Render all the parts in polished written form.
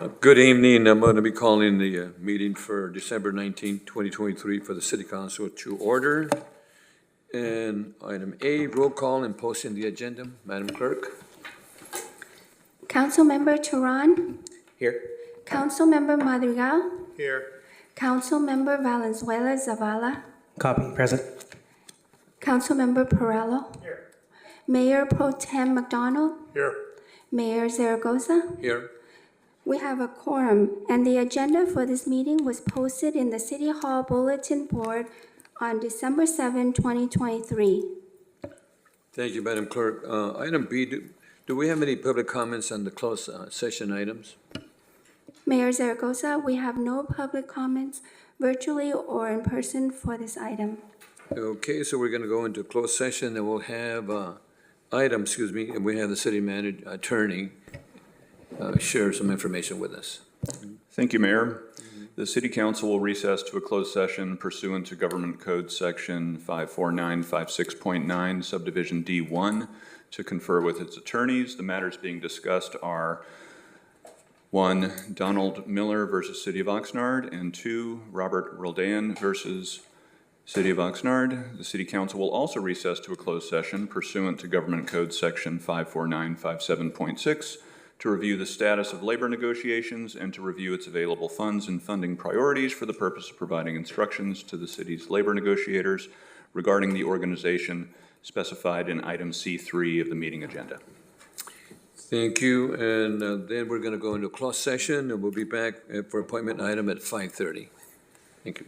Good evening. I'm going to be calling the meeting for December 19, 2023 for the City Council to order. And item A, roll call and posting the agenda. Madam Clerk? Councilmember Turan, Here. Councilmember Madrigal, Here. Councilmember Valenzuela Zavala, Copy, present. Councilmember Perello, Here. Mayor Pro Tem McDonald, Here. Mayor Zaragoza. Here. We have a quorum, and the agenda for this meeting was posted in the City Hall Bulletin Board on December 7, 2023. Thank you, Madam Clerk. Item B, do we have any public comments on the closed session items? Mayor Zaragoza, we have no public comments virtually or in person for this item. Okay, so we're going to go into closed session and we'll have and we have the city manager, attorney, share some information with us. Thank you, Mayor. The City Council will recess to a closed session pursuant to Government Code Section 54956.9, Subdivision D1, to confer with its attorneys. The matters being discussed are 1, Donald Miller versus City of Oxnard, and 2, Robert Roldan versus City of Oxnard. The City Council will also recess to a closed session pursuant to Government Code Section 54957.6 to review the status of labor negotiations and to review its available funds and funding priorities for the purpose of providing instructions to the city's labor negotiators regarding the organization specified in item C3 of the meeting agenda. Thank you, and then we're going to go into closed session, and we'll be back for appointment item at 5:30. Thank you.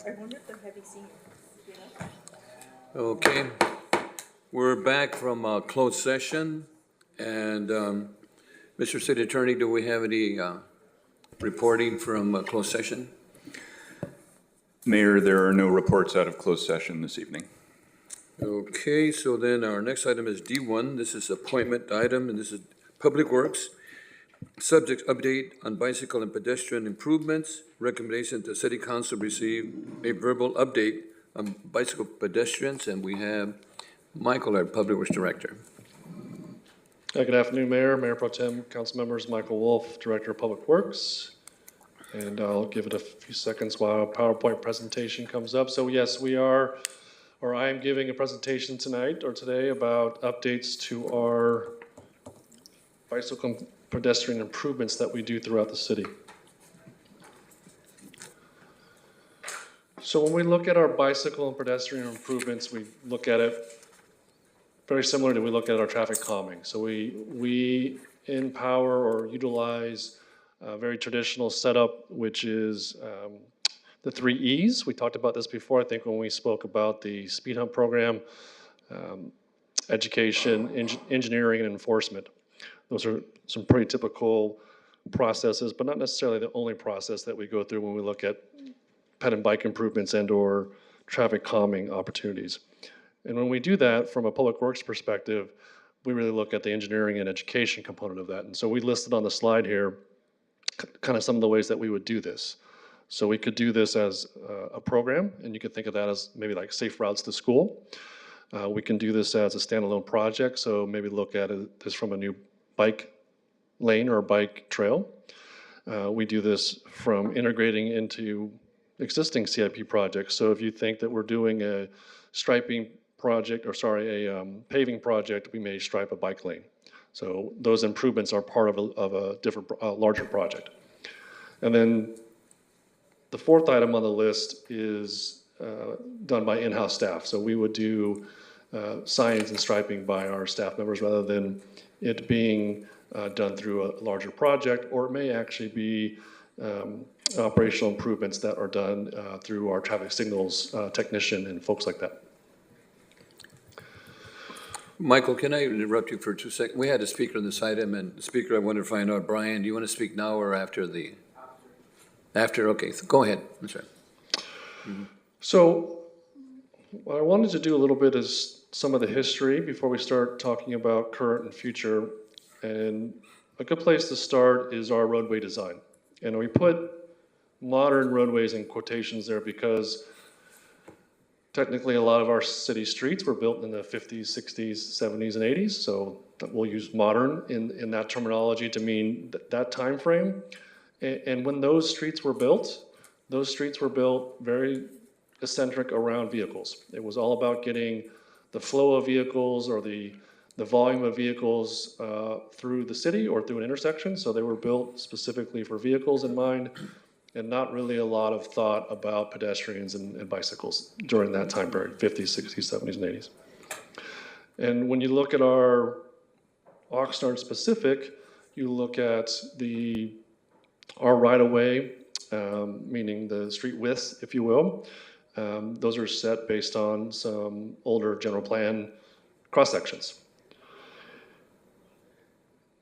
I wonder if they're heavy seniors, you know? Okay, we're back from closed session, and Mr. City Attorney, do we have any reporting from closed session? Mayor, there are no reports out of closed session this evening. Okay, so then our next item is D1. This is appointment item, and this is Public Works. Subject update on bicycle and pedestrian improvements. Recommendation that City Council receive a verbal update on bicycle pedestrians, and we have Michael, our Public Works Director. Good afternoon, Mayor, Mayor Pro Tem, council members. Michael Wolf, Director of Public Works. And I'll give it a few seconds while a PowerPoint presentation comes up. So yes, I am giving a presentation tonight or today about updates to our bicycle and pedestrian improvements that we do throughout the city. So when we look at our bicycle and pedestrian improvements, we look at it very similar to we look at our traffic calming. So we empower or utilize a very traditional setup, which is the 3 E's. We talked about this before, I think, when we spoke about the speed hump program, education, engineering, and enforcement. Those are some pretty typical processes, but not necessarily the only process that we go through when we look at ped and bike improvements and or traffic calming opportunities. And when we do that from a public works perspective, we really look at the engineering and education component of that. And so we listed on the slide here kind of some of the ways that we would do this. So we could do this as a program, and you could think of that as maybe like safe routes to school. We can do this as a standalone project, so maybe look at this from a new bike lane or bike trail. We do this from integrating into existing CIP projects. So if you think that we're doing a striping project, or sorry, a paving project, we may stripe a bike lane. So those improvements are part of a different, larger project. And then the fourth item on the list is done by in-house staff. So we would do signs and striping by our staff members rather than it being done through a larger project, or it may actually be operational improvements that are done through our traffic signals technician and folks like that. Michael, can I interrupt you for 2 seconds? We had a speaker on this item, and the speaker, I wanted to find out, Brian, do you want to speak now or after the? After, okay, so go ahead. That's right. Mm-hmm. So what I wanted to do a little bit is some of the history before we start talking about current and future. And a good place to start is our roadway design. And we put modern roadways in quotations there because technically a lot of our city streets were built in the 50s, 60s, 70s, and 80s. So we'll use modern in that terminology to mean that time frame. And when those streets were built very eccentric around vehicles. It was all about getting the flow of vehicles or the volume of vehicles through the city or through an intersection. So they were built specifically for vehicles in mind, and not really a lot of thought about pedestrians and bicycles during that time period, 50s, 60s, 70s, and 80s. And when you look at our Oxnard specific, you look at our right-of-way, meaning the street widths, if you will. Those are set based on some older general plan cross-sections.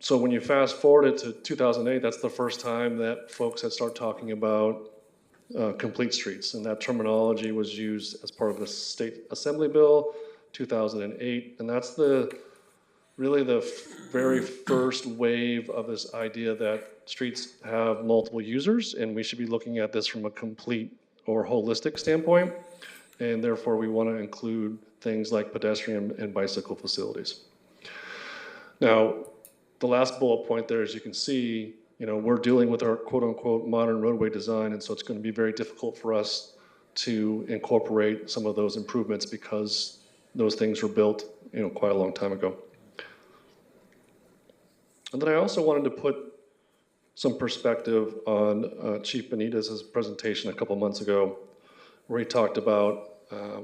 So when you fast forward it to 2008, that's the first time that folks had started talking about complete streets, and that terminology was used as part of the State Assembly Bill 2008, and that's really the very first wave of this idea that streets have multiple users, and we should be looking at this from a complete or holistic standpoint, and therefore we want to include things like pedestrian and bicycle facilities. Now, the last bullet point there, as you can see, we're dealing with our quote-unquote modern roadway design, and so it's going to be very difficult for us to incorporate some of those improvements because those things were built, quite a long time ago. And then I also wanted to put some perspective on Chief Benitez's presentation a couple months ago, where he talked about,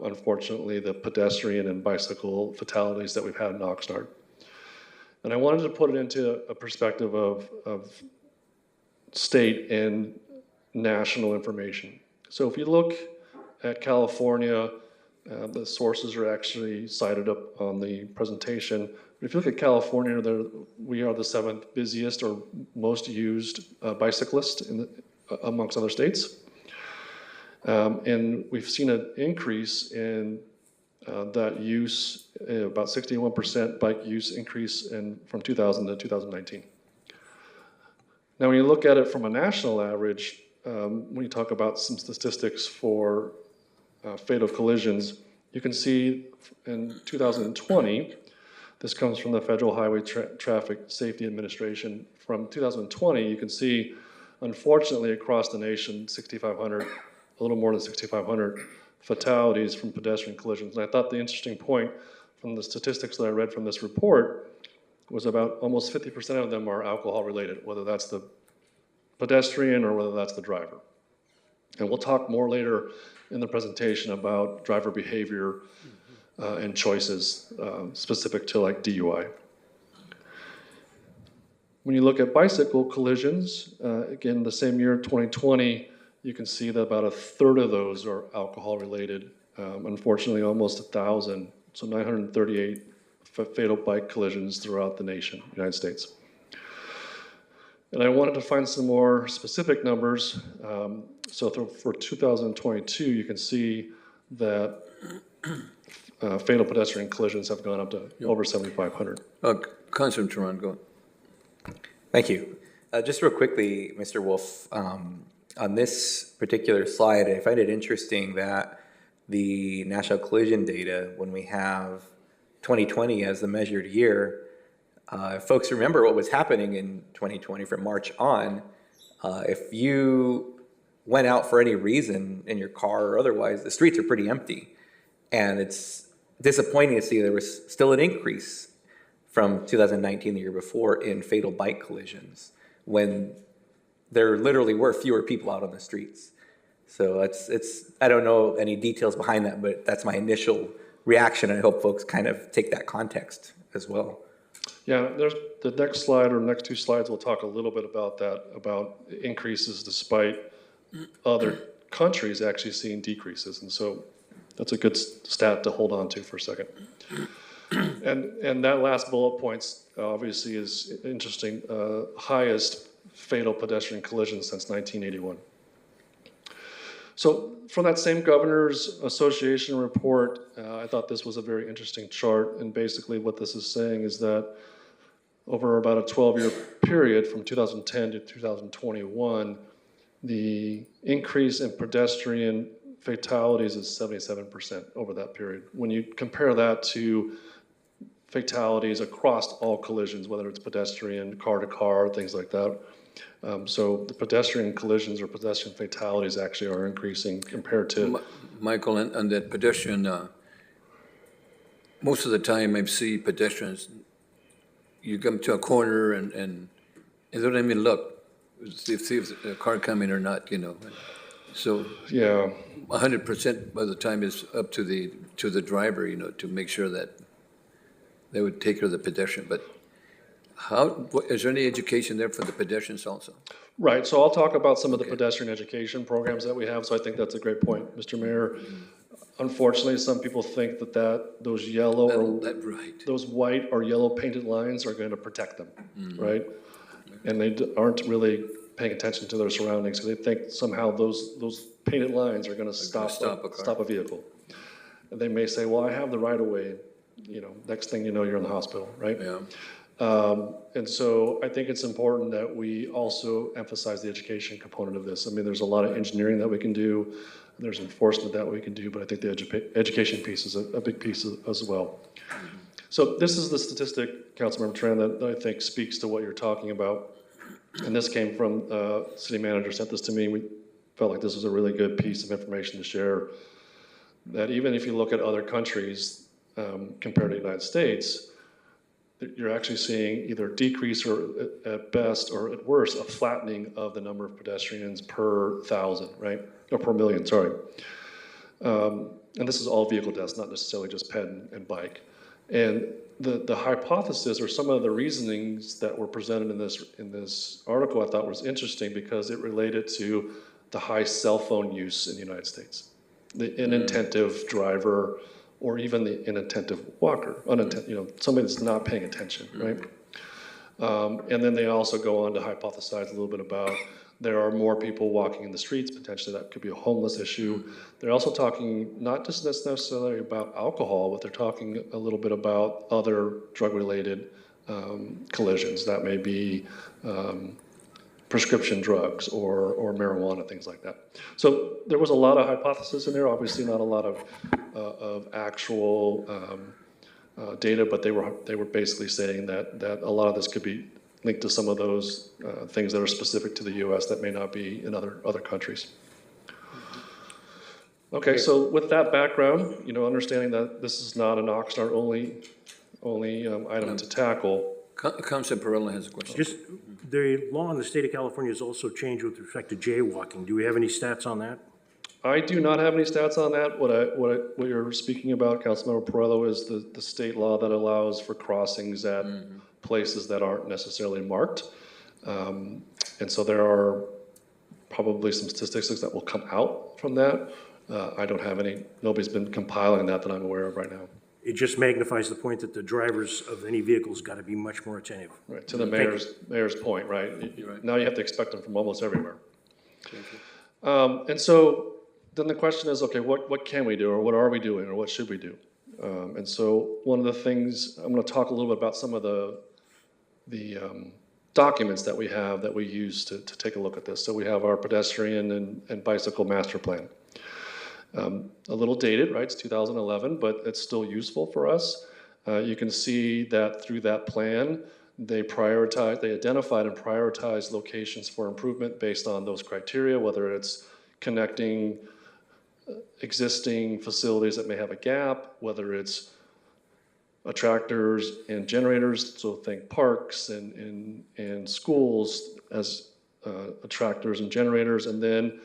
unfortunately, the pedestrian and bicycle fatalities that we've had in Oxnard. And I wanted to put it into a perspective of state and national information. So if you look at California, the sources are actually cited up on the presentation. But if you look at California, we are the 7th busiest or most used bicyclist amongst other states. And we've seen an increase in that use, about 61% bike use increase from 2000 to 2019. Now, when you look at it from a national average, when you talk about some statistics for fatal collisions, you can see in 2020, this comes from the Federal Highway Traffic Safety Administration. From 2020, you can see, unfortunately, across the nation, 6,500, a little more than 6,500 fatalities from pedestrian collisions. And I thought the interesting point from the statistics that I read from this report was about almost 50% of them are alcohol related, whether that's the pedestrian or whether that's the driver. And we'll talk more later in the presentation about driver behavior and choices specific to like DUI. When you look at bicycle collisions, again, the same year, 2020, you can see that about a third of those are alcohol related. Unfortunately, almost 1,000, so 938 fatal bike collisions throughout the nation, United States. And I wanted to find some more specific numbers. So for 2022, you can see that fatal pedestrian collisions have gone up to over 7,500. Councilman Turan, go. Thank you. Just real quickly, Mr. Wolf, on this particular slide, I find it interesting that the national collision data, when we have 2020 as the measured year, if folks remember what was happening in 2020 from March on, if you went out for any reason in your car or otherwise, the streets are pretty empty. And it's disappointing to see there was still an increase from 2019, the year before, in fatal bike collisions when there literally were fewer people out on the streets. So it's I don't know any details behind that, but that's my initial reaction. I hope folks kind of take that context as well. Yeah, there's the next slide or next two slides will talk a little bit about that, about increases despite other countries actually seeing decreases. And so that's a good stat to hold on to for a second. And that last bullet points obviously is interesting, highest fatal pedestrian collisions since 1981. So from that same Governor's Association report, I thought this was a very interesting chart. And basically what this is saying is that over about a 12-year period from 2010 to 2021, the increase in pedestrian fatalities is 77% over that period. When you compare that to fatalities across all collisions, whether it's pedestrian, car to car, things like that. So the pedestrian collisions or pedestrian fatalities actually are increasing compared to... Michael, on that pedestrian, most of the time I see pedestrians, you come to a corner and they don't even look, see if a car coming or not, you know. So yeah, 100% by the time it's up to the driver, you know, to make sure that they would take care of the pedestrian. But is there any education there for the pedestrians also? right. So I'll talk about some of the pedestrian education programs that we have. So I think that's a great point, Mr. Mayor. Unfortunately, some people think that those yellow or those white or yellow painted lines are going to protect them, right? And they aren't really paying attention to their surroundings. So they think somehow those painted lines are going to stop a vehicle. And they may say, well, I have the right of way. You know, next thing you know, you're in the hospital, right? Yeah. And so I think it's important that we also emphasize the education component of this. I mean, there's a lot of engineering that we can do. There's enforcement that we can do, but I think the education piece is a big piece as well. So this is the statistic, Councilmember Tran, that I think speaks to what you're talking about. And this came from, city manager sent this to me. We felt like this was a really good piece of information to share. That even if you look at other countries compared to the United States, you're actually seeing either decrease or at best or at worst a flattening of the number of pedestrians per thousand, right? Or per million, sorry. And this is all vehicle deaths, not necessarily just ped and bike. And the hypothesis or some of the reasonings that were presented in this article I thought was interesting because it related to the high cell phone use in the United States. the inattentive driver, or even the inattentive walker, somebody that's not paying attention, right? And then they also go on to hypothesize a little bit about there are more people walking in the streets, potentially that could be a homeless issue. They're also talking not just necessarily about alcohol, but they're talking a little bit about other drug-related collisions. That may be prescription drugs or marijuana, things like that. So there was a lot of hypothesis in there, obviously not a lot of actual data, but they were basically saying that a lot of this could be linked to some of those things that are specific to the U.S. that may not be in other countries. Okay, so with that background, understanding that this is not an Oxnard only item to tackle. Councilor Perrella has a question. Just, the law in the state of California has also changed with respect to jaywalking. Do we have any stats on that? I do not have any stats on that. What you're speaking about, Councilmember Perrello, is the state law that allows for crossings at places that aren't necessarily marked. And so there are probably some statistics that will come out from that. I don't have any, nobody's been compiling that I'm aware of right now. It just magnifies the point that the drivers of any vehicle's got to be much more attentive. Right, to the mayor's point, right? Now you have to expect them from almost everywhere. And so then the question is, okay, what can we do, or what are we doing, or what should we do? And so one of the things, I'm going to talk a little bit about some of the documents that we have that we use to take a look at this. So we have our pedestrian and bicycle master plan. A little dated, right? It's 2011, but it's still useful for us. You can see that through that plan, they identified and prioritized locations for improvement based on those criteria, whether it's connecting existing facilities that may have a gap, whether it's attractors and generators, so think parks and schools as attractors and generators, and then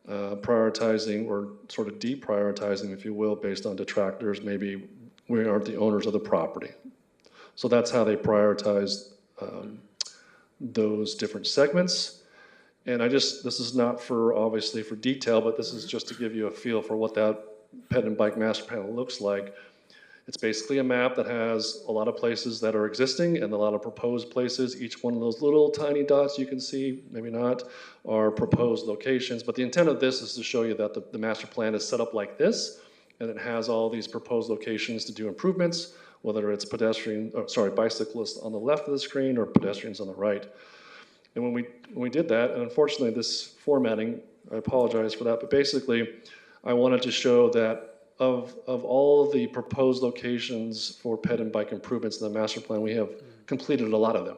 prioritizing or sort of deprioritizing, if you will, based on detractors. Maybe we aren't the owners of the property. So that's how they prioritize those different segments. And this is not obviously for detail, but this is just to give you a feel for what that ped and bike master plan looks like. It's basically a map that has a lot of places that are existing and a lot of proposed places. Each one of those little tiny dots you can see, maybe not, are proposed locations. But the intent of this is to show you that the master plan is set up like this, and it has all these proposed locations to do improvements, whether it's bicyclists on the left of the screen or pedestrians on the right. And when we did that, and unfortunately this formatting, I apologize for that, but basically I wanted to show that of all of the proposed locations for ped and bike improvements in the master plan, we have completed a lot of them.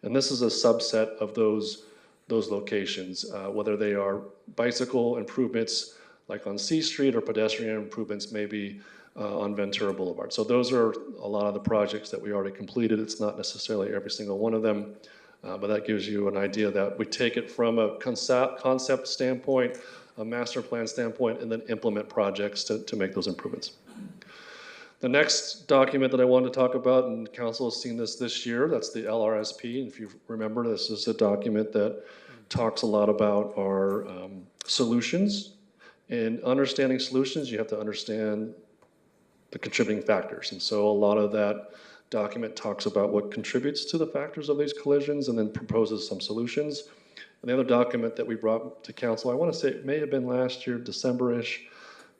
And this is a subset of those locations, whether they are bicycle improvements like on C Street or pedestrian improvements maybe on Ventura Boulevard. So those are a lot of the projects that we already completed. It's not necessarily every single one of them, but that gives you an idea that we take it from a concept standpoint, a master plan standpoint, and then implement projects to make those improvements. The next document that I wanted to talk about, and council has seen this year, that's the LRSP. And if you remember, this is a document that talks a lot about our solutions. In understanding solutions, you have to understand the contributing factors. And so a lot of that document talks about what contributes to the factors of these collisions and then proposes some solutions. And the other document that we brought to council, I want to say it may have been last year, December-ish,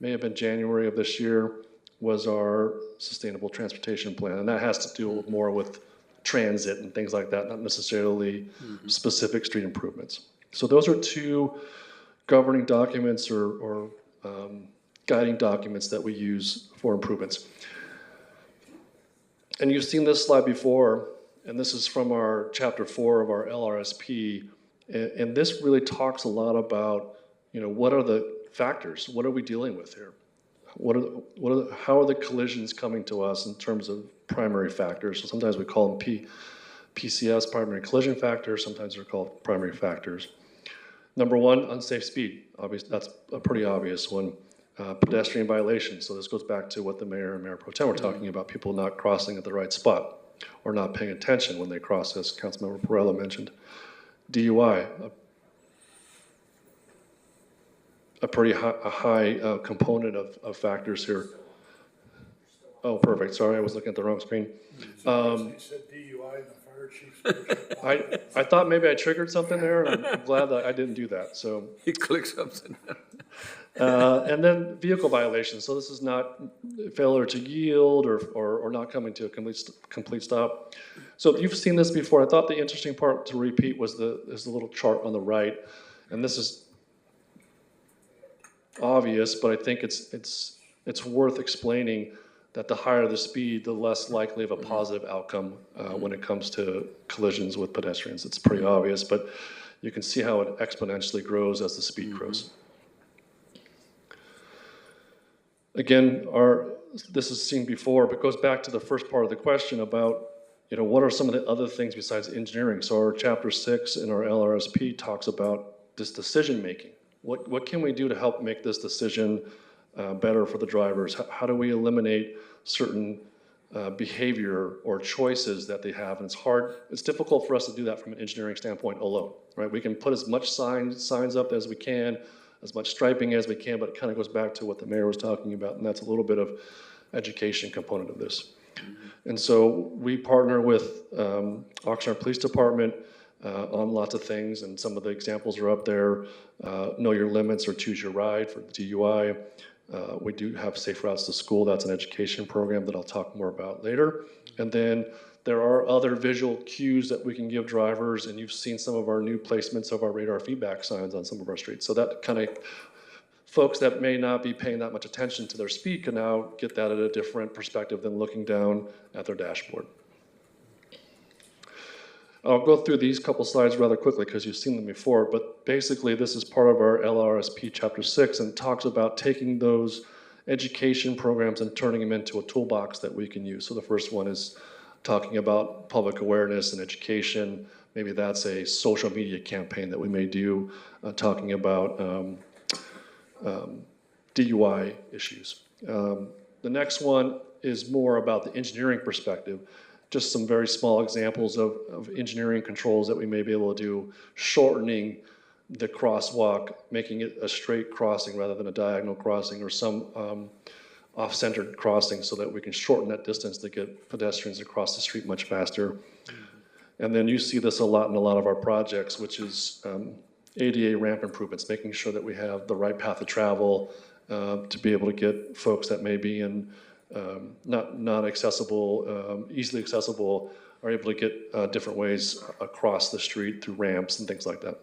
may have been January of this year, was our sustainable transportation plan. And that has to do more with transit and things like that, not necessarily specific street improvements. So those are two governing documents or guiding documents that we use for improvements. And you've seen this slide before, and this is from our chapter 4 of our LRSP. And this really talks a lot about, what are the factors? What are we dealing with here? How are the collisions coming to us in terms of primary factors? So sometimes we call them PCS, primary collision factors. Sometimes they're called primary factors. Number one, unsafe speed. Obviously, that's a pretty obvious one. Pedestrian violations. So this goes back to what the mayor and Mayor Pro Tem were talking about, people not crossing at the right spot or not paying attention when they cross, as Councilmember Perrella mentioned. DUI. a pretty high component of factors here. Oh, perfect. Sorry, I was looking at the wrong screen. He said DUI and the fire chief. I thought maybe I triggered something there, and I'm glad that I didn't do that. So, He clicked something. and then vehicle violations. So this is not failure to yield or not coming to a complete stop. So you've seen this before. I thought the interesting part to repeat was the little chart on the right, and this is obvious, but I think it's worth explaining that the higher the speed, the less likely of a positive outcome when it comes to collisions with pedestrians. It's pretty obvious, but you can see how it exponentially grows as the speed grows. Again, this is seen before, but goes back to the first part of the question about, what are some of the other things besides engineering? So our chapter 6 in our LRSP talks about this decision making. What can we do to help make this decision better for the drivers? How do we eliminate certain behavior or choices that they have? And it's difficult for us to do that from an engineering standpoint alone, right? We can put as much signs up as we can, as much striping as we can, but it kind of goes back to what the mayor was talking about, and that's a little bit of education component of this. And so we partner with Oxnard Police Department on lots of things, and some of the examples are up there. Know your limits or choose your ride for the DUI. We do have Safe Routes to School. That's an education program that I'll talk more about later. And then there are other visual cues that we can give drivers, and you've seen some of our new placements of our radar feedback signs on some of our streets. So that kind of folks that may not be paying that much attention to their speed can now get that at a different perspective than looking down at their dashboard. I'll go through these couple slides rather quickly because you've seen them before, but basically this is part of our LRSP Chapter 6 and talks about taking those education programs and turning them into a toolbox that we can use. So the first one is talking about public awareness and education. Maybe that's a social media campaign that we may do, talking about DUI issues. The next one is more about the engineering perspective. Just some very small examples of engineering controls that we may be able to do, shortening the crosswalk, making it a straight crossing rather than a diagonal crossing, or some off-centered crossing so that we can shorten that distance to get pedestrians across the street much faster. And then you see this a lot in a lot of our projects, which is ADA ramp improvements, making sure that we have the right path of travel to be able to get folks that may be in not accessible, easily accessible, are able to get different ways across the street through ramps and things like that.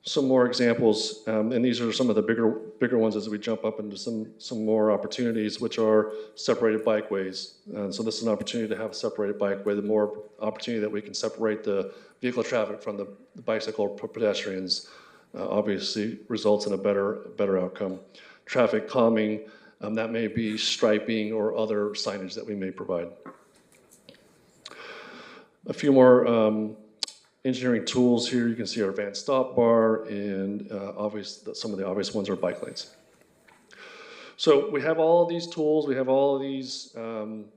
Some more examples, and these are some of the bigger ones as we jump up into some more opportunities, which are separated bikeways. And so this is an opportunity to have a separated bikeway. The more opportunity that we can separate the vehicle traffic from the bicycle pedestrians, obviously results in a better outcome. Traffic calming, that may be striping or other signage that we may provide. A few more engineering tools here. You can see our advanced stop bar, and some of the obvious ones are bike lanes. So we have all of these tools, we have all of these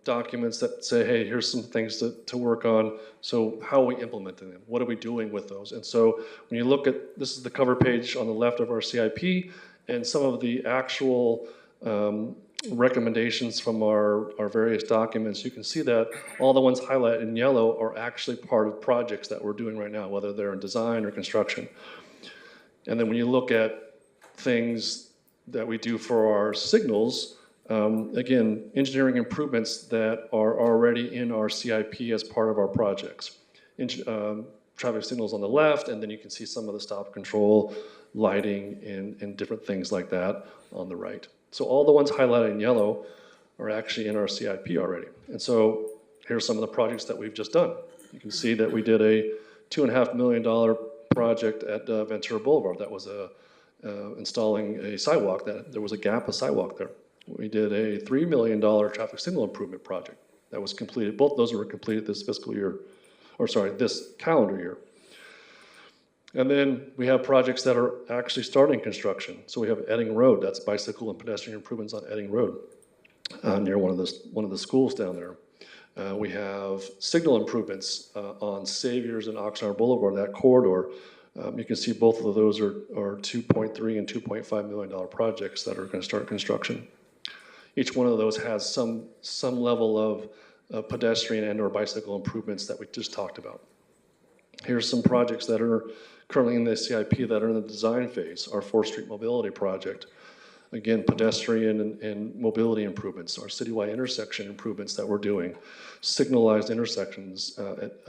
documents that say, hey, here's some things to work on. So how are we implementing them? What are we doing with those? And so when you look at, this is the cover page on the left of our CIP, and some of the actual recommendations from our various documents, you can see that all the ones highlighted in yellow are actually part of projects that we're doing right now, whether they're in design or construction. And then when you look at things that we do for our signals, again, engineering improvements that are already in our CIP as part of our projects. Traffic signals on the left, and then you can see some of the stop control, lighting, and different things like that on the right. So all the ones highlighted in yellow are actually in our CIP already. And so here's some of the projects that we've just done. You can see that we did a $2.5 million project at Ventura Boulevard. That was installing a sidewalk. There was a gap of sidewalk there. We did a $3 million traffic signal improvement project that was completed. Both those were completed this this calendar year. And then we have projects that are actually starting construction. So we have Edding Road. That's bicycle and pedestrian improvements on Edding Road near one of the schools down there. We have signal improvements on Saviors and Oxnard Boulevard, that corridor. You can see both of those are $2.3 and $2.5 million projects that are going to start construction. Each one of those has some level of pedestrian and or bicycle improvements that we just talked about. Here's some projects that are currently in the CIP that are in the design phase. Our 4th Street Mobility Project. Again, pedestrian and mobility improvements, our citywide intersection improvements that we're doing, signalized intersections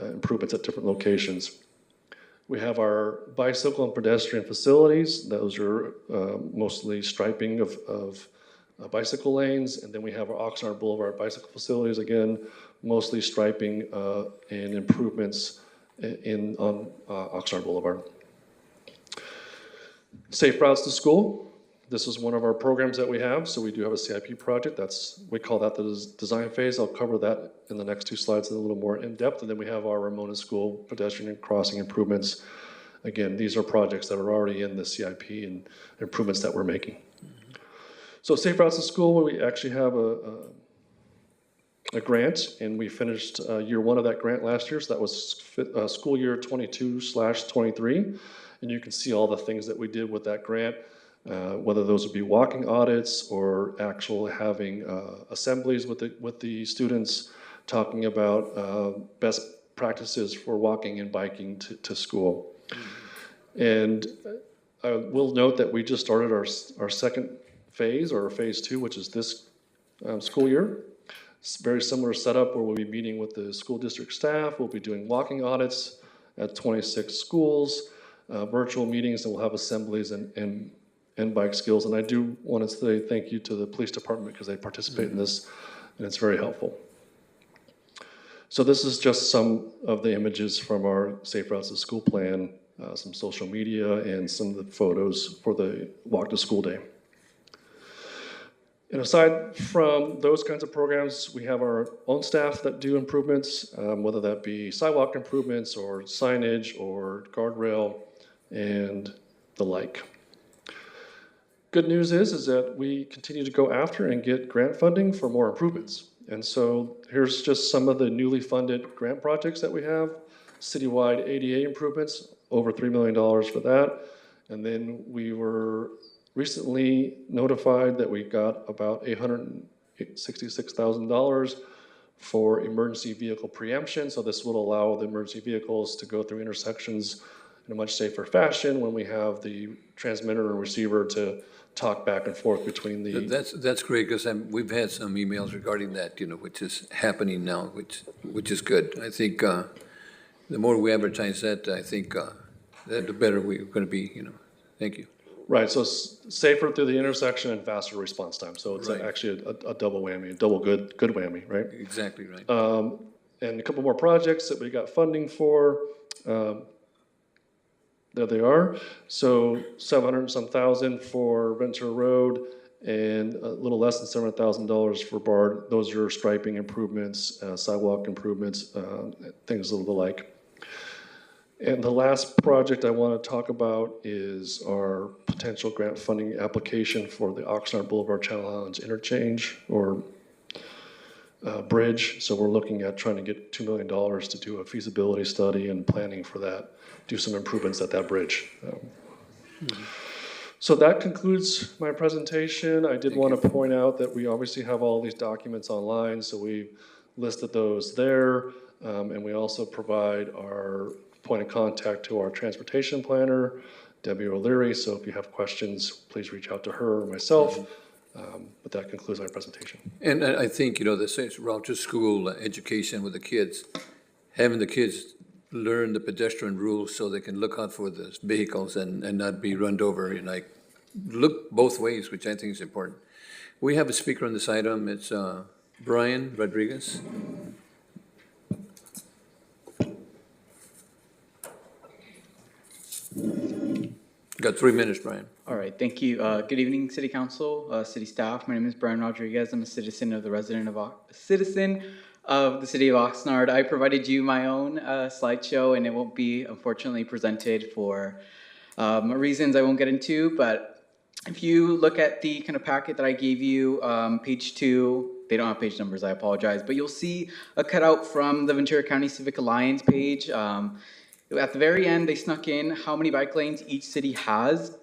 improvements at different locations. We have our bicycle and pedestrian facilities. Those are mostly striping of bicycle lanes. And then we have our Oxnard Boulevard bicycle facilities, again, mostly striping and improvements on Oxnard Boulevard. Safe routes to school. This is one of our programs that we have. So we do have a CIP project. We call that the design phase. I'll cover that in the next 2 slides in a little more in depth. And then we have our Ramona School pedestrian crossing improvements. Again, these are projects that are already in the CIP and improvements that we're making. So safe routes to school, we actually have a grant, and we finished year 1 of that grant last year. So that was school year 22/23. And you can see all the things that we did with that grant. Whether those would be walking audits or actual having assemblies with the students, talking about best practices for walking and biking to school. And I will note that we just started our second phase, or phase 2, which is this school year. It's very similar setup where we'll be meeting with the school district staff. We'll be doing walking audits at 26 schools, virtual meetings, and we'll have assemblies and bike skills. And I do want to say thank you to the police department because they participate in this, and it's very helpful. So this is just some of the images from our Safe Routes to School plan, some social media, and some of the photos for the Walk to School Day. And aside from those kinds of programs, we have our own staff that do improvements, whether that be sidewalk improvements or signage or guardrail and the like. Good news is that we continue to go after and get grant funding for more improvements. And so here's just some of the newly funded grant projects that we have. Citywide ADA improvements, over $3 million for that. And then we were recently notified that we got about $866,000 for emergency vehicle preemption. So this will allow the emergency vehicles to go through intersections in a much safer fashion when we have the transmitter and receiver to talk back and forth between the... That's great, because we've had some emails regarding that, which is happening now, which is good. I think the more we advertise that, I think the better we're going to be, Thank you. Right, so it's safer through the intersection and faster response time. So it's Right. actually a double whammy, a double good whammy, right? Exactly right. And a couple more projects that we got funding for. There they are. So $700,000 for Ventura Road and a little less than $700,000 for Bard. Those are striping improvements, sidewalk improvements, things of the like. And the last project I want to talk about is our potential grant funding application for the Oxnard Boulevard Channel Islands interchange or bridge. So we're looking at trying to get $2 million to do a feasibility study and planning for that, do some improvements at that bridge. So that concludes my presentation. I did want to point out that we obviously have all these documents online, so we listed those there. And we also provide our point of contact to our transportation planner, Debbie O'Leary. So if you have questions, please reach out to her or myself. But that concludes my presentation. And I think, the safe route to school education with the kids, having the kids learn the pedestrian rules so they can look out for the vehicles and not be run over, look both ways, which I think is important. We have a speaker on this item. It's Brian Rodriguez. Got 3 minutes, Brian. All right, thank you. Good evening, City Council, City staff. My name is Brian Rodriguez. I'm a citizen of the City of Oxnard. I provided you my own slideshow, and it won't be, unfortunately, presented for reasons I won't get into. But if you look at the kind of packet that I gave you, page 2, they don't have page numbers, I apologize. But you'll see a cutout from the Ventura County Civic Alliance page. At the very end, they snuck in how many bike lanes each city has.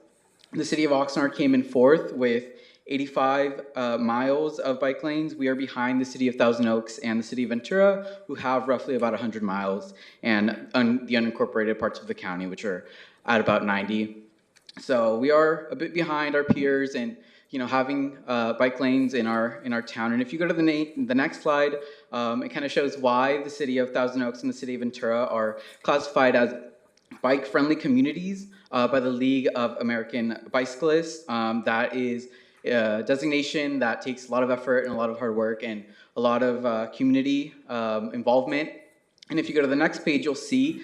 The city of Oxnard came in fourth with 85 miles of bike lanes. We are behind the city of Thousand Oaks and the city of Ventura, who have roughly about 100 miles, and the unincorporated parts of the county, which are at about 90. So we are a bit behind our peers and having bike lanes in our town. And if you go to the next slide, it kind of shows why the city of Thousand Oaks and the city of Ventura are classified as bike-friendly communities by the League of American Bicyclists. That is a designation that takes a lot of effort and a lot of hard work and a lot of community involvement. And if you go to the next page, you'll see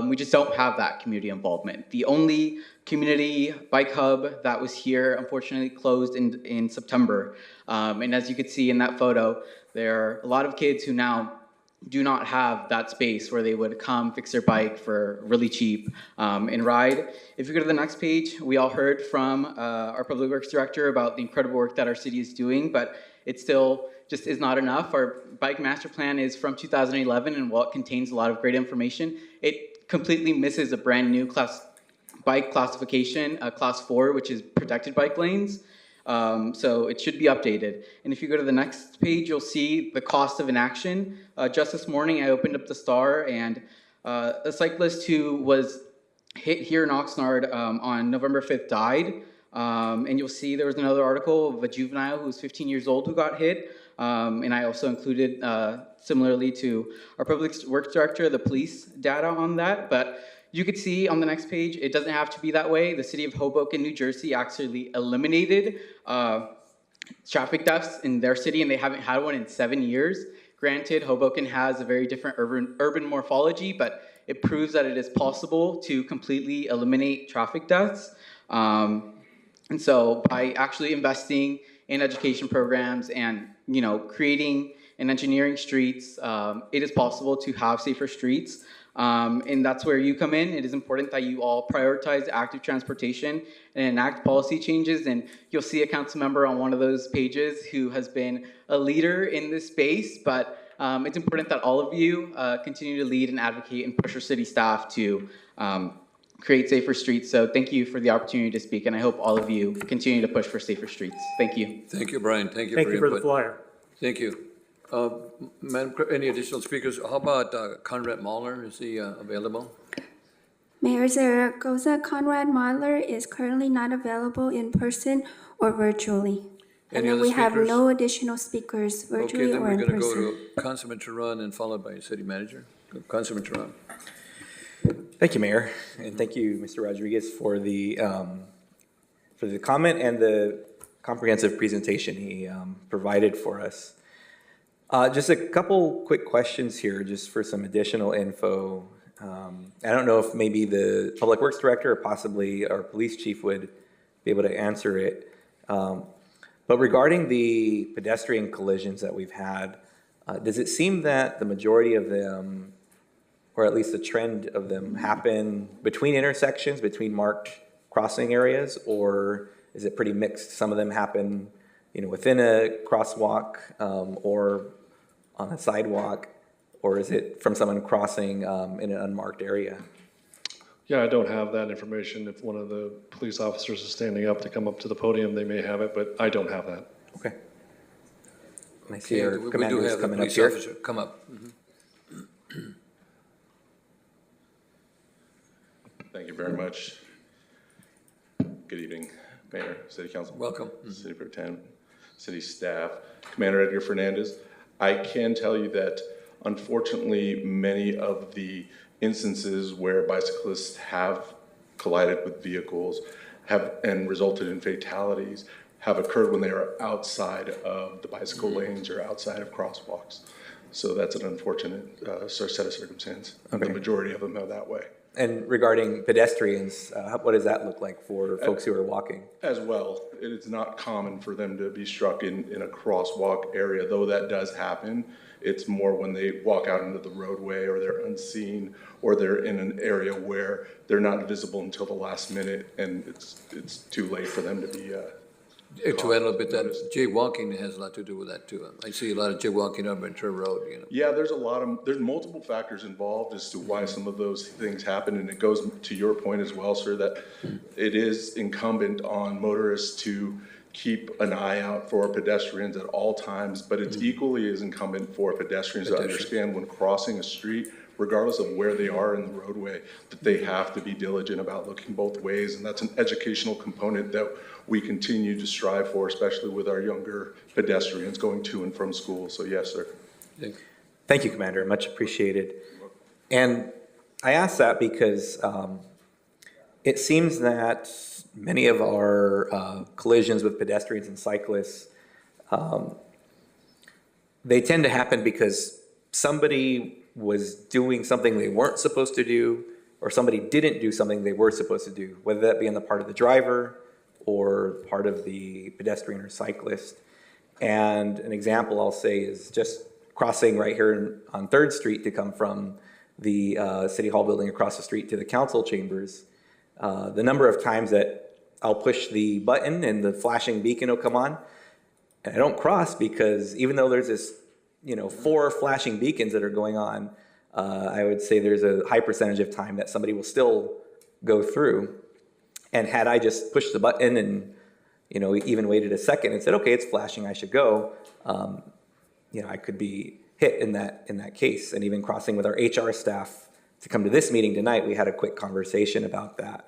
we just don't have that community involvement. The only community bike hub that was here, unfortunately, closed in September. And as you could see in that photo, there are a lot of kids who now do not have that space where they would come fix their bike for really cheap and ride. If you go to the next page, we all heard from our Public Works Director about the incredible work that our city is doing, but it still just is not enough. Our bike master plan is from 2011, and while it contains a lot of great information, it completely misses a brand new bike classification, class 4, which is protected bike lanes. So it should be updated. And if you go to the next page, you'll see the cost of inaction. Just this morning, I opened up the Star, and a cyclist who was hit here in Oxnard on November 5th died. And you'll see there was another article of a juvenile who was 15 years old who got hit. And I also included, similarly to our Public Works Director, the police data on that. But you could see on the next page, it doesn't have to be that way. The city of Hoboken, New Jersey actually eliminated traffic deaths in their city, and they haven't had one in 7 years. Granted, Hoboken has a very different urban morphology, but it proves that it is possible to completely eliminate traffic deaths. And so by actually investing in education programs and creating and engineering streets, it is possible to have safer streets. And that's where you come in. It is important that you all prioritize active transportation and enact policy changes. And you'll see a council member on one of those pages who has been a leader in this space. But it's important that all of you continue to lead and advocate and push your city staff to create safer streets. So thank you for the opportunity to speak. And I hope all of you continue to push for safer streets. Thank you. Thank you, Brian. Thank you Thank for you your for the input. flyer. Thank you. Madam Clerk, any additional speakers? How about Conrad Mahler? Is he available? Mayor Zaragoza, Conrad Mahler is currently not available in person or virtually. And Any then other we have speakers? no additional speakers virtually Okay, then or we're in going to person. go to Councilman Turan and followed by City Manager. Councilman Turan. Thank you, Mayor, and thank you, Mr. Rodriguez, for the comment and the comprehensive presentation he provided for us. Just a couple quick questions here, just for some additional info. I don't know if maybe the Public Works Director or possibly our Police Chief would be able to answer it. But regarding the pedestrian collisions that we've had, does it seem that the majority of them, or at least the trend of them, happen between intersections, between marked crossing areas, or is it pretty mixed? Some of them happen, within a crosswalk, or on a sidewalk, or is it from someone crossing in an unmarked area? Yeah, I don't have that information. If one of the police officers is standing up to come up to the podium, they may have it, but I don't have that. Okay. I see our We do commander's have the coming up police here. officer come up. Thank you very much. Good evening, Mayor, City Council. Welcome. City Pro Tem, City staff, Commander Edgar Fernandez. I can tell you that unfortunately, many of the instances where bicyclists have collided with vehicles and resulted in fatalities have occurred when they are outside of the bicycle lanes or outside of crosswalks. So that's an unfortunate set of circumstances. Okay. The majority of them are that way. And regarding pedestrians, what does that look like for folks who are walking? As well, it is not common for them to be struck in a crosswalk area, though that does happen. It's more when they walk out into the roadway or they're unseen or they're in an area where they're not visible until the last minute and it's too late for them to be To add a little bit, that jaywalking has a lot to do with that too. I see a lot of jaywalking on Ventura Road, you know. Yeah, there's multiple factors involved as to why some of those things happen, and it goes to your point as well, sir, that it is incumbent on motorists to keep an eye out for pedestrians at all times, but it's equally as incumbent for pedestrians to understand when crossing a street, regardless of where they are in the roadway, that they have to be diligent about looking both ways, and that's an educational component that we continue to strive for, especially with our younger pedestrians going to and from school. So yes, sir. Thank you, Commander, much appreciated. And I ask that because it seems that many of our collisions with pedestrians and cyclists, they tend to happen because somebody was doing something they weren't supposed to do, or somebody didn't do something they were supposed to do, whether that be on the part of the driver or part of the pedestrian or cyclist. And an example I'll say is just crossing right here on 3rd Street to come from the City Hall building across the street to the council chambers. The number of times that I'll push the button and the flashing beacon will come on, and I don't cross because even though there's this, 4 flashing beacons that are going on, I would say there's a high percentage of time that somebody will still go through. And had I just pushed the button and, even waited a second and said, okay, it's flashing, I should go, I could be hit in that case. And even crossing with our HR staff to come to this meeting tonight, we had a quick conversation about that.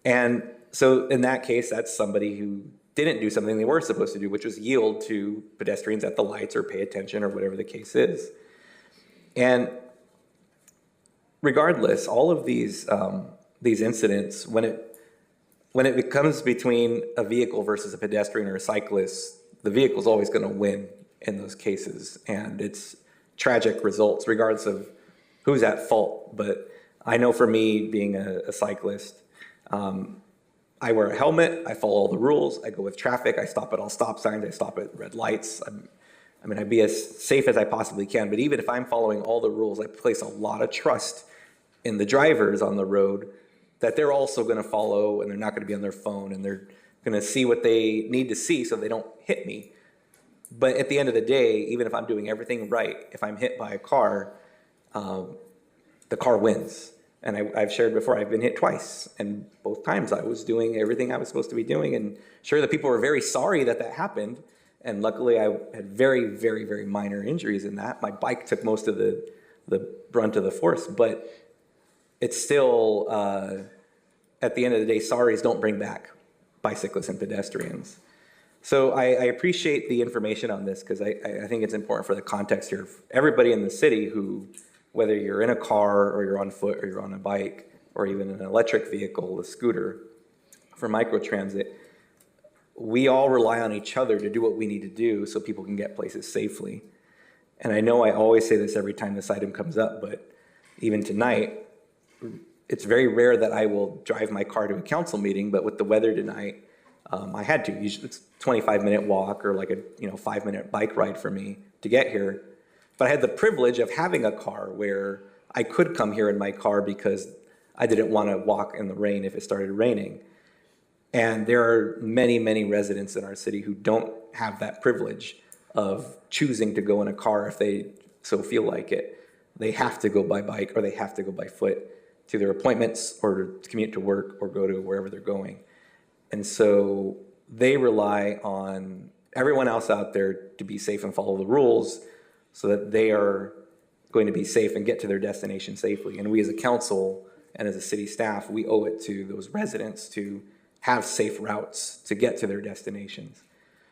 And so in that case, that's somebody who didn't do something they were supposed to do, which was yield to pedestrians at the lights or pay attention or whatever the case is. And regardless, all of these incidents, when it becomes between a vehicle versus a pedestrian or a cyclist, the vehicle's always going to win in those cases. And it's tragic results, regardless of who's at fault. But I know for me, being a cyclist, I wear a helmet, I follow all the rules, I go with traffic, I stop at all stop signs, I stop at red lights. I be as safe as I possibly can. But even if I'm following all the rules, I place a lot of trust in the drivers on the road that they're also going to follow, and they're not going to be on their phone, and they're going to see what they need to see so they don't hit me. But at the end of the day, even if I'm doing everything right, if I'm hit by a car, the car wins. And I've shared before, I've been hit twice, and both times I was doing everything I was supposed to be doing, and sure, the people were very sorry that happened, and luckily I had very, very, very minor injuries in that. My bike took most of the brunt of the force, but it's still, at the end of the day, sorries don't bring back bicyclists and pedestrians. So I appreciate the information on this, because I think it's important for the context here. Everybody in the city who, whether you're in a car or you're on foot or you're on a bike or even an electric vehicle, a scooter, for microtransit, we all rely on each other to do what we need to do so people can get places safely. And I know I always say this every time this item comes up, but even tonight, it's very rare that I will drive my car to a council meeting, but with the weather tonight, I had to. Usually it's a 25-minute walk or like a 5-minute bike ride for me to get here. But I had the privilege of having a car where I could come here in my car because I didn't want to walk in the rain if it started raining. And there are many, many residents in our city who don't have that privilege of choosing to go in a car if they so feel like it. They have to go by bike or they have to go by foot to their appointments or to commute to work or go to wherever they're going. And so they rely on everyone else out there to be safe and follow the rules so that they are going to be safe and get to their destination safely. And we as a council and as a city staff, we owe it to those residents to have safe routes to get to their destinations.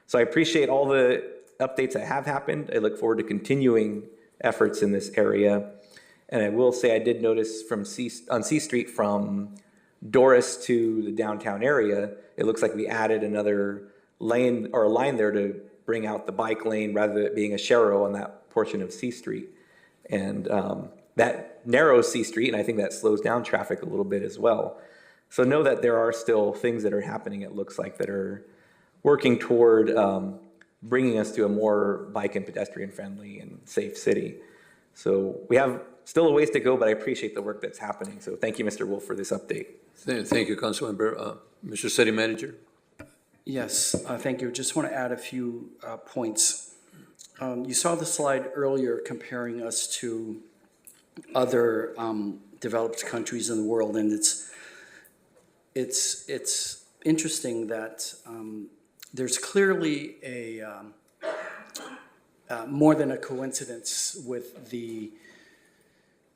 So I appreciate all the updates that have happened. I look forward to continuing efforts in this area. And I will say I did notice on C Street from Doris to the downtown area, it looks like we added another lane or a line there to bring out the bike lane rather than it being a sharrow on that portion of C Street. And that narrows C Street, and I think that slows down traffic a little bit as well. So know that there are still things that are happening, it looks like, that are working toward bringing us to a more bike and pedestrian friendly and safe city. So we have still a ways to go, but I appreciate the work that's happening. So thank you, Mr. Wolf, for this update. Thank you, Councilmember. Mr. City Manager? Yes, thank you. Just want to add a few points. You saw the slide earlier comparing us to other developed countries in the world, and it's interesting that there's clearly a more than a coincidence with the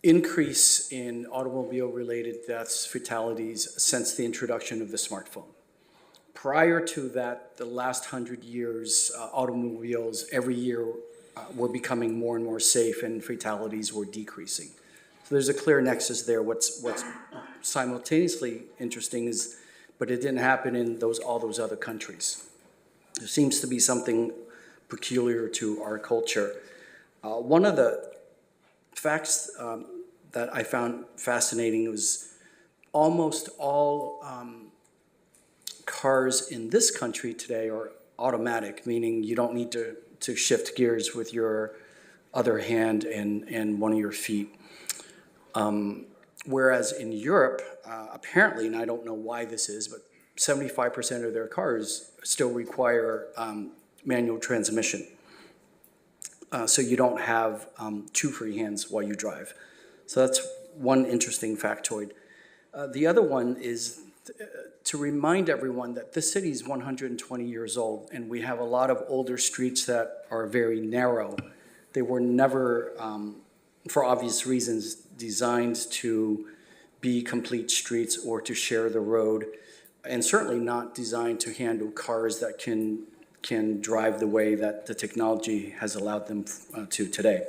increase in automobile-related deaths, fatalities since the introduction of the smartphone. Prior to that, the last 100 years, automobiles every year were becoming more and more safe and fatalities were decreasing. So there's a clear nexus there. What's simultaneously interesting is, but it didn't happen in all those other countries. There seems to be something peculiar to our culture. One of the facts that I found fascinating was almost all cars in this country today are automatic, meaning you don't need to shift gears with your other hand and one of your feet. Whereas in Europe, apparently, and I don't know why this is, but 75% of their cars still require manual transmission. So you don't have two free hands while you drive. So that's one interesting factoid. The other one is to remind everyone that this city is 120 years old, and we have a lot of older streets that are very narrow. They were never, for obvious reasons, designed to be complete streets or to share the road, and certainly not designed to handle cars that can drive the way that the technology has allowed them to today.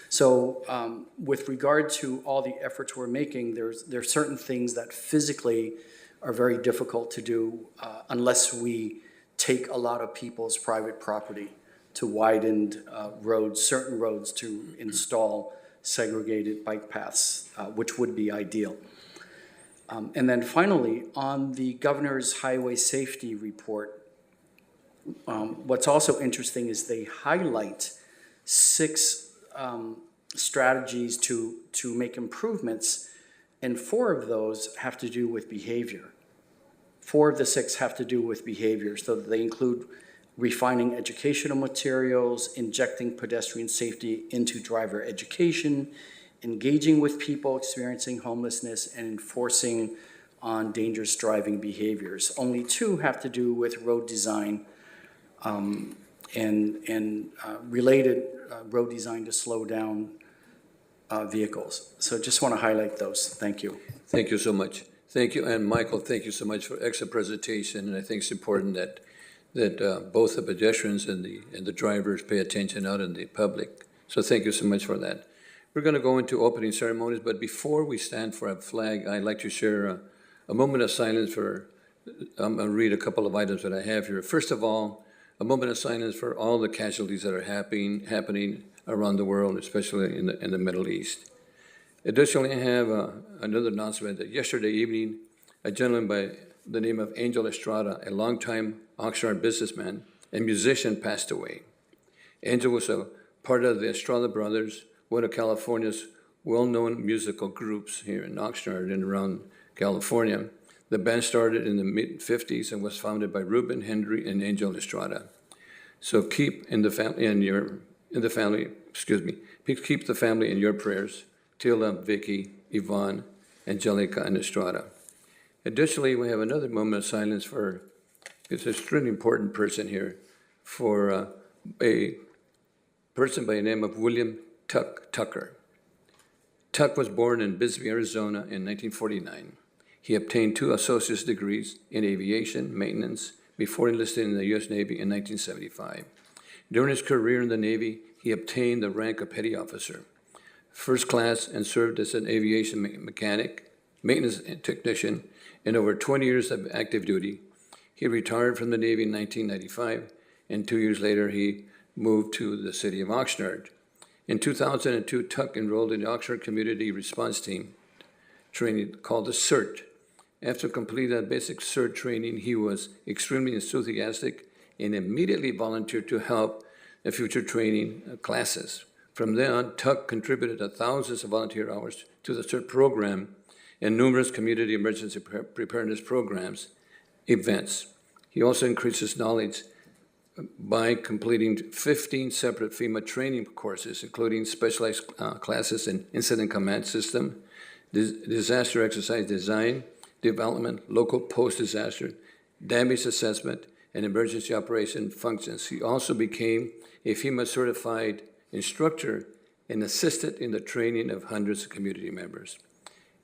So with regard to all the efforts we're making, there's certain things that physically are very difficult to do unless we take a lot of people's private property to widen roads, certain roads, to install segregated bike paths, which would be ideal. And then finally, on the governor's highway safety report, what's also interesting is they highlight 6 strategies to make improvements, and 4 of those have to do with behavior. 4 of the 6 have to do with behavior, so they include refining educational materials, injecting pedestrian safety into driver education, engaging with people experiencing homelessness, and enforcing on dangerous driving behaviors. Only 2 have to do with road design and related road design to slow down vehicles. So just want to highlight those. Thank you. Thank you so much. Thank you, and Michael, thank you so much for excellent presentation, and I think it's important that both the pedestrians and the drivers pay attention out in the public. So thank you so much for that. We're going to go into opening ceremonies, but before we stand for a flag, I'd like to share a moment of silence for, I'm going to read a couple of items that I have here. First of all, a moment of silence for all the casualties that are happening around the world, especially in the Middle East. Additionally, I have another announcement that yesterday evening, a gentleman by the name of Angel Estrada, a longtime Oxnard businessman and musician, passed away. Angel was a part of the Estrada Brothers, one of California's well-known musical groups here in Oxnard and around California. The band started in the mid-50s and was founded by Ruben Hendry and Angel Estrada. So keep the family in your prayers. Tila, Vicky, Yvonne, Angelica, and Estrada. Additionally, we have another moment of silence for, it's an extremely important person here, for a person by the name of William Tucker. Tuck was born in Bisbee, Arizona in 1949. He obtained 2 associate's degrees in aviation maintenance before enlisting in the U.S. Navy in 1975. During his career in the Navy, he obtained the rank of petty officer, first class, and served as an aviation mechanic, maintenance technician, in over 20 years of active duty. He retired from the Navy in 1995, and 2 years later, he moved to the city of Oxnard. In 2002, Tuck enrolled in the Oxnard Community Response Team training called the CERT. After completing that basic CERT training, he was extremely enthusiastic and immediately volunteered to help in future training classes. From then on, Tuck contributed thousands of volunteer hours to the CERT program and numerous community emergency preparedness programs, events. He also increased his knowledge by completing 15 separate FEMA training courses, including specialized classes in incident command system, disaster exercise design, development, local post-disaster, damage assessment, and emergency operation functions. He also became a FEMA certified instructor and assisted in the training of hundreds of community members.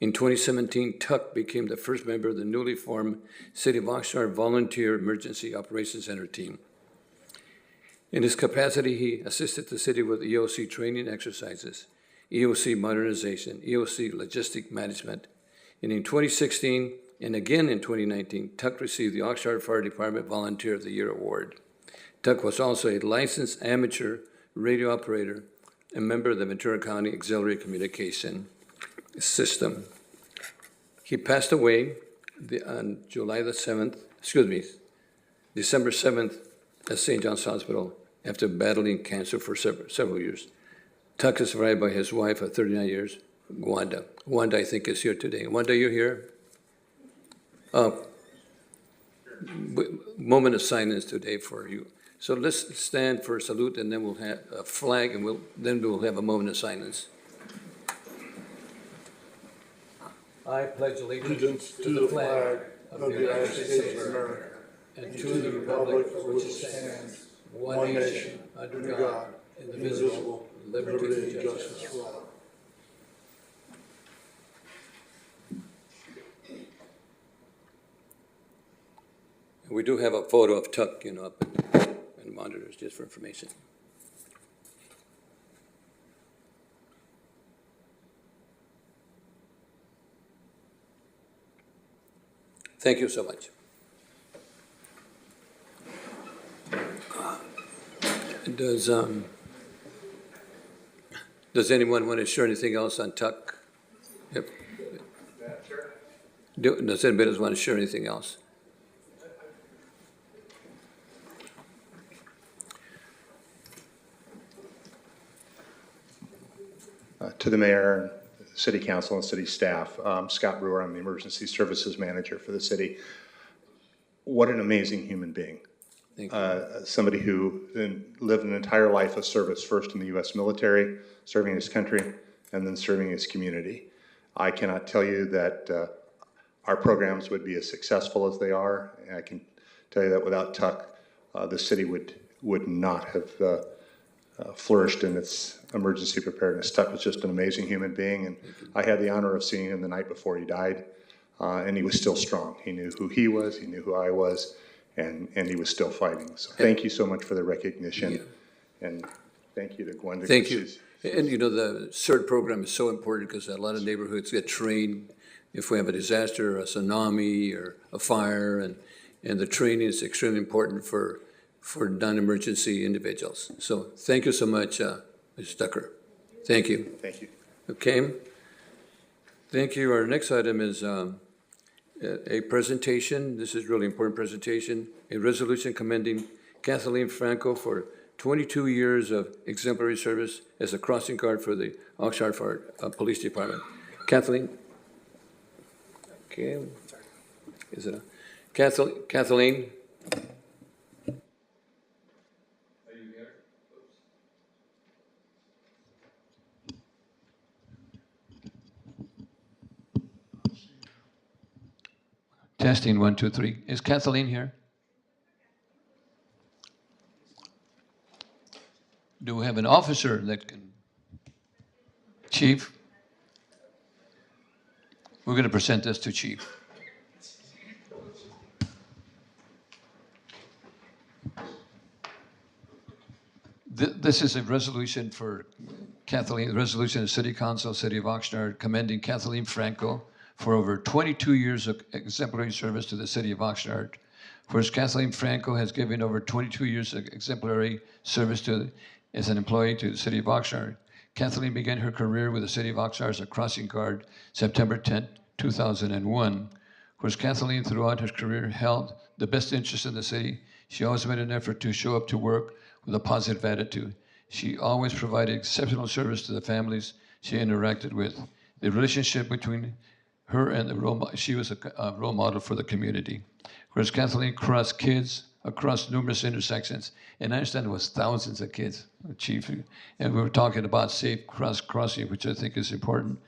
In 2017, Tuck became the first member of the newly formed City of Oxnard Volunteer Emergency Operations Center team. In his capacity, he assisted the city with EOC training exercises, EOC modernization, EOC logistic management. And in 2016, and again in 2019, Tuck received the Oxnard Fire Department Volunteer of the Year Award. Tuck was also a licensed amateur radio operator and member of the Ventura County Auxiliary Communication System. He passed away on December 7th at St. John's Hospital after battling cancer for several years. Tuck is survived by his wife of 39 years, Wanda. Wanda, I think, is here today. Wanda, you here? Moment of silence today for you. So let's stand for a salute, and then we'll have a flag, and then we'll have a moment of silence. I pledge allegiance To the flag of the United States of America and to the republic for which it stands, one nation, under God, indivisible, liberty and justice for all. We do have a photo of Tuck, up in monitors, just for information. Thank you so much. Does anyone want to share anything else on Tuck? Yep. Does anybody else want to share anything else? To the mayor, city council, and city staff, Scott Brewer, I'm the emergency services manager for the city. What an amazing human being. Thank you. Somebody who lived an entire life of service, first in the U.S. military, serving his country, and then serving his community. I cannot tell you that our programs would be as successful as they are. And I can tell you that without Tuck, the city would not have flourished in its emergency preparedness. Tuck was just an amazing human being, and I had the honor of seeing him the night before he died, and he was still strong. He knew who he was, he knew who I was, and he was still fighting. So thank you so much for the recognition, and thank you to Gwenda. Thank you. And the CERT program is so important because a lot of neighborhoods get trained if we have a disaster, a tsunami, or a fire, and the training is extremely important for non-emergency individuals. So thank you so much, Mr. Tucker. Thank you. Thank you. Okay. Thank you. Our next item is a presentation. This is a really important presentation. A resolution commending Kathleen Franco for 22 years of exemplary service as a crossing guard for the Oxnard Fire Police Department. Kathleen? Okay. Is it Kathleen? Testing, 1, 2, 3. Is Kathleen here? Do we have an officer that can? Chief? We're going to present this to Chief. This is a resolution for Kathleen, resolution of City Council, City of Oxnard, commending Kathleen Franco for over 22 years of exemplary service to the City of Oxnard. Whereas Kathleen Franco has given over 22 years of exemplary service as an employee to the City of Oxnard. Kathleen began her career with the City of Oxnard as a crossing guard September 10, 2001. Whereas Kathleen throughout her career held the best interest in the city, she always made an effort to show up to work with a positive attitude. She always provided exceptional service to the families she interacted with. The relationship between her and she was a role model for the community. Whereas Kathleen crossed kids across numerous intersections, and I understand it was thousands of kids, Chief, and we were talking about safe crossing, which I think is important,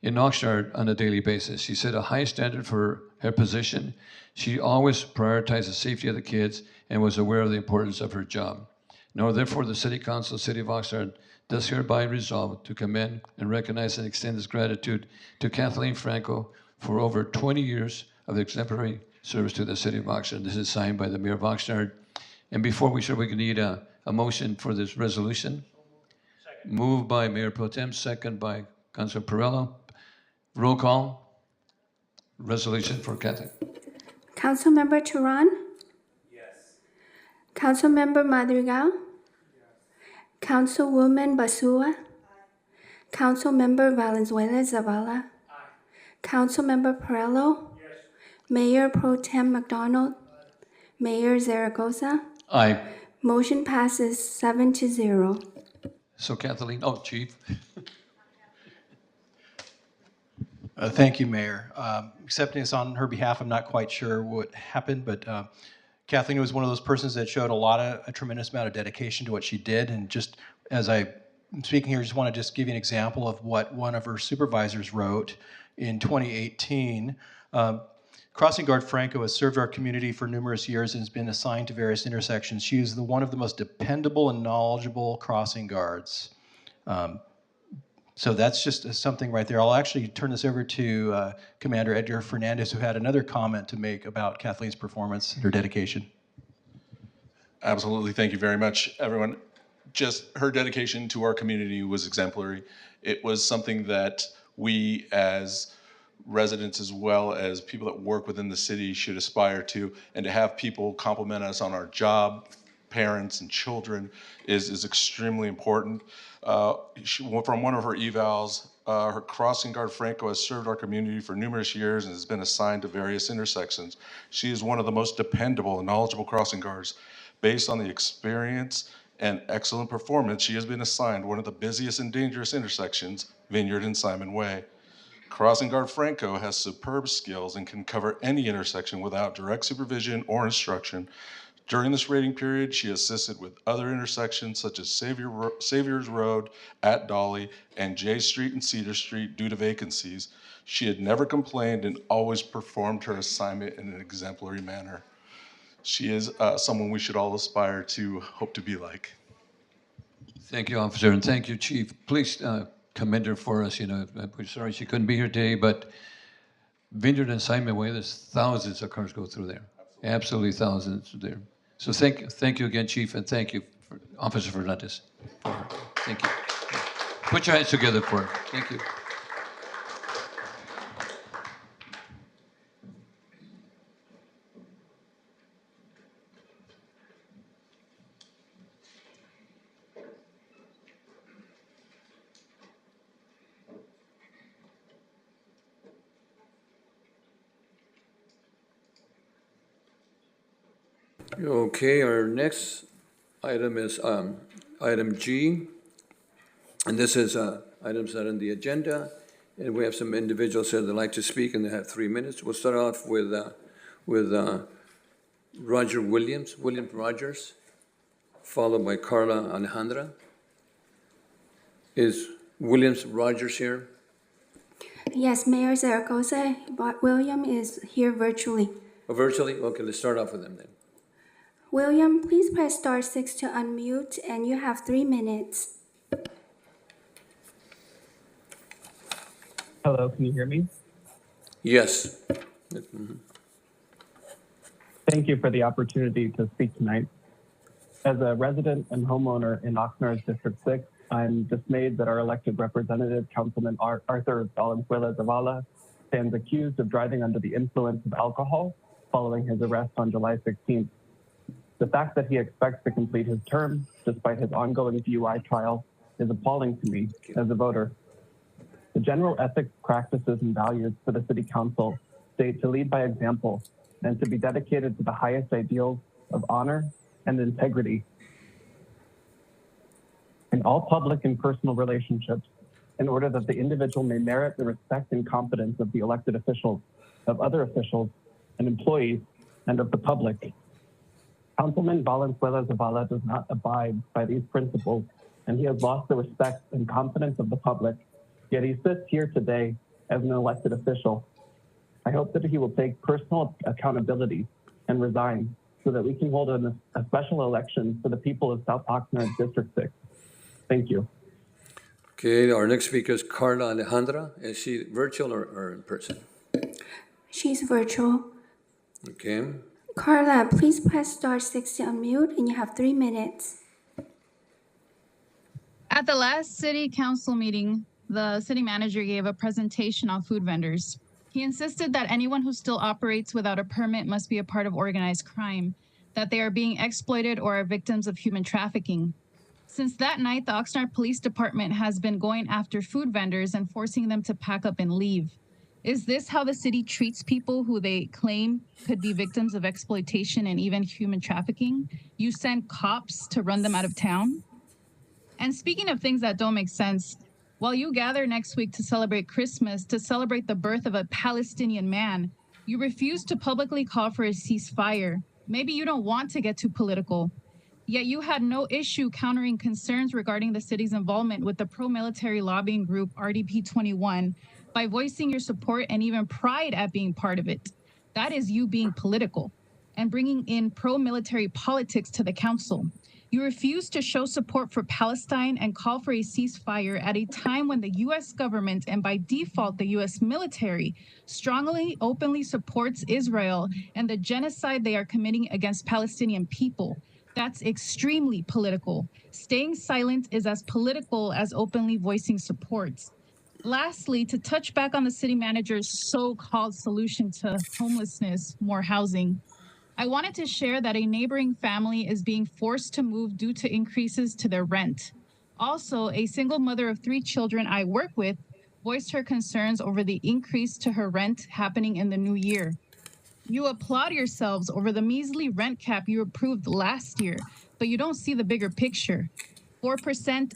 in Oxnard on a daily basis. She set a high standard for her position. She always prioritized the safety of the kids and was aware of the importance of her job. Now, therefore, the City Council, City of Oxnard, does hereby resolve to commend and recognize and extend its gratitude to Kathleen Franco for over 20 years of exemplary service to the City of Oxnard. This is signed by the Mayor of Oxnard. And before we start, we can need a motion for this resolution. Second. Moved by Mayor Pro Tem, second by Councilor Perello. Roll call. Resolution for Kathleen. Councilmember Turan? Yes. Councilmember Madrigal? Yes. Councilwoman Basua? Aye. Councilmember Valenzuela Zavala? Aye. Councilmember Perello? Yes. Mayor Pro Tem McDonald? Aye. Mayor Zaragoza? Aye. Motion passes 7-0. So Kathleen, Chief. Thank you, Mayor. Accepting this on her behalf, I'm not quite sure what happened, but Kathleen was one of those persons that showed a tremendous amount of dedication to what she did. And just as I'm speaking here, I just want to just give you an example of what one of her supervisors wrote in 2018. Crossing Guard Franco has served our community for numerous years and has been assigned to various intersections. She is one of the most dependable and knowledgeable crossing guards. So that's just something right there. I'll actually turn this over to Commander Edgar Fernandez, who had another comment to make about Kathleen's performance and her dedication. Absolutely. Thank you very much, everyone. Just her dedication to our community was exemplary. It was something that we as residents as well as people that work within the city should aspire to, and to have people compliment us on our job, parents and children, is extremely important. From one of her evals, her crossing guard Franco has served our community for numerous years and has been assigned to various intersections. She is one of the most dependable and knowledgeable crossing guards. Based on the experience and excellent performance, she has been assigned one of the busiest and dangerous intersections, Vineyard and Simon Way. Crossing guard Franco has superb skills and can cover any intersection without direct supervision or instruction. During this rating period, she assisted with other intersections such as Savior's Road at Dolly and J Street and Cedar Street due to vacancies. She had never complained and always performed her assignment in an exemplary manner. She is someone we should all aspire to hope to be like. Thank you, Officer, and thank you, Chief. Please commend her for us. We're sorry she couldn't be here today, but Vineyard and Simon Way, there's thousands of cars go through there. Absolutely thousands there. So thank you again, Chief, and thank you, Officer Fernandez. Thank you. Put your hands together for her. Thank you. Okay, our next item is item G, and this is items that are on the agenda, and we have some individuals here that like to speak, and they have 3 minutes. We'll start off with Roger Williams Rogers, followed by Carla Alejandra. Is Williams Rogers here? Yes, Mayor Zaragoza, but William is here virtually. Oh, virtually? Okay, let's start off with them then. William, please press *6 to unmute, and you have 3 minutes. Hello, can you hear me? Yes. Thank you for the opportunity to speak tonight. As a resident and homeowner in Oxnard's District 6, I'm dismayed that our elected representative, Councilman Arthur Valenzuela Zavala, stands accused of driving under the influence of alcohol following his arrest on July 16th. The fact that he expects to complete his term, despite his ongoing DUI trial, is appalling to me as a voter. The general ethics, practices, and values for the City Council state to lead by example and to be dedicated to the highest ideals of honor and integrity. In all public and personal relationships, in order that the individual may merit the respect and confidence of the elected officials, of other officials and employees, and of the public. Councilman Valenzuela Zavala does not abide by these principles, and he has lost the respect and confidence of the public, yet he sits here today as an elected official. I hope that he will take personal accountability and resign so that we can hold a special election for the people of South Oxnard District 6. Thank you. Okay, our next speaker is Carla Alejandra. Is she virtual or in person? She's virtual. Okay. Carla, please press *6 to unmute, and you have 3 minutes. At the last city council meeting, the city manager gave a presentation on food vendors. He insisted that anyone who still operates without a permit must be a part of organized crime, that they are being exploited or are victims of human trafficking. Since that night, the Oxnard Police Department has been going after food vendors and forcing them to pack up and leave. Is this how the city treats people who they claim could be victims of exploitation and even human trafficking? You send cops to run them out of town? And speaking of things that don't make sense, while you gather next week to celebrate Christmas, to celebrate the birth of a Palestinian man, you refuse to publicly call for a ceasefire. Maybe you don't want to get too political. Yet you had no issue countering concerns regarding the city's involvement with the pro-military lobbying group RDP 21 by voicing your support and even pride at being part of it. That is you being political and bringing in pro-military politics to the council. You refuse to show support for Palestine and call for a ceasefire at a time when the U.S. government, and by default the U.S. military, strongly, openly supports Israel and the genocide they are committing against Palestinian people. That's extremely political. Staying silent is as political as openly voicing support. Lastly, to touch back on the city manager's so-called solution to homelessness, more housing, I wanted to share that a neighboring family is being forced to move due to increases to their rent. Also, a single mother of 3 children I work with voiced her concerns over the increase to her rent happening in the new year. You applaud yourselves over the measly rent cap you approved last year, but you don't see the bigger picture. 4%,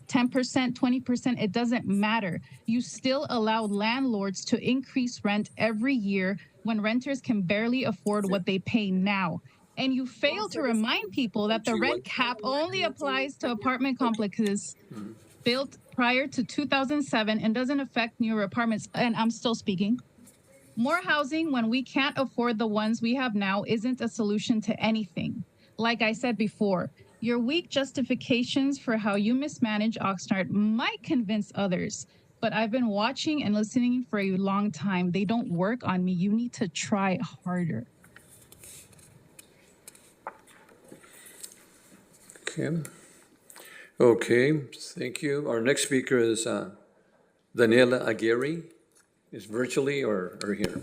10%, 20%, it doesn't matter. You still allow landlords to increase rent every year when renters can barely afford what they pay now. And you fail to remind people that the rent cap only applies to apartment complexes built prior to 2007 and doesn't affect newer apartments. And I'm still speaking. More housing when we can't afford the ones we have now isn't a solution to anything. Like I said before, your weak justifications for how you mismanage Oxnard might convince others, but I've been watching and listening for a long time. They don't work on me. You need to try harder. Okay, thank you. Our next speaker is Daniela Aguirre. Is virtually or here?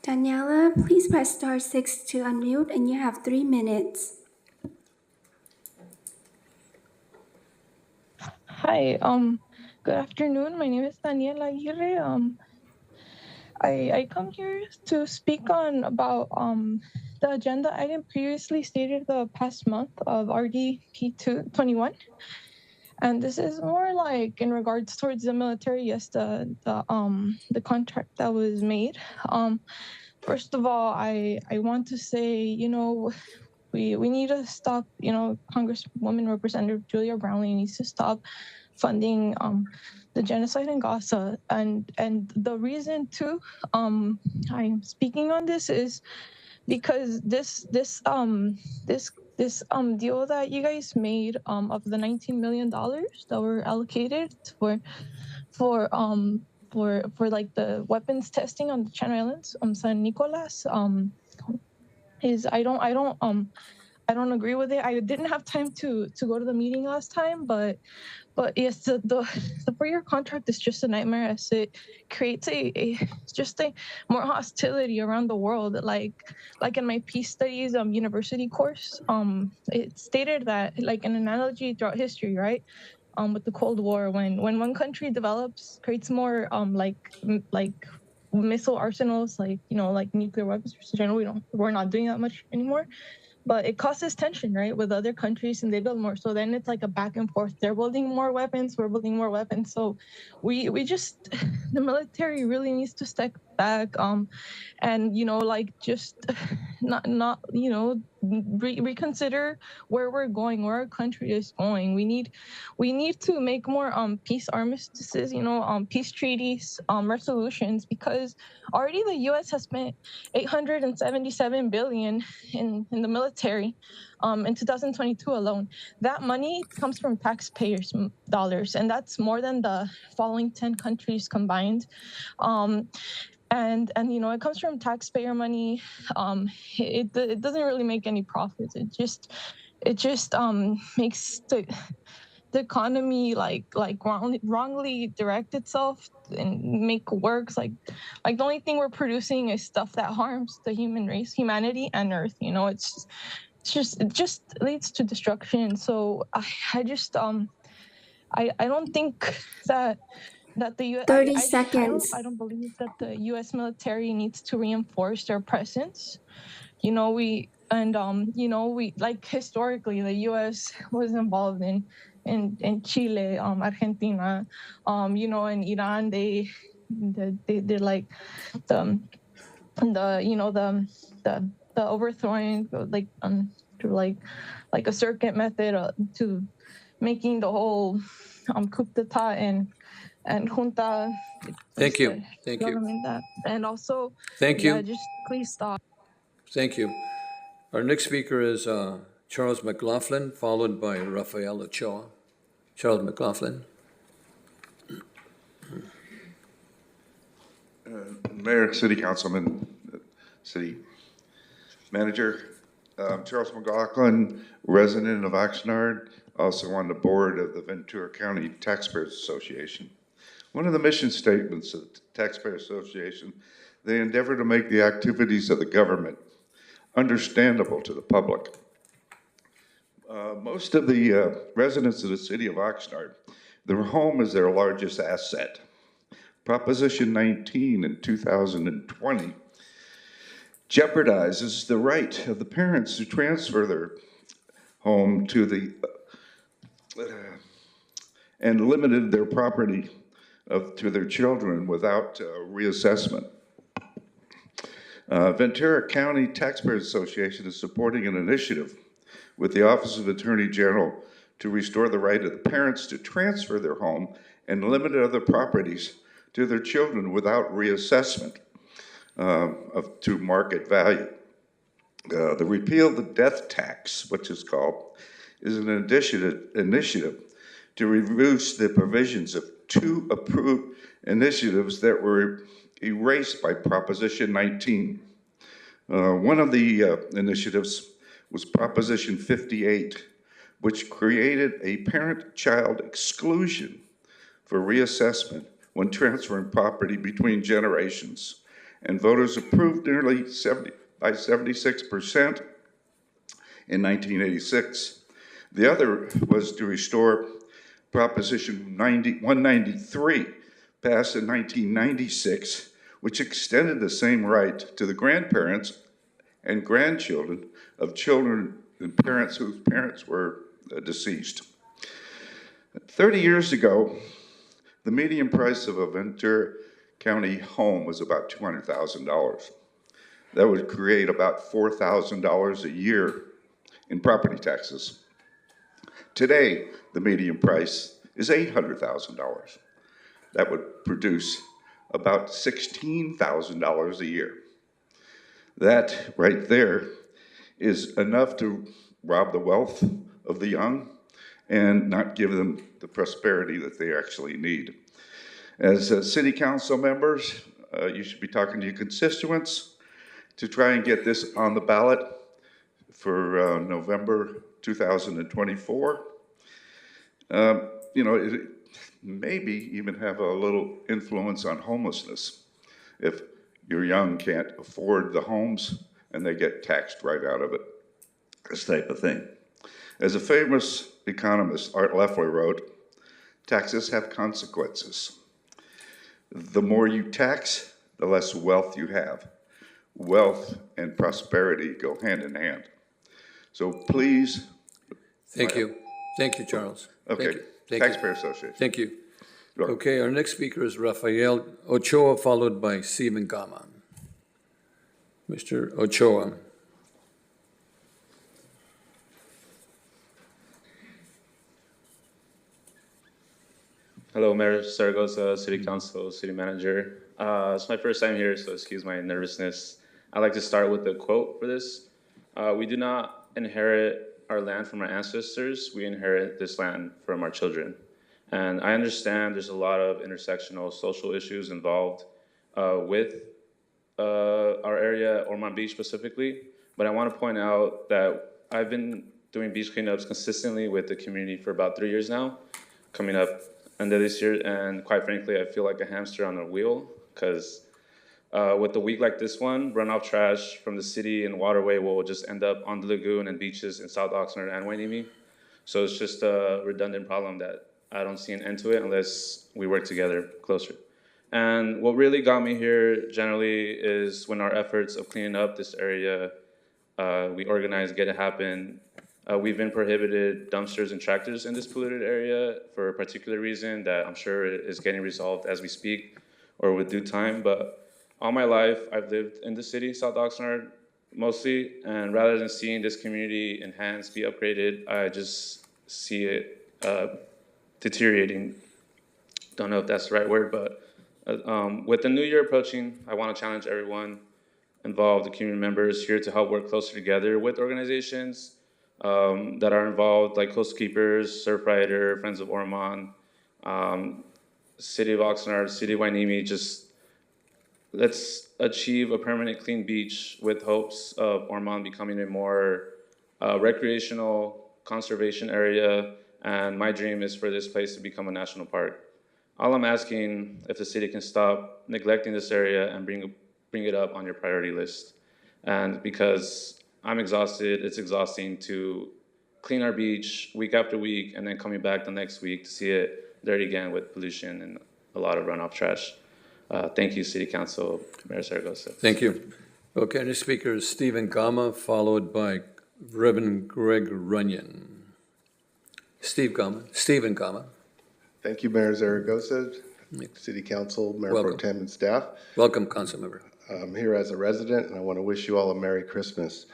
Daniela, please press *6 to unmute, and you have 3 minutes. Hi, good afternoon. My name is Daniela Aguirre. I come here to speak on about the agenda item previously stated the past month of RDP 21. And this is more like in regards towards the military, yes, the contract that was made. First of all, I want to say, you know, we need to stop, you know, Congresswoman Representative Julia Brownlee needs to stop funding the genocide in Gaza. And the reason too, I'm speaking on this is because this deal that you guys made of the $19 million that were allocated for like the weapons testing on the Channel Islands, San Nicolas, is I don't agree with it. I didn't have time to go to the meeting last time, but yes, the 4-year contract is just a nightmare as it creates a more hostility around the world. Like in my peace studies university course, it stated that, like an analogy throughout history, right? With the Cold War, when one country creates more like missile arsenals, like, you know, like nuclear weapons. Generally, we're not doing that much anymore. but it causes tension, right, with other countries, and they build more. So then it's like a back and forth. They're building more weapons, we're building more weapons. So we just, the military really needs to step back, and like just not reconsider where we're going, where our country is going. We need to make more peace armistices, peace treaties, resolutions, because already the U.S. has spent $877 billion in the military in 2022 alone. That money comes from taxpayers' dollars, and that's more than the following 10 countries combined. And it comes from taxpayer money. It doesn't really make any profits. It just makes the economy like wrongly direct itself and make works like the only thing we're producing is stuff that harms the human race, humanity, and Earth. It just leads to destruction. So I just I don't think that the U.S. 30 seconds. I don't believe that the U.S. military needs to reinforce their presence. We like historically the U.S. was involved in Chile, Argentina, in Iran. They're like the overthrowing through like a circuit method to making the whole coup d'etat and junta. Thank you. Thank you. That. And also, Thank you. just please stop. Thank you. Our next speaker is Charles McLaughlin, followed by Rafael Ochoa. Charles McLaughlin. Mayor, City Councilman, City Manager, Charles McLaughlin, resident of Oxnard, also on the board of the Ventura County Taxpayers Association. One of the mission statements of the Taxpayer Association, they endeavor to make the activities of the government understandable to the public. Most of the residents of the city of Oxnard, their home is their largest asset. Proposition 19 in 2020 jeopardizes the right of the parents to transfer their home to the and limited their property to their children without reassessment. Ventura County Taxpayers Association is supporting an initiative with the Office of Attorney General to restore the right of the parents to transfer their home and limit other properties to their children without reassessment to market value. The repeal of the death tax, which is called, is an initiative to reduce the provisions of two approved initiatives that were erased by Proposition 19. One of the initiatives was Proposition 58, which created a parent-child exclusion for reassessment when transferring property between generations, and voters approved nearly 76% in 1986. The other was to restore Proposition 193, passed in 1996, which extended the same right to the grandparents and grandchildren of children and parents whose parents were deceased. 30 years ago, the median price of a Ventura County home was about $200,000. That would create about $4,000 a year in property taxes. Today, the median price is $800,000. That would produce about $16,000 a year. That right there is enough to rob the wealth of the young and not give them the prosperity that they actually need. As city council members, you should be talking to your constituents to try and get this on the ballot for November 2024. It maybe even have a little influence on homelessness. If your young can't afford the homes and they get taxed right out of it, this type of thing. As a famous economist, Art Leffler, wrote, taxes have consequences. The more you tax, the less wealth you have. Wealth and prosperity go hand in hand. So please. Thank you. Thank you, Charles. Thank Okay, you. Thank you. Taxpayer Association. Thank you. Go. Okay, our next speaker is Rafael Ochoa, followed by Stephen Gama. Mr. Ochoa. Hello, Mayor Zaragoza, City Council, City Manager. It's my first time here, so excuse my nervousness. I'd like to start with a quote for this. We do not inherit our land from our ancestors, we inherit this land from our children. And I understand there's a lot of intersectional social issues involved with our area, Ormond Beach specifically, but I want to point out that I've been doing beach cleanups consistently with the community for about 3 years now, coming up end of this year, and quite frankly, I feel like a hamster on a wheel, because with a week like this one, runoff trash from the city and waterway will just end up on the lagoon and beaches in South Oxnard and Wainimi. So it's just a redundant problem that I don't see an end to it unless we work together closer. And what really got me here generally is when our efforts of cleaning up this area, we organized Get It Happen. We've been prohibited dumpsters and tractors in this polluted area for a particular reason that I'm sure is getting resolved as we speak or with due time. But all my life, I've lived in the city, South Oxnard, mostly. And rather than seeing this community enhanced, be upgraded, I just see it deteriorating. Don't know if that's the right word, but with the new year approaching, I want to challenge everyone involved, the community members here, to help work closer together with organizations that are involved, like Coastal Keepers, Surfrider, Friends of Ormond, City of Oxnard, City of Wainimi. Just let's achieve a permanent clean beach with hopes of Ormond becoming a more recreational conservation area. And my dream is for this place to become a national park. All I'm asking, if the city can stop neglecting this area and bring it up on your priority list. And because I'm exhausted, it's exhausting to clean our beach week after week and then coming back the next week to see it dirty again with pollution and a lot of runoff trash. Thank you, City Council, Mayor Zaragoza. Thank you. Okay, next speaker is Stephen Gama, followed by Reverend Greg Runyon. Stephen Gama. Thank you, Mayor Zaragoza, City Council, Mayor Pro Tem, and staff. Welcome, Council Member. I'm here as a resident, and I want to wish you all a Merry Christmas.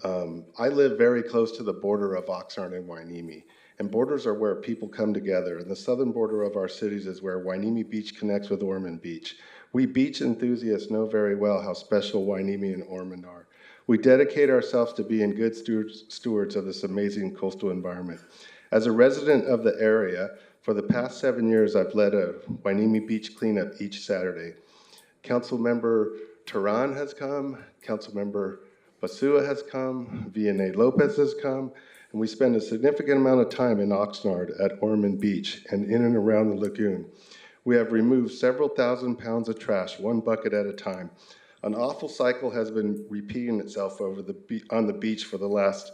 I live very close to the border of Oxnard and Wainimi, and borders are where people come together, and the southern border of our cities is where Wainimi Beach connects with Ormond Beach. We beach enthusiasts know very well how special Wainimi and Ormond are. We dedicate ourselves to being good stewards of this amazing coastal environment. As a resident of the area, for the past 7 years, I've led a Wainimi Beach cleanup each Saturday. Councilmember Tehran has come, Councilmember Basua has come, Vianney Lopez has come, and we spend a significant amount of time in Oxnard at Ormond Beach and in and around the lagoon. We have removed several thousand pounds of trash, one bucket at a time. An awful cycle has been repeating itself on the beach for the last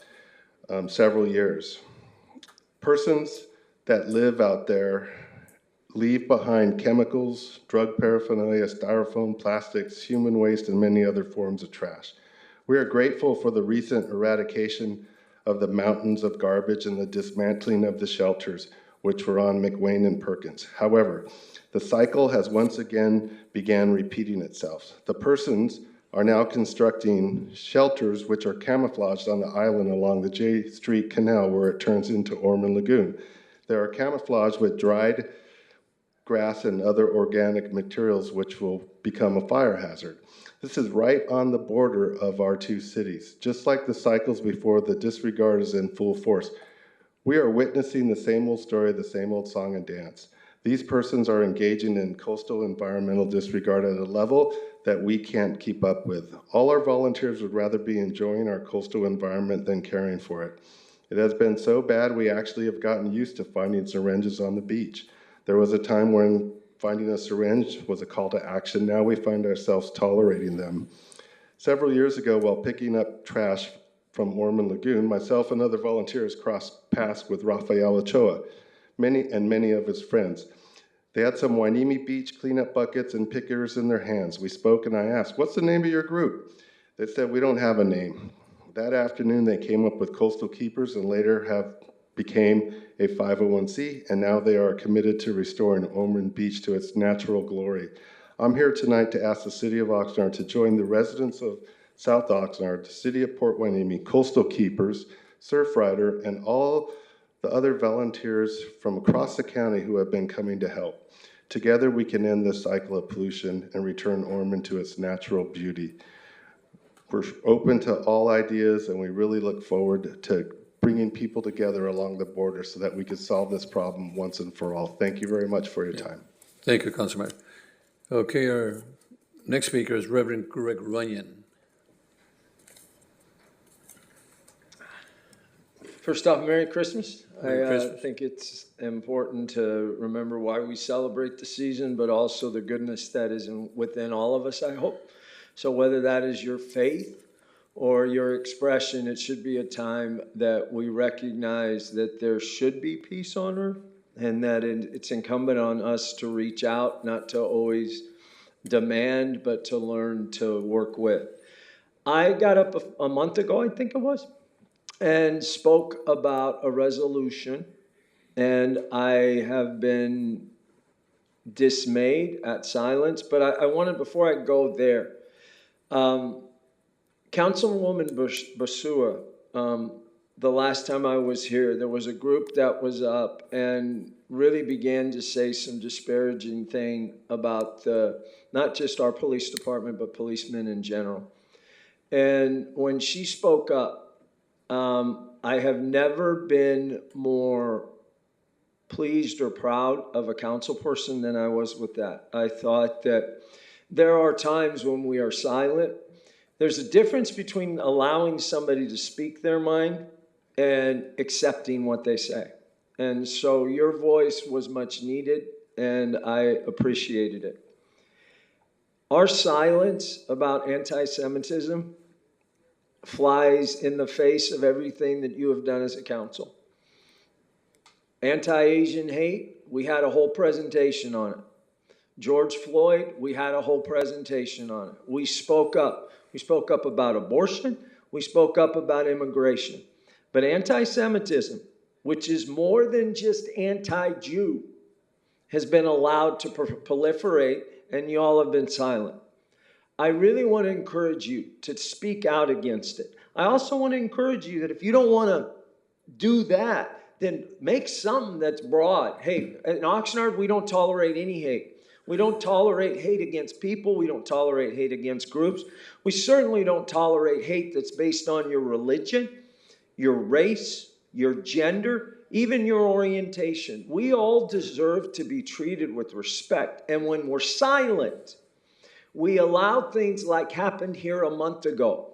several years. Persons that live out there leave behind chemicals, drug paraphernalia, styrofoam, plastics, human waste, and many other forms of trash. We are grateful for the recent eradication of the mountains of garbage and the dismantling of the shelters, which were on McWayne and Perkins. However, the cycle has once again began repeating itself. The persons are now constructing shelters which are camouflaged on the island along the J Street Canal where it turns into Ormond Lagoon. They are camouflaged with dried grass and other organic materials which will become a fire hazard. This is right on the border of our two cities. Just like the cycles before, the disregard is in full force. We are witnessing the same old story, the same old song and dance. These persons are engaging in coastal environmental disregard at a level that we can't keep up with. All our volunteers would rather be enjoying our coastal environment than caring for it. It has been so bad we actually have gotten used to finding syringes on the beach. There was a time when finding a syringe was a call to action. Now we find ourselves tolerating them. Several years ago, while picking up trash from Ormond Lagoon, myself and other volunteers crossed paths with Rafael Ochoa, many of his friends. They had some Wainimi Beach cleanup buckets and pickers in their hands. We spoke and I asked, "What's the name of your group?" They said, "We don't have a name. That afternoon, they came up with Coastal Keepers and later became a 501c, and now they are committed to restoring Ormond Beach to its natural glory. I'm here tonight to ask the City of Oxnard to join the residents of South Oxnard, the City of Port Hueneme, Coastal Keepers, Surfrider, and all the other volunteers from across the county who have been coming to help. Together, we can end this cycle of pollution and return Ormond to its natural beauty. We're open to all ideas, and we really look forward to bringing people together along the border so that we can solve this problem once and for all. Thank you very much for your time. Thank you, Councilman. Okay, our next speaker is Reverend Greg Runyon. First off, Merry Christmas. Merry Christmas. I think it's important to remember why we celebrate the season, but also the goodness that is within all of us, I hope. So whether that is your faith or your expression, it should be a time that we recognize that there should be peace on earth, and that it's incumbent on us to reach out, not to always demand, but to learn to work with. I got up a month ago, I think it was, and spoke about a resolution, and I have been dismayed at silence, but I wanted, before I go there, Councilwoman Basua, the last time I was here, there was a group that was up and really began to say some disparaging thing about not just our police department, but policemen in general. And when she spoke up, I have never been more pleased or proud of a council person than I was with that. I thought that there are times when we are silent. There's a difference between allowing somebody to speak their mind and accepting what they say. And so your voice was much needed, and I appreciated it. Our silence about anti-Semitism flies in the face of everything that you have done as a council. Anti-Asian hate, we had a whole presentation on it. George Floyd, we had a whole presentation on it. We spoke up. We spoke up about abortion. We spoke up about immigration. But anti-Semitism, which is more than just anti-Jew, has been allowed to proliferate, and y'all have been silent. I really want to encourage you to speak out against it. I also want to encourage you that if you don't want to do that, then make something that's broad. Hey, in Oxnard, we don't tolerate any hate. We don't tolerate hate against people. We don't tolerate hate against groups. We certainly don't tolerate hate that's based on your religion, your race, your gender, even your orientation. We all deserve to be treated with respect. And when we're silent, we allow things like happened here a month ago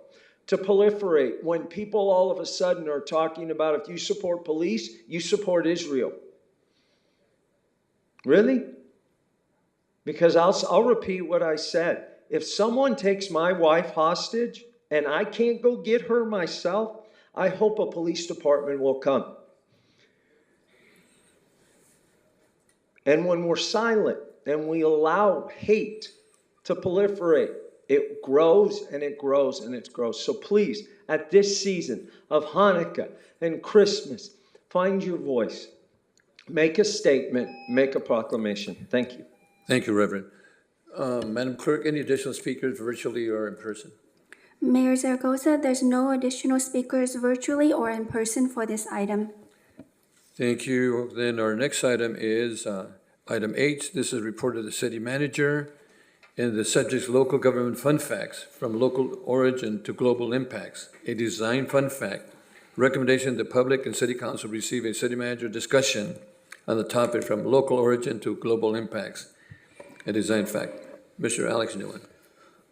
to proliferate when people all of a sudden are talking about if you support police, you support Israel. Really? Because I'll repeat what I said. If someone takes my wife hostage and I can't go get her myself, I hope a police department will come. And when we're silent and we allow hate to proliferate, it grows and it grows and it grows. So please, at this season of Hanukkah and Christmas, find your voice. Make a statement, make a proclamation. Thank you. Thank you, Reverend. Madam Clerk, any additional speakers virtually or in person? Mayor Zaragoza, there's no additional speakers virtually or in person for this item. Thank you. Then our next item is item 8. This is report of the city manager. And the subject is local government fun facts from local origin to global impacts. A design fun fact. Recommendation the public and city council receive a city manager discussion on the topic from local origin to global impacts. A design fact. Mr. Alex Nguyen.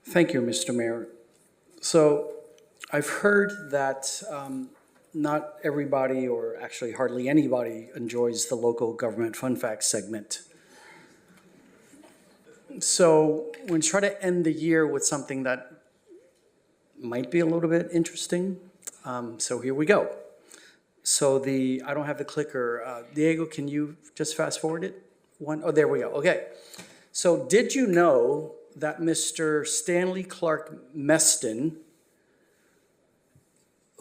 Thank you, Mr. Mayor. So I've heard that not everybody, or actually hardly anybody, enjoys the local government fun facts segment. So we're going to try to end the year with something that might be a little bit interesting. So here we go. So I don't have the clicker. Diego, can you just fast forward it? Oh, there we go. Okay. So did you know that Mr. Stanley Clark Meston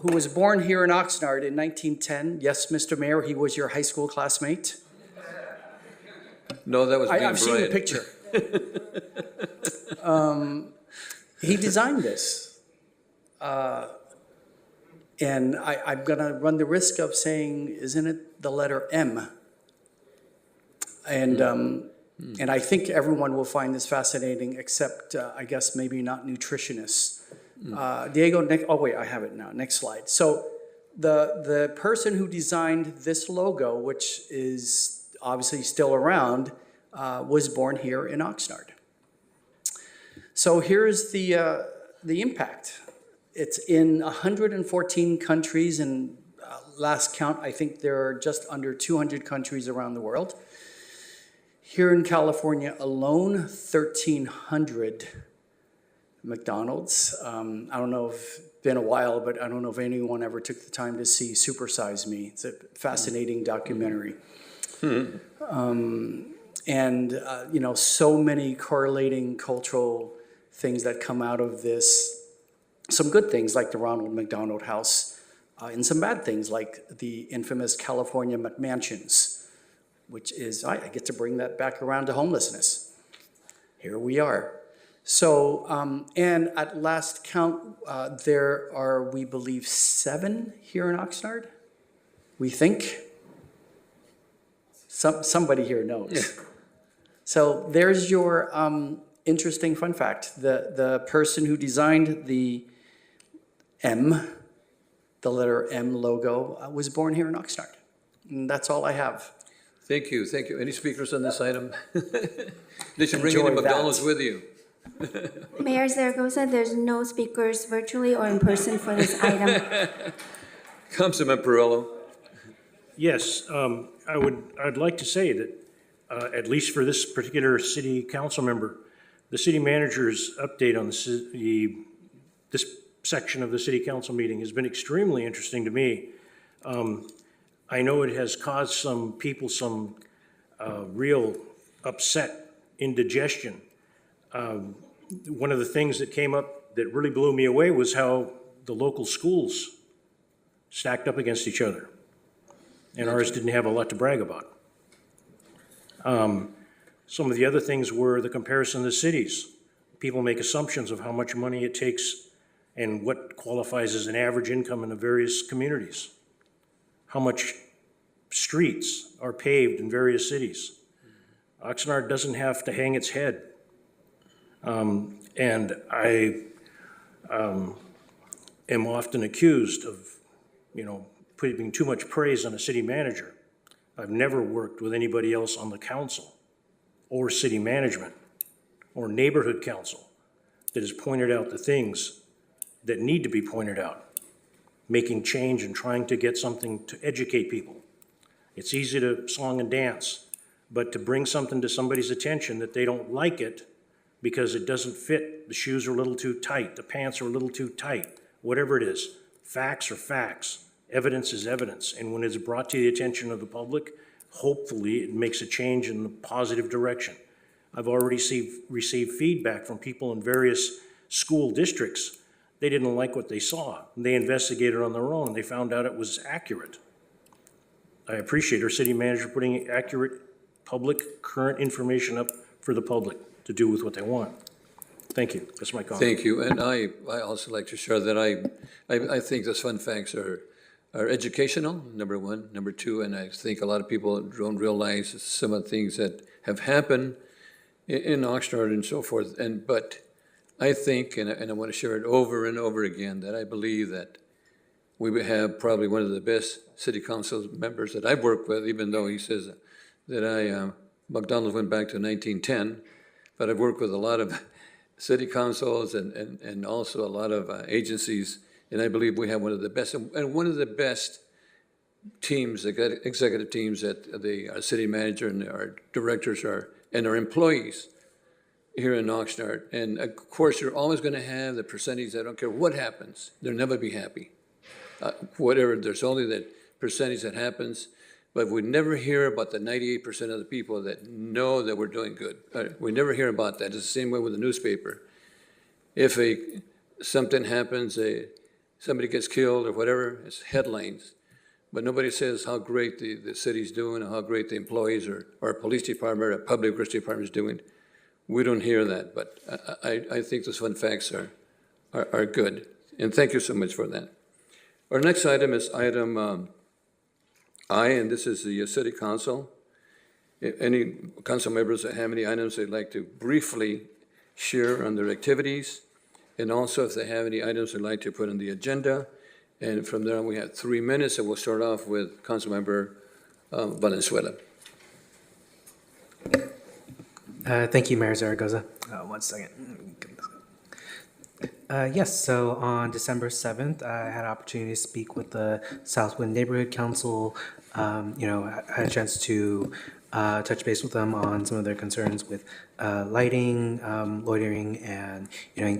who was born here in Oxnard in 1910. Yes, Mr. Mayor, he was your high school classmate. No, that was me and I've seen the Brian. picture. He designed this. And I'm going to run the risk of saying, isn't it the letter M? And and I think everyone will find this fascinating, except I guess maybe not nutritionists. Diego, oh wait, I have it now. Next slide. So the person who designed this logo, which is obviously still around, was born here in Oxnard. So here's the impact. It's in 114 countries, and last count, I think there are just under 200 countries around the world. Here in California alone, 1,300 McDonald's. I don't know if it's been a while, but I don't know if anyone ever took the time to see Super Size Me. It's a fascinating documentary. So many correlating cultural things that come out of this. Some good things like the Ronald McDonald House, and some bad things like the infamous California McMansions, which is, I get to bring that back around to homelessness. Here we are. So, and at last count, there are, we believe, 7 here in Oxnard, we think. Somebody here knows. So there's your interesting fun fact. The person who designed the M, the letter M logo, was born here in Oxnard. And that's all I have. Thank you, thank you. Any speakers on this item? They should bring Enjoy any McDonald's that. with you. Mayor Zaragoza, there's no speakers virtually or in person for this item. Councilman Perillo. Yes, I'd like to say that, at least for this particular city council member, the city manager's update on this section of the city council meeting has been extremely interesting to me. I know it has caused some people some real upset, indigestion. One of the things that came up that really blew me away was how the local schools stacked up against each other. And ours didn't have a lot to brag about. Some of the other things were the comparison of the cities. People make assumptions of how much money it takes and what qualifies as an average income in the various communities. How much streets are paved in various cities. Oxnard doesn't have to hang its head. And I am often accused of, putting too much praise on a city manager. I've never worked with anybody else on the council or city management or neighborhood council that has pointed out the things that need to be pointed out, making change and trying to get something to educate people. It's easy to song and dance, but to bring something to somebody's attention that they don't like it because it doesn't fit, the shoes are a little too tight, the pants are a little too tight, whatever it is, facts are facts. Evidence is evidence, and when it's brought to the attention of the public, hopefully it makes a change in the positive direction. I've already received feedback from people in various school districts. They didn't like what they saw. They investigated on their own, and they found out it was accurate. I appreciate our city manager putting accurate, public, current information up for the public to do with what they want. Thank you. That's my comment. Thank you. And I also like to share that I think those fun facts are educational, number one. Number two, and I think a lot of people don't realize some of the things that have happened in Oxnard and so forth. But I think, and I want to share it over and over again, that I believe that we have probably one of the best city council members that I've worked with, even though he says that McDonald's went back to 1910, but I've worked with a lot of city councils and also a lot of agencies, and I believe we have one of the best, and one of the best teams, executive teams that our city manager and our directors are, and our employees here in Oxnard. And of course, you're always going to have the percentage that don't care what happens. They'll never be happy. Whatever, there's only that percentage that happens, but we never hear about the 98% of the people that know that we're doing good. We never hear about that. It's the same way with the newspaper. If something happens, somebody gets killed or whatever, it's headlines. But nobody says how great the city's doing, or how great the employees or our police department or public works department is doing. We don't hear that, but I think those fun facts are good. And thank you so much for that. Our next item is item I, and this is the city council. If any council members that have any items they'd like to briefly share on their activities, and also if they have any items they'd like to put on the agenda. And from there on, we have 3 minutes, and we'll start off with Councilmember Valenzuela. Thank you, Mayor Zaragoza. 1 second. Yes, so on December 7th, I had an opportunity to speak with the Southwind Neighborhood Council. I had a chance to touch base with them on some of their concerns with lighting, loitering, and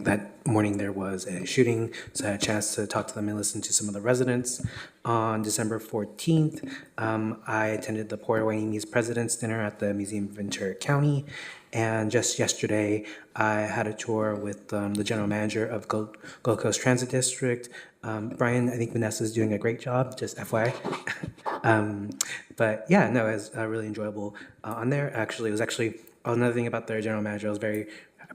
that morning there was a shooting, so I had a chance to talk to them and listen to some of the residents. On December 14th, I attended the Port Hueneme President's Dinner at the Museum of Ventura County, and just yesterday, I had a tour with the general manager of Gold Coast Transit District. Brian, I think Vanessa's doing a great job, just FYI. But yeah, no, it was really enjoyable on there. Actually, it was actually another thing about their general manager. I was very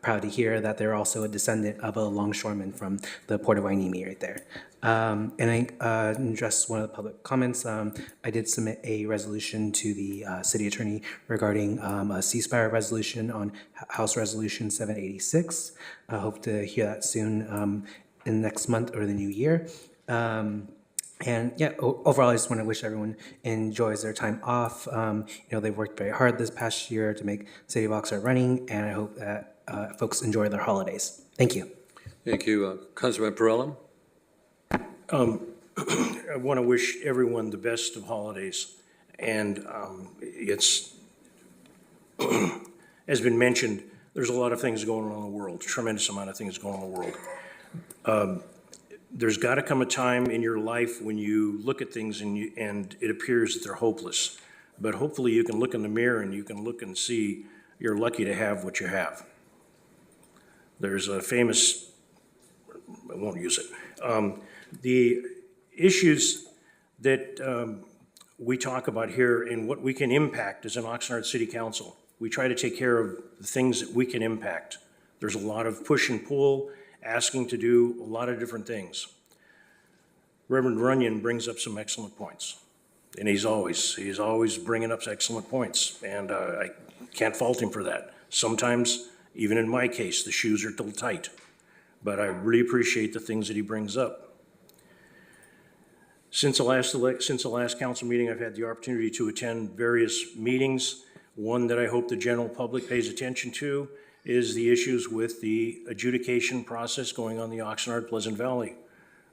proud to hear that they're also a descendant of a longshoreman from the Port of Hueneme right there. And I addressed one of the public comments. I did submit a resolution to the city attorney regarding a ceasefire resolution on House Resolution 786. I hope to hear that soon in next month or the new year. And yeah, overall, I just want to wish everyone enjoys their time off. They've worked very hard this past year to make City of Oxnard running, and I hope that folks enjoy their holidays. Thank you. Thank you. Councilman Perrella? I want to wish everyone the best of holidays. And it's, as been mentioned, there's a lot of things going on in the world, tremendous amount of things going on in the world. There's got to come a time in your life when you look at things and it appears that they're hopeless. But hopefully you can look in the mirror and you can look and see you're lucky to have what you have. There's a famous, I won't use it. The issues that we talk about here and what we can impact as an Oxnard City Council, we try to take care of the things that we can impact. There's a lot of push and pull, asking to do a lot of different things. Reverend Runyon brings up some excellent points, and he's always bringing up excellent points, and I can't fault him for that. Sometimes, even in my case, the shoes are a little tight, but I really appreciate the things that he brings up. Since the last council meeting, I've had the opportunity to attend various meetings. One that I hope the general public pays attention to is the issues with the adjudication process going on the Oxnard Pleasant Valley.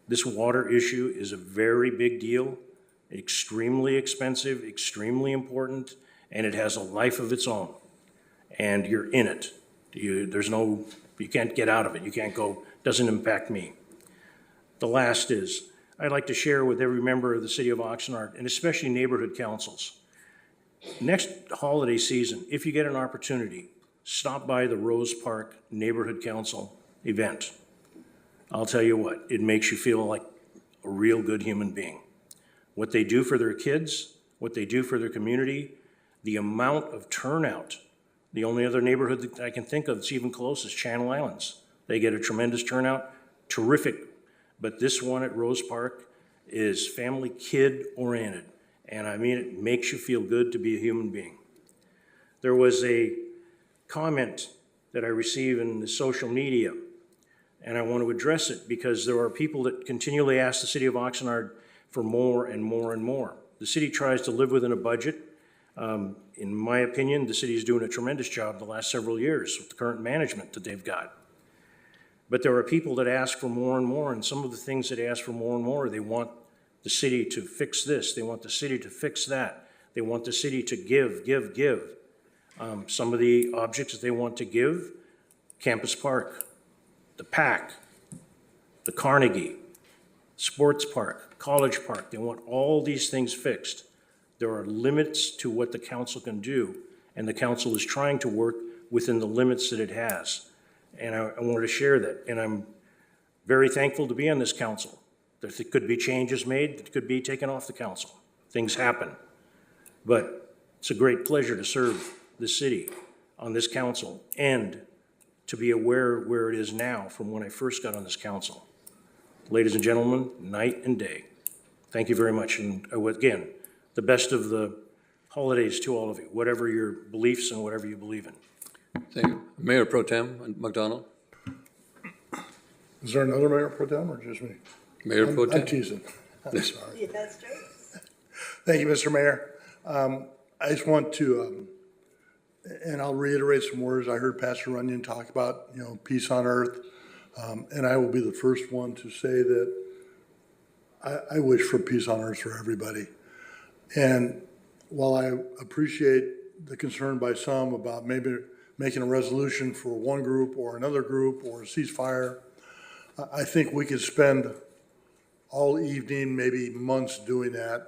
This water issue is a very big deal, extremely expensive, extremely important, and it has a life of its own. And you're in it. You can't get out of it. You can't go, doesn't impact me. The last is, I'd like to share with every member of the city of Oxnard, and especially neighborhood councils, next holiday season, if you get an opportunity, stop by the Rose Park Neighborhood Council event. I'll tell you what, it makes you feel like a real good human being. What they do for their kids, what they do for their community, the amount of turnout. The only other neighborhood that I can think of that's even close is Channel Islands. They get a tremendous turnout, terrific. But this one at Rose Park is family kid oriented. And I mean, it makes you feel good to be a human being. There was a comment that I receive in the social media, and I want to address it because there are people that continually ask the city of Oxnard for more and more and more. The city tries to live within a budget. In my opinion, the city is doing a tremendous job the last several years with the current management that they've got. But there are people that ask for more and more, and some of the things that ask for more and more, they want the city to fix this, they want the city to fix that, they want the city to give. Some of the objects that they want to give, Campus Park, the PAC, the Carnegie, Sports Park, College Park, they want all these things fixed. There are limits to what the council can do, and the council is trying to work within the limits that it has. And I wanted to share that, and I'm very thankful to be on this council. There could be changes made, that could be taken off the council. Things happen. But it's a great pleasure to serve the city on this council and to be aware of where it is now from when I first got on this council. Ladies and gentlemen, night and day, thank you very much. And again, the best of the holidays to all of you, whatever your beliefs and whatever you believe in. Thank you. Mayor Pro Tem McDonald. Is there another Mayor Pro Tem or just me? Mayor Pro Tem. I'm teasing. I'm sorry. Yeah, that's true. Thank you, Mr. Mayor. I just want to, and I'll reiterate some words I heard Pastor Runyon talk about, peace on earth. And I will be the first one to say that I wish for peace on earth for everybody. And while I appreciate the concern by some about maybe making a resolution for one group or another group or a ceasefire, I think we could spend all evening, maybe months doing that.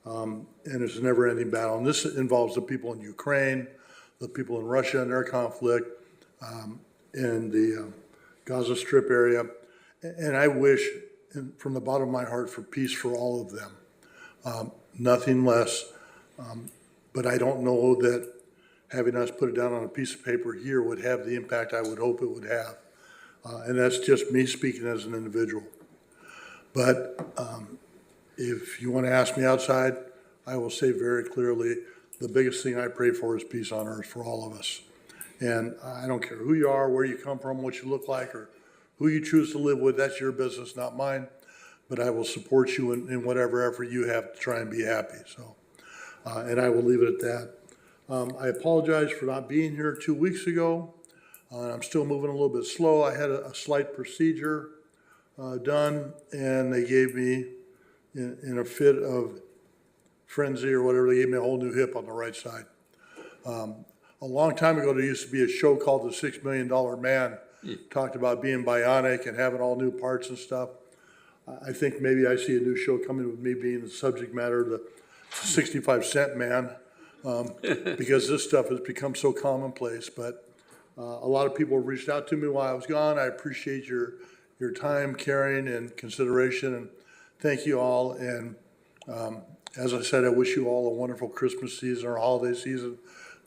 And it's a never-ending battle. And this involves the people in Ukraine, the people in Russia and their conflict, in the Gaza Strip area. And I wish from the bottom of my heart for peace for all of them. Nothing less. But I don't know that having us put it down on a piece of paper here would have the impact I would hope it would have. And that's just me speaking as an individual. But if you want to ask me outside, I will say very clearly, the biggest thing I pray for is peace on earth for all of us. And I don't care who you are, where you come from, what you look like, or who you choose to live with. That's your business, not mine. But I will support you in whatever effort you have to try and be happy. So, and I will leave it at that. I apologize for not being here 2 weeks ago. I'm still moving a little bit slow. I had a slight procedure done, and they gave me, in a fit of frenzy or whatever, they gave me a whole new hip on the right side. A long time ago, there used to be a show called The $6 Million Man, talked about being bionic and having all new parts and stuff. I think maybe I see a new show coming with me being the subject matter, the 65-cent man, because this stuff has become so commonplace. But a lot of people have reached out to me while I was gone. I appreciate your time, caring, and consideration, and thank you all. And as I said, I wish you all a wonderful Christmas season or holiday season,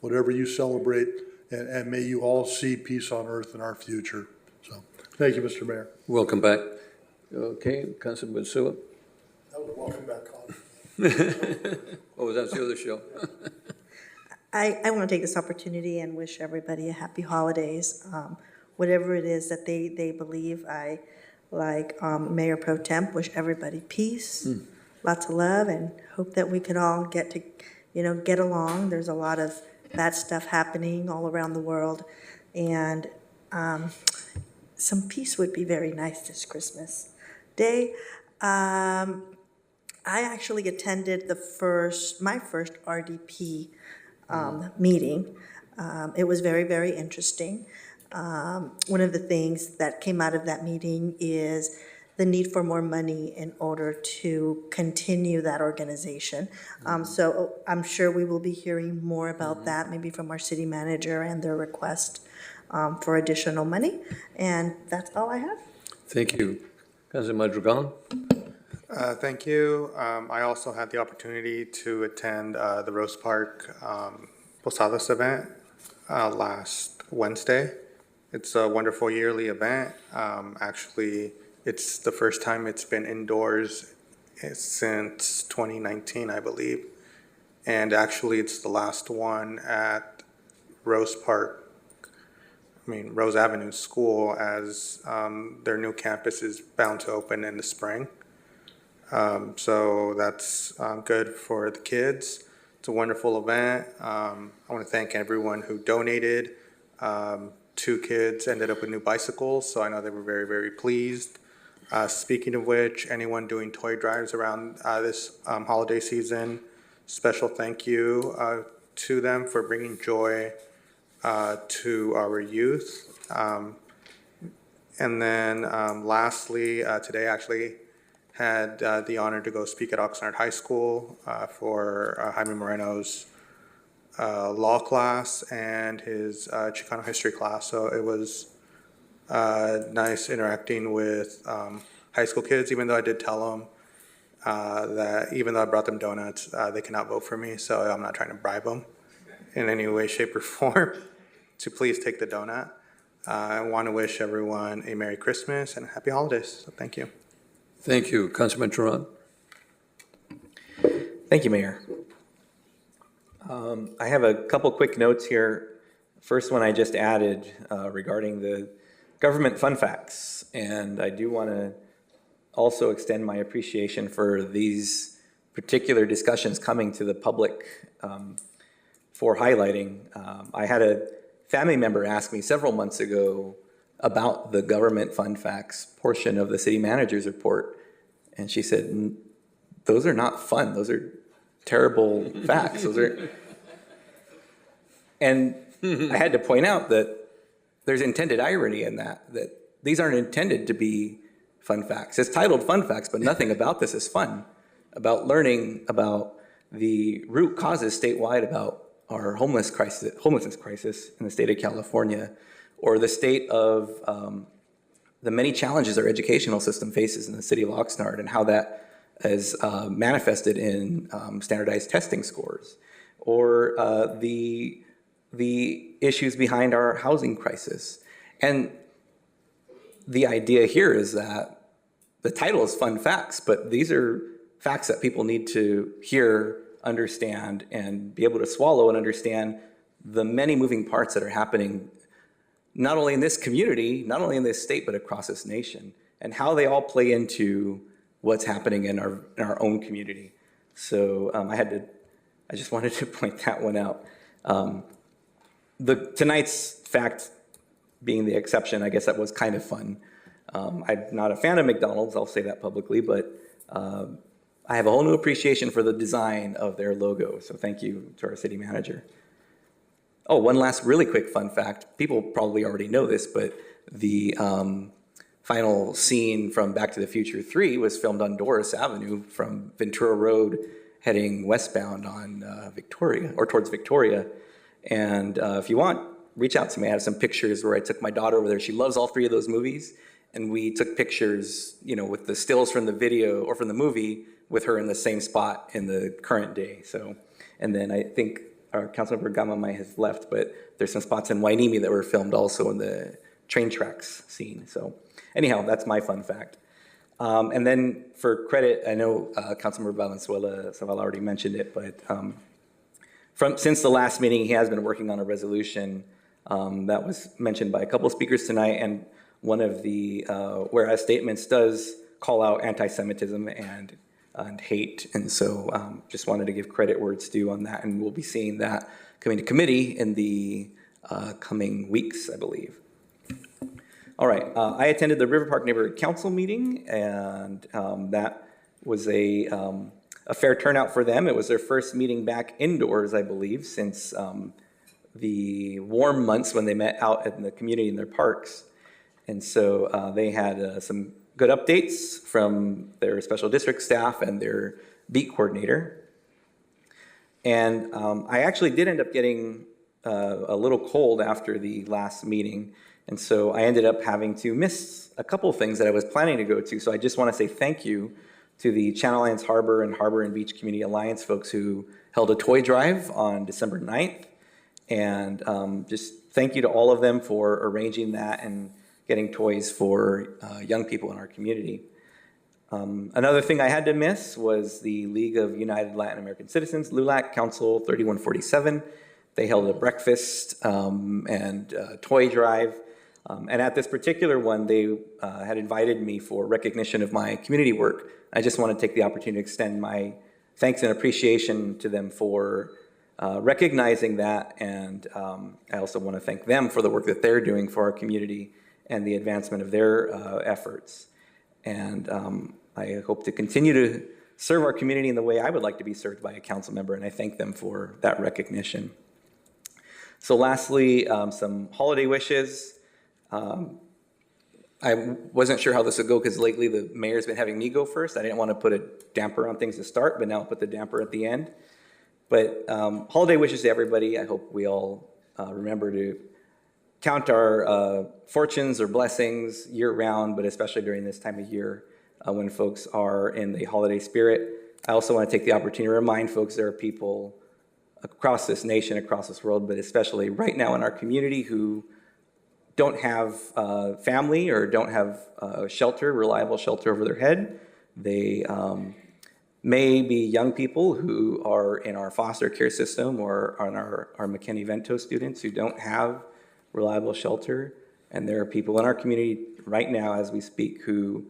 whatever you celebrate, and may you all see peace on earth in our future. So, thank you, Mr. Mayor. Welcome back. Okay, Councilman Sua. That was welcome back, Colin. Oh, was that the other show? I want to take this opportunity and wish everybody a happy holidays. Whatever it is that they believe, I, like Mayor Pro Temp, wish everybody peace, lots of love, and hope that we can all get along. There's a lot of bad stuff happening all around the world, and some peace would be very nice this Christmas Day. I actually attended my first RDP meeting. It was very, very interesting. One of the things that came out of that meeting is the need for more money in order to continue that organization. So I'm sure we will be hearing more about that, maybe from our city manager and their request for additional money. And that's all I have. Thank you. Councilman Madrigal. Thank you. I also had the opportunity to attend the Rose Park Posadas event last Wednesday. It's a wonderful yearly event. Actually, it's the first time it's been indoors since 2019, I believe. And actually, it's the last one at Rose Avenue School, as their new campus is bound to open in the spring. So that's good for the kids. It's a wonderful event. I want to thank everyone who donated. 2 kids ended up with new bicycles, so I know they were very, very pleased. Speaking of which, anyone doing toy drives around this holiday season, special thank you to them for bringing joy to our youth. And then lastly, today actually had the honor to go speak at Oxnard High School for Jaime Moreno's law class and his Chicano history class. So it was nice interacting with high school kids, even though I did tell them that even though I brought them donuts, they cannot vote for me. So I'm not trying to bribe them in any way, shape, or form to please take the donut. I want to wish everyone a Merry Christmas and Happy Holidays. So thank you. Thank you. Councilman Turan. Thank you, Mayor. I have a couple quick notes here. First one I just added regarding the government fun facts. And I do want to also extend my appreciation for these particular discussions coming to the public for highlighting. I had a family member asked me several months ago about the government fund facts portion of the city manager's report. And she said, those are not fun. Those are terrible facts. And I had to point out that there's intended irony in that these aren't intended to be fun facts. It's titled fun facts, but nothing about this is fun. About learning about the root causes statewide about our homelessness crisis in the state of California, or the state of the many challenges our educational system faces in the city of Oxnard, and how that is manifested in standardized testing scores, or the issues behind our housing crisis. And the idea here is that the title is fun facts, but these are facts that people need to hear, understand, and be able to swallow and understand the many moving parts that are happening, not only in this community, not only in this state, but across this nation, and how they all play into what's happening in our own community. So I just wanted to point that one out. Tonight's fact being the exception, I guess that was kind of fun. I'm not a fan of McDonald's, I'll say that publicly, but I have a whole new appreciation for the design of their logo, so thank you to our city manager. Oh, one last really quick fun fact. People probably already know this, but the final scene from Back to the Future 3 was filmed on Doris Avenue from Ventura Road heading westbound on Victoria, or towards Victoria. And if you want, reach out to me. I have some pictures where I took my daughter over there. She loves all three of those movies. And we took pictures, with the stills from the video or from the movie with her in the same spot in the current day. So, and then I think our Councilmember Gama might have left, but there's some spots in Wainimi that were filmed also in the train tracks scene. So anyhow, that's my fun fact. And then for credit, I know Councilmember Valenzuela Zavala already mentioned it, but since the last meeting, he has been working on a resolution that was mentioned by a couple of speakers tonight, and one of the whereas statements does call out anti-Semitism and hate, and so just wanted to give credit where it's due on that, and we'll be seeing that coming to committee in the coming weeks, I believe. All right, I attended the River Park Neighborhood Council meeting, and that was a fair turnout for them. It was their first meeting back indoors, I believe, since the warm months when they met out in the community in their parks. And so they had some good updates from their special district staff and their beat coordinator. And I actually did end up getting a little cold after the last meeting. And so I ended up having to miss a couple things that I was planning to go to. So I just want to say thank you to the Channel Islands Harbor and Beach Community Alliance folks who held a toy drive on December 9th. And just thank you to all of them for arranging that and getting toys for young people in our community. Another thing I had to miss was the League of United Latin American Citizens, LULAC, Council 3147. They held a breakfast and toy drive. And at this particular one, they had invited me for recognition of my community work. I just want to take the opportunity to extend my thanks and appreciation to them for recognizing that. And I also want to thank them for the work that they're doing for our community and the advancement of their efforts. And I hope to continue to serve our community in the way I would like to be served by a council member, and I thank them for that recognition. So lastly, some holiday wishes. I wasn't sure how this would go because lately the mayor's been having me go first. I didn't want to put a damper on things to start, but now I'll put the damper at the end. But holiday wishes to everybody. I hope we all remember to count our fortunes or blessings year round, but especially during this time of year. when folks are in the holiday spirit. I also want to take the opportunity to remind folks there are people across this nation, across this world, but especially right now in our community who don't have family or don't have shelter, reliable shelter over their head. They may be young people who are in our foster care system or on our McKinney-Vento students who don't have reliable shelter. And there are people in our community right now as we speak who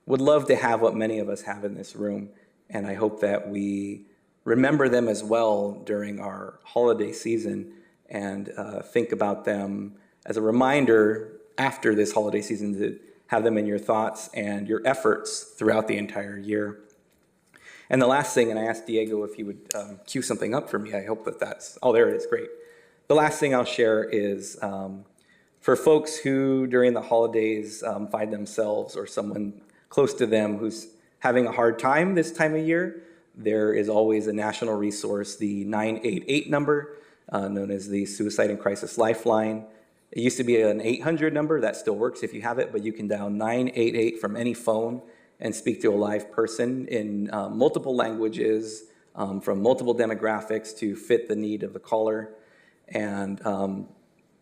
would love to have what many of us have in this room. And I hope that we remember them as well during our holiday season and think about them as a reminder after this holiday season to have them in your thoughts and your efforts throughout the entire year. And the last thing, and I asked Diego if he would cue something up for me. I hope that that's, oh, there it is, great. The last thing I'll share is for folks who during the holidays find themselves or someone close to them who's having a hard time this time of year, there is always a national resource, the 988 number, known as the Suicide and Crisis Lifeline. It used to be an 800 number, that still works if you have it, but you can dial 988 from any phone and speak to a live person in multiple languages, from multiple demographics to fit the need of the caller. And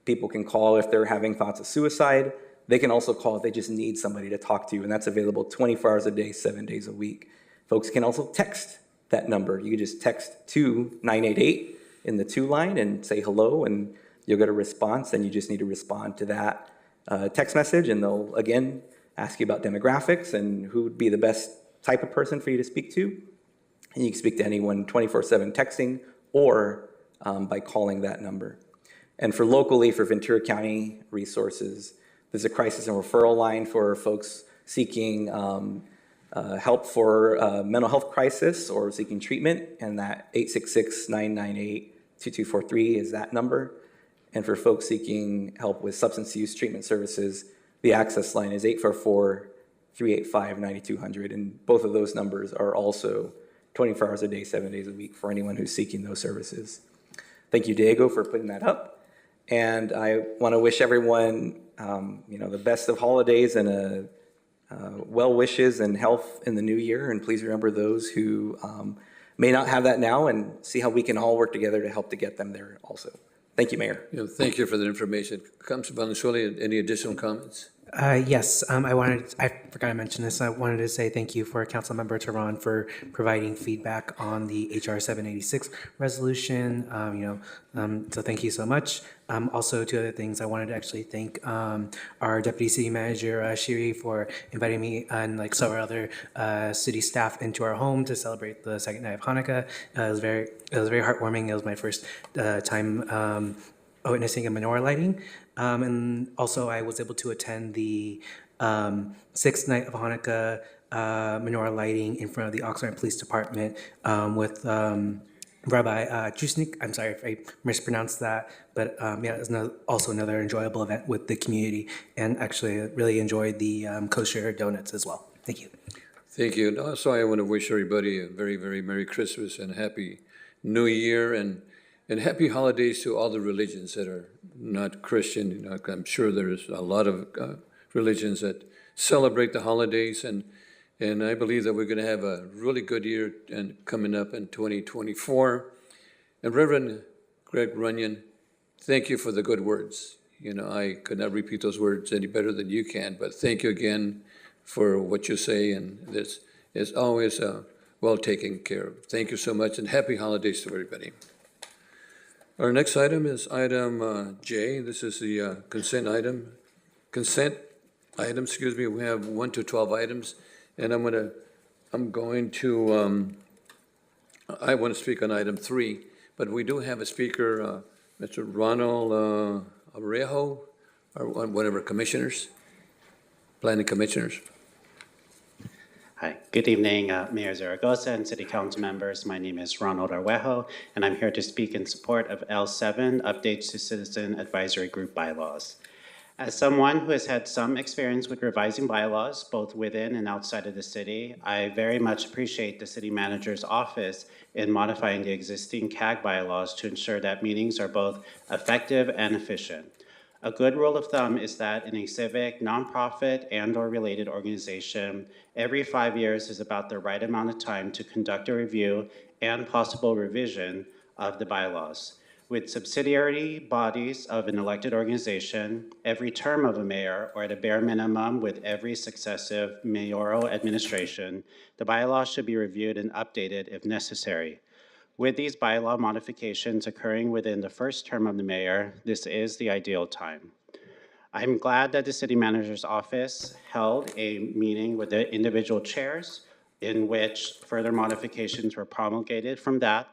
people can call if they're having thoughts of suicide. They can also call if they just need somebody to talk to, and that's available 24 hours a day, 7 days a week. Folks can also text that number. You can just text to 988 in the 2 line and say hello, and you'll get a response, and you just need to respond to that text message, and they'll, again, ask you about demographics and who would be the best type of person for you to speak to. And you can speak to anyone 24/7 texting or by calling that number. And for locally, for Ventura County resources, there's a crisis and referral line for folks seeking help for mental health crisis or seeking treatment, and that 866-998-2243 is that number. And for folks seeking help with substance use treatment services, the access line is 844-385-9200, and both of those numbers are also 24 hours a day, 7 days a week for anyone who's seeking those services. Thank you, Diego, for putting that up. And I want to wish everyone, the best of holidays and well wishes and health in the new year. And please remember those who may not have that now, and see how we can all work together to help to get them there also. Thank you, Mayor. Thank you for the information. Councilor Valenzuela, any additional comments? Yes, I forgot to mention this. I wanted to say thank you for Councilmember Tehran for providing feedback on the HR 786 resolution. So thank you so much. Also, 2 other things, I wanted to actually thank our Deputy City Manager, Shiri, for inviting me and like several other city staff into our home to celebrate the second night of Hanukkah. It was very heartwarming. It was my first time witnessing a menorah lighting. And also I was able to attend the 6th night of Hanukkah menorah lighting in front of the Oxnard Police Department with Rabbi Chusnik. I'm sorry if I mispronounced that, but it was also another enjoyable event with the community, and actually really enjoyed the kosher donuts as well. Thank you. Thank you. And also, I want to wish everybody a very, very Merry Christmas and Happy New Year, and happy holidays to all the religions that are not Christian. I'm sure there's a lot of religions that celebrate the holidays, and I believe that we're going to have a really good year and coming up in 2024. And Reverend Greg Runyon, thank you for the good words. I could not repeat those words any better than you can, but thank you again for what you say, and this is always well taken care of. Thank you so much, and happy holidays to everybody. Our next item is item J. This is the consent item. We have 1 to 12 items, and I want to speak on item 3, but we do have a speaker, Mr. Ronald Arejo, or one of our commissioners, planning commissioners. Hi, good evening, Mayor Zaragoza and City Council members. My name is Ronald Arwejo, and I'm here to speak in support of L7, Updates to Citizen Advisory Group Bylaws. As someone who has had some experience with revising bylaws, both within and outside of the city, I very much appreciate the City Manager's office in modifying the existing CAG bylaws to ensure that meetings are both effective and efficient. A good rule of thumb is that in a civic, nonprofit, and/or related organization, every 5 years is about the right amount of time to conduct a review and possible revision of the bylaws. With subsidiary bodies of an elected organization, every term of a mayor, or at a bare minimum with every successive mayoral administration, the bylaws should be reviewed and updated if necessary. With these bylaw modifications occurring within the first term of the mayor, this is the ideal time. I'm glad that the city manager's office held a meeting with the individual chairs in which further modifications were promulgated from that.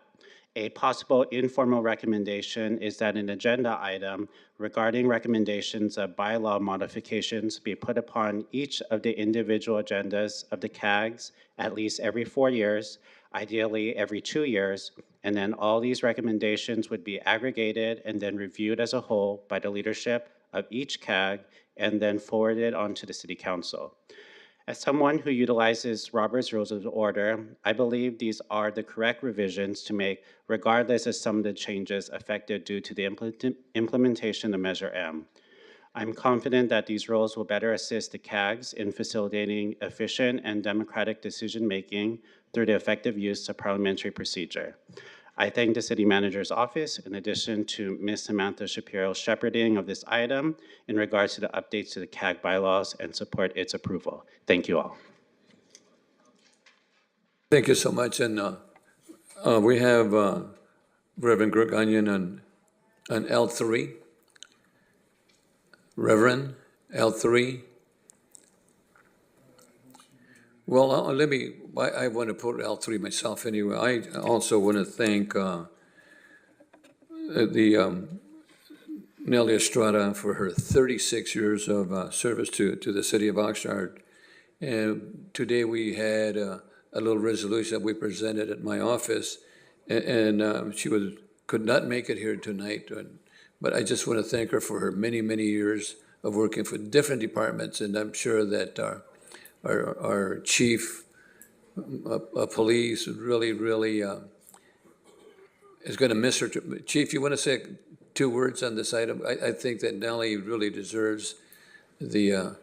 A possible informal recommendation is that an agenda item regarding recommendations of bylaw modifications be put upon each of the individual agendas of the CAGs at least every 4 years, ideally every 2 years, and then all these recommendations would be aggregated and then reviewed as a whole by the leadership of each CAG and then forwarded on to the City Council. As someone who utilizes Robert's Rules of Order, I believe these are the correct revisions to make regardless of some of the changes affected due to the implementation of Measure M. I'm confident that these rules will better assist the CAGs in facilitating efficient and democratic decision-making through the effective use of parliamentary procedure. I thank the City Manager's Office, in addition to Ms. Samantha Shapiro's shepherding of this item in regards to the updates to the CAG bylaws, and support its approval. Thank you all. Thank you so much. And we have Reverend Greg Onion on L3. Reverend, L3. Well, I want to put L3 myself anyway. I also want to thank Nellie Estrada for her 36 years of service to the city of Oxnard. And today we had a little resolution that we presented at my office, and she could not make it here tonight. But I just want to thank her for her many, many years of working for different departments, and I'm sure that our chief of police really is going to miss her. Chief, you want to say 2 words on this item? I think that Nellie really deserves the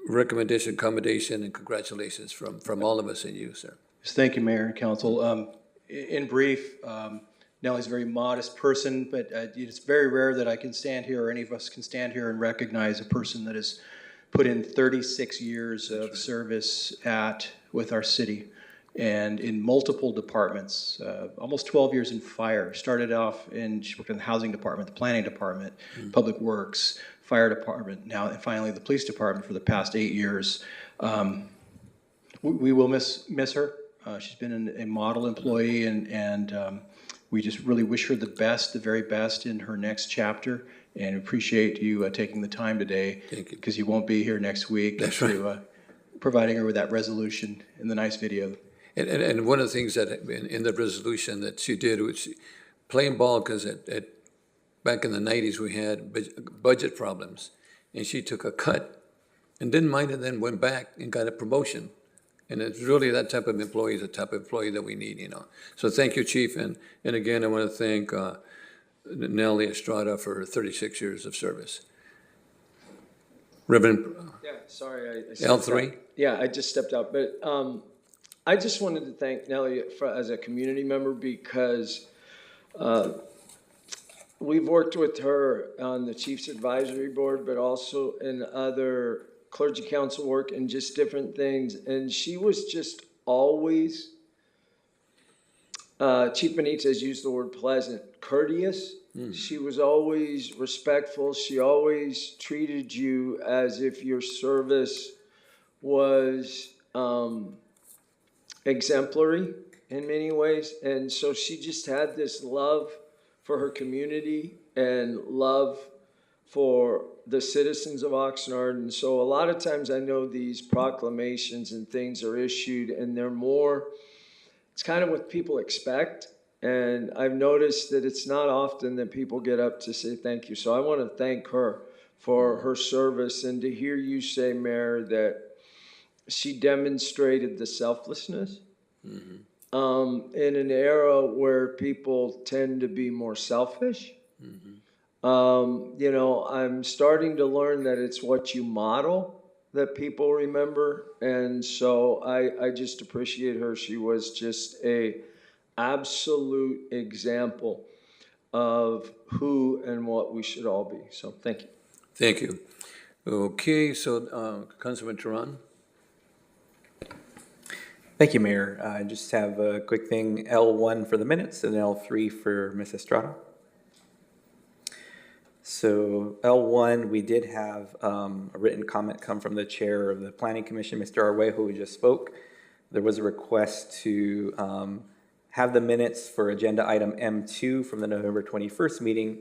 recommendation, accommodation, and congratulations from all of us and you, sir. Thank you, Mayor and Council. In brief, Nellie's a very modest person, but it's very rare that I can stand here, or any of us can stand here and recognize a person that has put in 36 years of service with our city, and in multiple departments, almost 12 years in fire. Started off she worked in the housing department, the planning department, public works, fire department, now and finally the police department for the past 8 years. We will miss her. She's been a model employee, and we just really wish her the very best in her next chapter, and appreciate you taking the time today, because you won't be here next week. That's right. Providing her with that resolution in the nice video. And one of the things that in the resolution that she did was playing ball, because back in the 90s we had budget problems, and she took a cut and didn't mind it, then went back and got a promotion. And it's really that type of employee is the type of employee that we need, So thank you, Chief. And again, I want to thank Nellie Estrada for her 36 years of service. Reverend. Yeah, sorry. I L3? Yeah, I just stepped out. But I just wanted to thank Nellie as a community member, because we've worked with her on the Chiefs Advisory Board, but also in other clergy council work and just different things. And she was just always, Chief Benitez used the word pleasant, courteous. She was always respectful. She always treated you as if your service was exemplary in many ways. And so she just had this love for her community and love for the citizens of Oxnard. And so a lot of times I know these proclamations and things are issued, and it's kind of what people expect. And I've noticed that it's not often that people get up to say thank you. So I want to thank her for her service, and to hear you say, Mayor, that she demonstrated the selflessness in an era where people tend to be more selfish. You know, I'm starting to learn that it's what you model that people remember. And so I just appreciate her. She was just a absolute example of who and what we should all be. So thank you. Thank you. Okay, so Councilman Turan? Thank you, Mayor. I just have a quick thing, L1 for the minutes and L3 for Ms. Estrada. So L1, we did have a written comment come from the chair of the Planning Commission, Mr. Arguello, who just spoke. There was a request to have the minutes for agenda item M2 from the November 21st meeting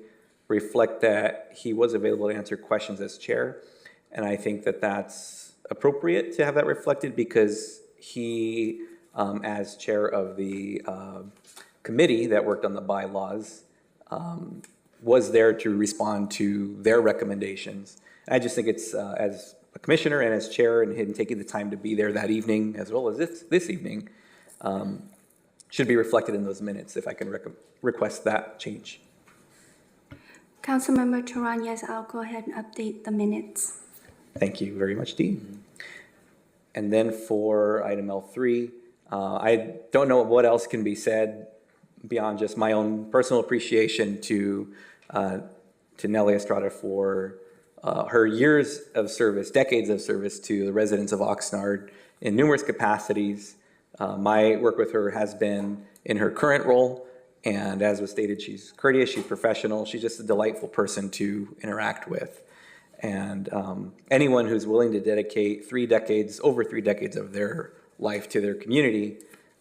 reflect that he was available to answer questions as chair. And I think that that's appropriate to have that reflected because he, as chair of the committee that worked on the bylaws, was there to respond to their recommendations. I just think it's, as a commissioner and as chair and him taking the time to be there that evening as well as this evening, should be reflected in those minutes if I can request that change. Councilmember Turan, yes, I'll go ahead and update the minutes. Thank you very much, Dee. And then for item L3, I don't know what else can be said beyond just my own personal appreciation to Nelly Estrada for her years of service, decades of service to the residents of Oxnard in numerous capacities. My work with her has been in her current role, and as was stated, she's courteous, she's professional, she's just a delightful person to interact with. And anyone who's willing to dedicate over 3 decades of their life to their community,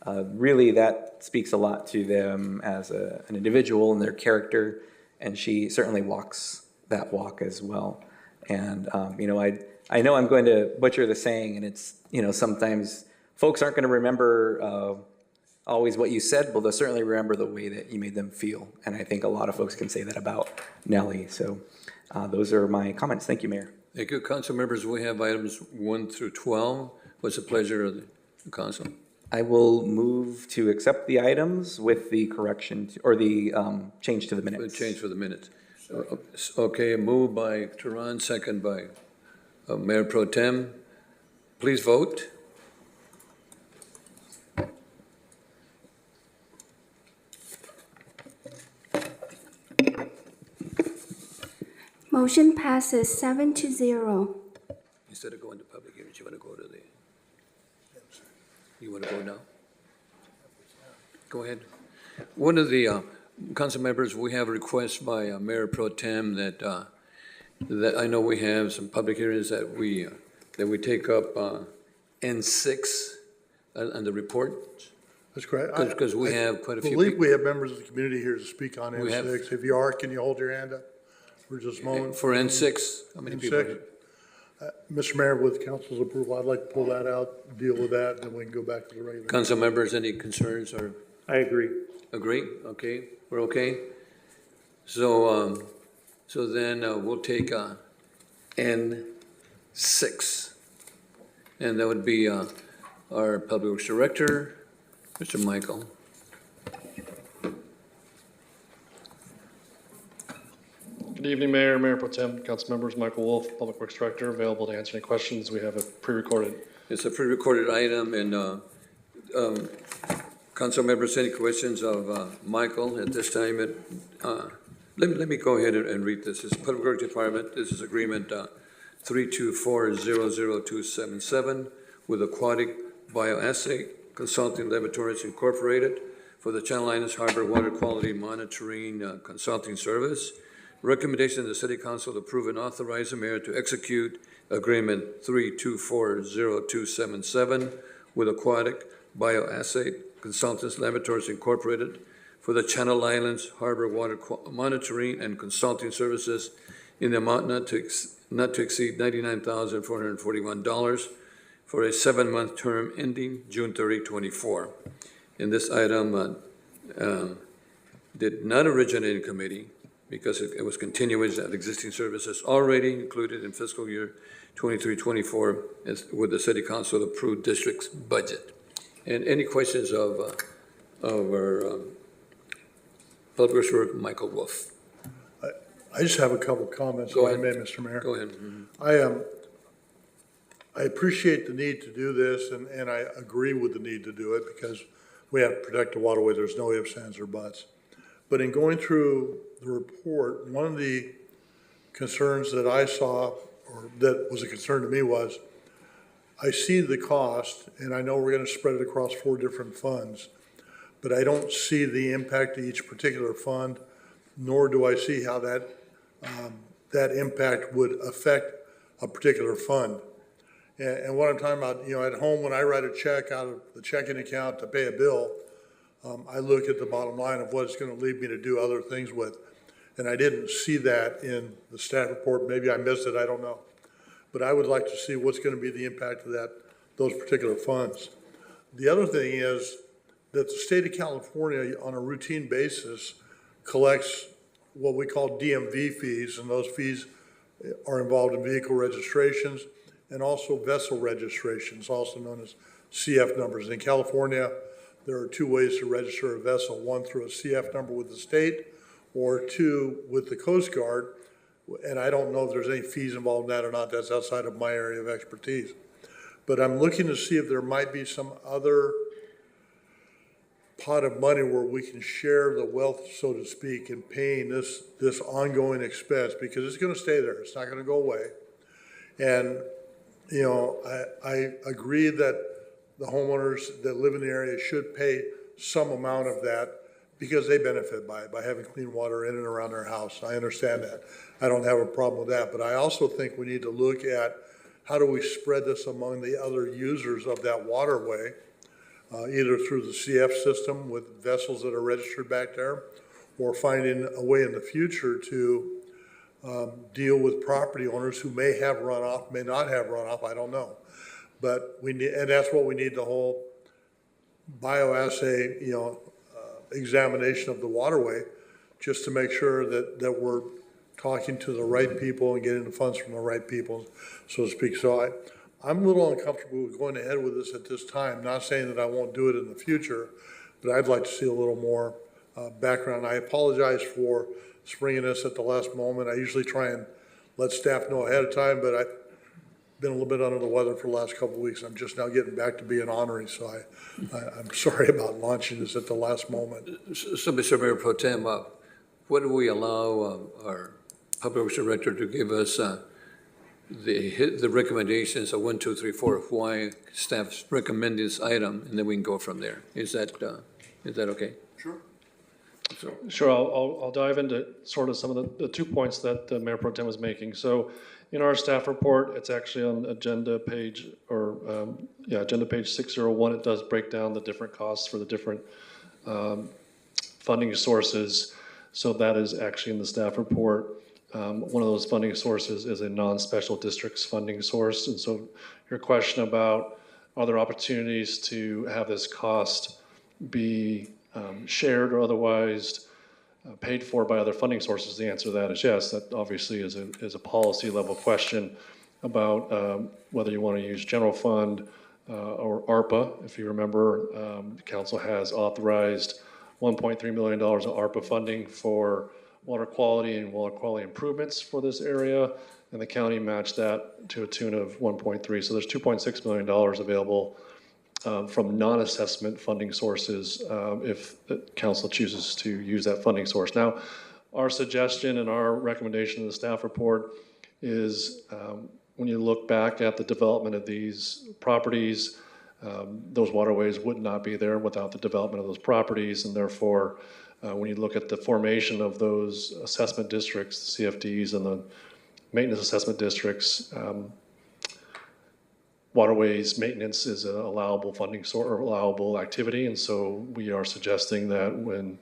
really that speaks a lot to them as an individual and their character, and she certainly walks that walk as well. And, you know, I know I'm going to butcher the saying, and it's, you know, sometimes folks aren't going to remember always what you said, but they'll certainly remember the way that you made them feel. And I think a lot of folks can say that about Nelly. So those are my comments. Thank you, Mayor. Thank you, council members. We have items 1 through 12. What's the pleasure of the council? I will move to accept the items with the correction or the change to the minutes. Change for the minutes. Okay, moved by Turan, second by Mayor Pro Tem. Please vote. Motion passes 7-0. Instead of going to public hearings, you want to go to the, you want to go now? Go ahead. One of the council members, we have a request by Mayor Pro Tem that that I know we have some public hearings that we take up N6 on the report. That's correct. Because we have quite a few. I believe we have members of the community here to speak on We have- N6. If you are, can you hold your hand up for just a moment? For N6, how many people? N6? Mr. Mayor, with council's approval, I'd like to pull that out, deal with that, then we can go back to the regular. Council members, any concerns or I agree. agree? Okay, we're okay? So, so then we'll take N6. And that would be our Public Works Director, Mr. Michael. Good evening, Mayor, Mayor Pro Tem, council members. Michael Wolf, Public Works Director, available to answer any questions. We have a pre-recorded. It's a pre-recorded item, and council members, any questions of Michael at this time? Let me go ahead and read this. It's Public Works Department. This is agreement 324-00277 with Aquatic Bioassay Consulting Laboratories Incorporated for the Channel Islands Harbor Water Quality Monitoring Consulting Service. Recommendation of the City Council to approve and authorize the mayor to execute agreement 324-0277 with Aquatic Bioassay Consultants Laboratories Incorporated for the Channel Islands Harbor Water Monitoring and Consulting Services in the amount not to exceed $99,441 for a 7-month term ending June 30, 24. And this item did not originate in committee because it was continuous of existing services already included in fiscal year 23-24 with the City Council approved district's budget. And any questions of our Public Works Director, Michael Wolf? I just have a couple comments, if Go I ahead. may, Mr. Mayor. Go ahead. I appreciate the need to do this, and I agree with the need to do it because we have to protect the waterway. There's no ifs, ands, or buts. But in going through the report, one of the concerns that I saw, or that was a concern to me, was I see the cost, and I know we're going to spread it across 4 different funds, but I don't see the impact of each particular fund, nor do I see how that impact would affect a particular fund. And what I'm talking about, at home, when I write a check out of the checking account to pay a bill, I look at the bottom line of what it's going to lead me to do other things with. And I didn't see that in the staff report. Maybe I missed it, I don't know. But I would like to see what's going to be the impact of those particular funds. The other thing is that the state of California, on a routine basis, collects what we call DMV fees, and those fees are involved in vehicle registrations and also vessel registrations, also known as CF numbers. In California, there are 2 ways to register a vessel, one through a CF number with the state, or 2 with the Coast Guard. And I don't know if there's any fees involved in that or not. That's outside of my area of expertise. But I'm looking to see if there might be some other pot of money where we can share the wealth, so to speak, in paying this ongoing expense, because it's going to stay there. It's not going to go away. And, I agree that the homeowners that live in the area should pay some amount of that because they benefit by having clean water in and around their house. I understand that. I don't have a problem with that. But I also think we need to look at how do we spread this among the other users of that waterway, either through the CF system with vessels that are registered back there, or finding a way in the future to deal with property owners who may have runoff, may not have runoff, I don't know. But we need, and that's what we need, the whole bioassay, examination of the waterway, just to make sure that we're talking to the right people and getting the funds from the right people, so to speak. So I'm a little uncomfortable with going ahead with this at this time, not saying that I won't do it in the future, but I'd like to see a little more background. I apologize for springing this at the last moment. I usually try and let staff know ahead of time, but I've been a little bit under the weather for the last couple of weeks. I'm just now getting back to being honorary, so I'm sorry about launching this at the last moment. So, Mr. Mayor Pro Tem, what do we allow our Public Works Director to give us the recommendations of 1, 2, 3, 4 of why staff recommend this item, and then we can go from there? Is that okay? Sure. Sure, I'll dive into sort of some of the 2 points that Mayor Pro Tem was making. So in our staff report, it's actually on agenda page, agenda page 601. It does break down the different costs for the different funding sources. So that is actually in the staff report. One of those funding sources is a non-special districts funding source. And so your question about are there opportunities to have this cost be shared or otherwise paid for by other funding sources, the answer to that is yes. That obviously is a policy level question about whether you want to use general fund or ARPA. If you remember, the council has authorized $1.3 million of ARPA funding for water quality and water quality improvements for this area, and the county matched that to a tune of 1.3. So there's $2.6 million available from non-assessment funding sources if the council chooses to use that funding source. Now, our suggestion and our recommendation in the staff report is when you look back at the development of these properties, those waterways would not be there without the development of those properties, and therefore when you look at the formation of those assessment districts, the CFDs and the maintenance assessment districts, waterways maintenance is an allowable funding source or allowable activity, and so we are suggesting that when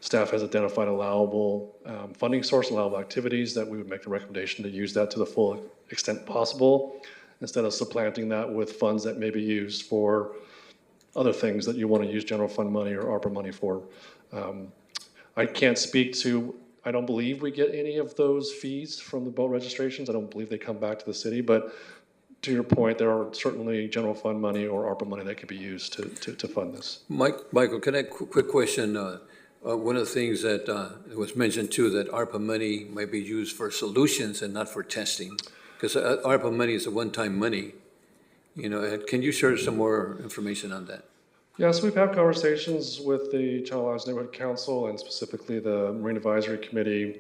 staff has identified allowable funding source, allowable activities, that we would make the recommendation to use that to the full extent possible, instead of supplanting that with funds that may be used for other things that you want to use general fund money or ARPA money for. I can't speak to, I don't believe we get any of those fees from the boat registrations. I don't believe they come back to the city, but to your point, there are certainly general fund money or ARPA money that could be used to fund this. Michael, can I quick question? One of the things that was mentioned too, that ARPA money might be used for solutions and not for testing, because ARPA money is a one-time money. Can you share some more information on that? Yes, we've had conversations with the Channel Islands Neighborhood Council and specifically the Marine Advisory Committee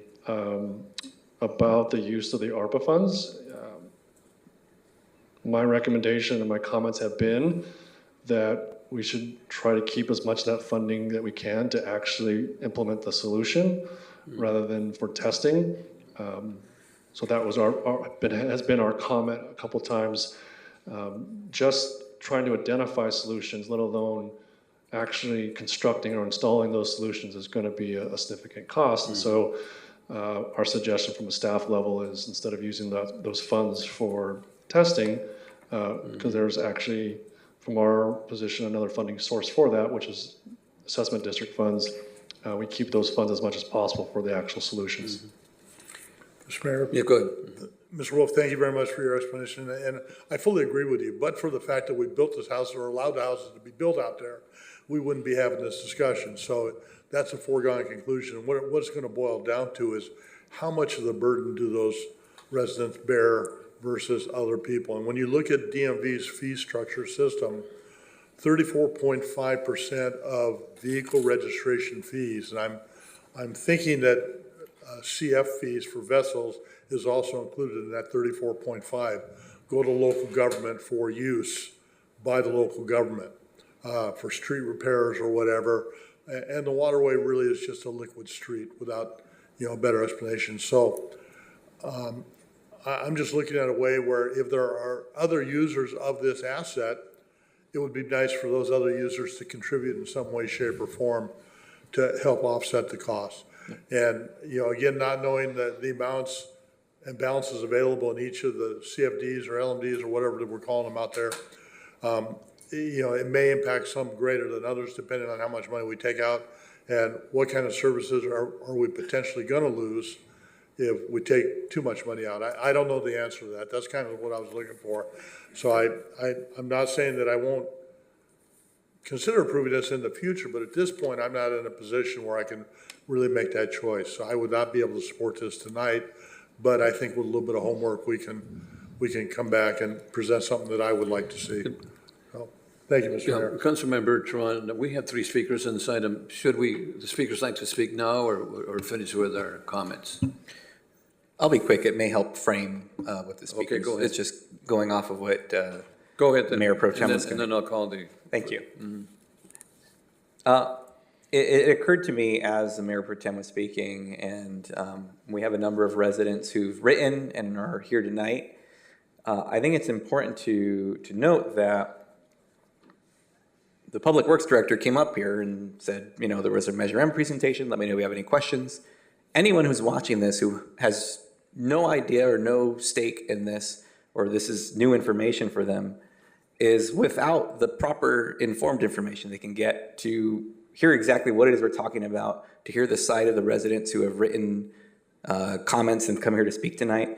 about the use of the ARPA funds. My recommendation and my comments have been that we should try to keep as much of that funding that we can to actually implement the solution rather than for testing. So that was has been our comment a couple times. Just trying to identify solutions, let alone actually constructing or installing those solutions, is going to be a significant cost. And so our suggestion from a staff level is, instead of using those funds for testing, because there's actually, from our position, another funding source for that, which is assessment district funds, we keep those funds as much as possible for the actual solutions. Mr. Mayor? Yeah, go ahead. Mr. Wolf, thank you very much for your explanation, and I fully agree with you. But for the fact that we built this house or allowed the houses to be built out there, we wouldn't be having this discussion. So that's a foregone conclusion. And what it's going to boil down to is, how much of the burden do those residents bear versus other people? And when you look at DMV's fee structure system, 34.5% of vehicle registration fees, and I'm thinking that CF fees for vessels is also included in that 34.5, go to local government for use by the local government for street repairs or whatever. And the waterway really is just a liquid street without, a better explanation. So I'm just looking at a way where if there are other users of this asset, it would be nice for those other users to contribute in some way, shape, or form to help offset the cost. And, again, not knowing the amounts and balances available in each of the CFDs or LMDs or whatever that we're calling them out there, it may impact some greater than others depending on how much money we take out and what kind of services are we potentially going to lose if we take too much money out. I don't know the answer to that. That's kind of what I was looking for. So I'm not saying that I won't consider approving this in the future, but at this point, I'm not in a position where I can really make that choice. So I would not be able to support this tonight, but I think with a little bit of homework, we can come back and present something that I would like to see. So, thank you, Mr. Mayor. Councilmember Tron, we have three speakers on this item. Should the speakers like to speak now or finish with our comments? I'll be quick. It may help frame what the speakers. Okay, go ahead. It's just going off of what go ahead, then. Mayor Pro Tem was and then I'll call the. Thank you. It occurred to me as the Mayor Pro Tem was speaking, and we have a number of residents who've written and are here tonight. I think it's important to note that the Public Works Director came up here and said, there was a Measure M presentation. Let me know if you have any questions. Anyone who's watching this who has no idea or no stake in this, or this is new information for them, is without the proper informed information they can get to hear exactly what it is we're talking about, to hear the side of the residents who have written comments and come here to speak tonight.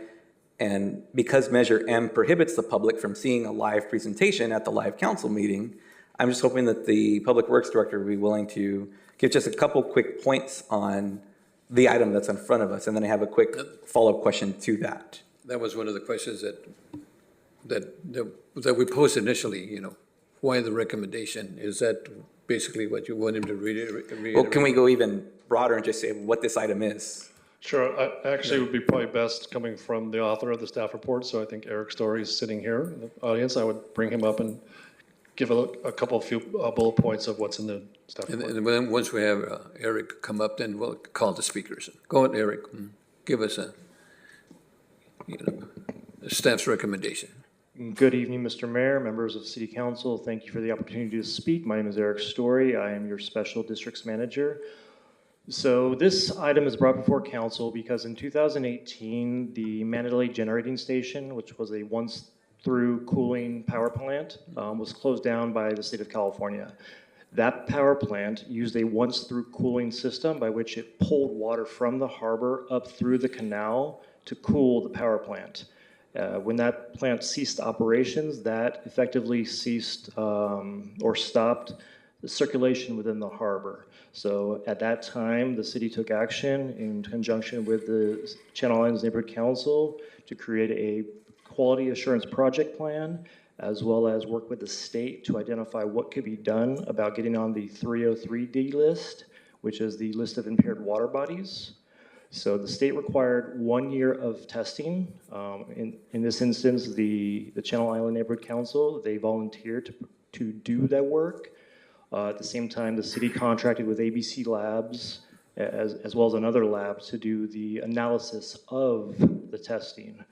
And because Measure M prohibits the public from seeing a live presentation at the live council meeting, I'm just hoping that the Public Works Director will be willing to give just a couple quick points on the item that's in front of us, and then I have a quick follow-up question to that. That was one of the questions that we posed initially, why the recommendation? Is that basically what you want him to read? Well, can we go even broader and just say what this item is? Sure. Actually, it would be probably best coming from the author of the staff report. So I think Eric Story is sitting here in the audience. I would bring him up and give a few bullet points of what's in the staff report. And then once we have Eric come up, then we'll call the speakers. Go ahead, Eric. Give us a staff's recommendation. Good evening, Mr. Mayor, members of City Council. Thank you for the opportunity to speak. My name is Eric Story. I am your Special Districts Manager. So this item is brought before Council because in 2018, the Mandalay Generating Station, which was a once-through cooling power plant, was closed down by the state of California. That power plant used a once-through cooling system by which it pulled water from the harbor up through the canal to cool the power plant. When that plant ceased operations, that effectively ceased or stopped circulation within the harbor. So at that time, the city took action in conjunction with the Channel Islands Neighborhood Council to create a quality assurance project plan, as well as work with the state to identify what could be done about getting on the 303D list, which is the list of impaired water bodies. So the state required 1 year of testing. In this instance, the Channel Island Neighborhood Council, they volunteered to do that work. At the same time, the city contracted with ABC Labs, as well as another lab, to do the analysis of the testing.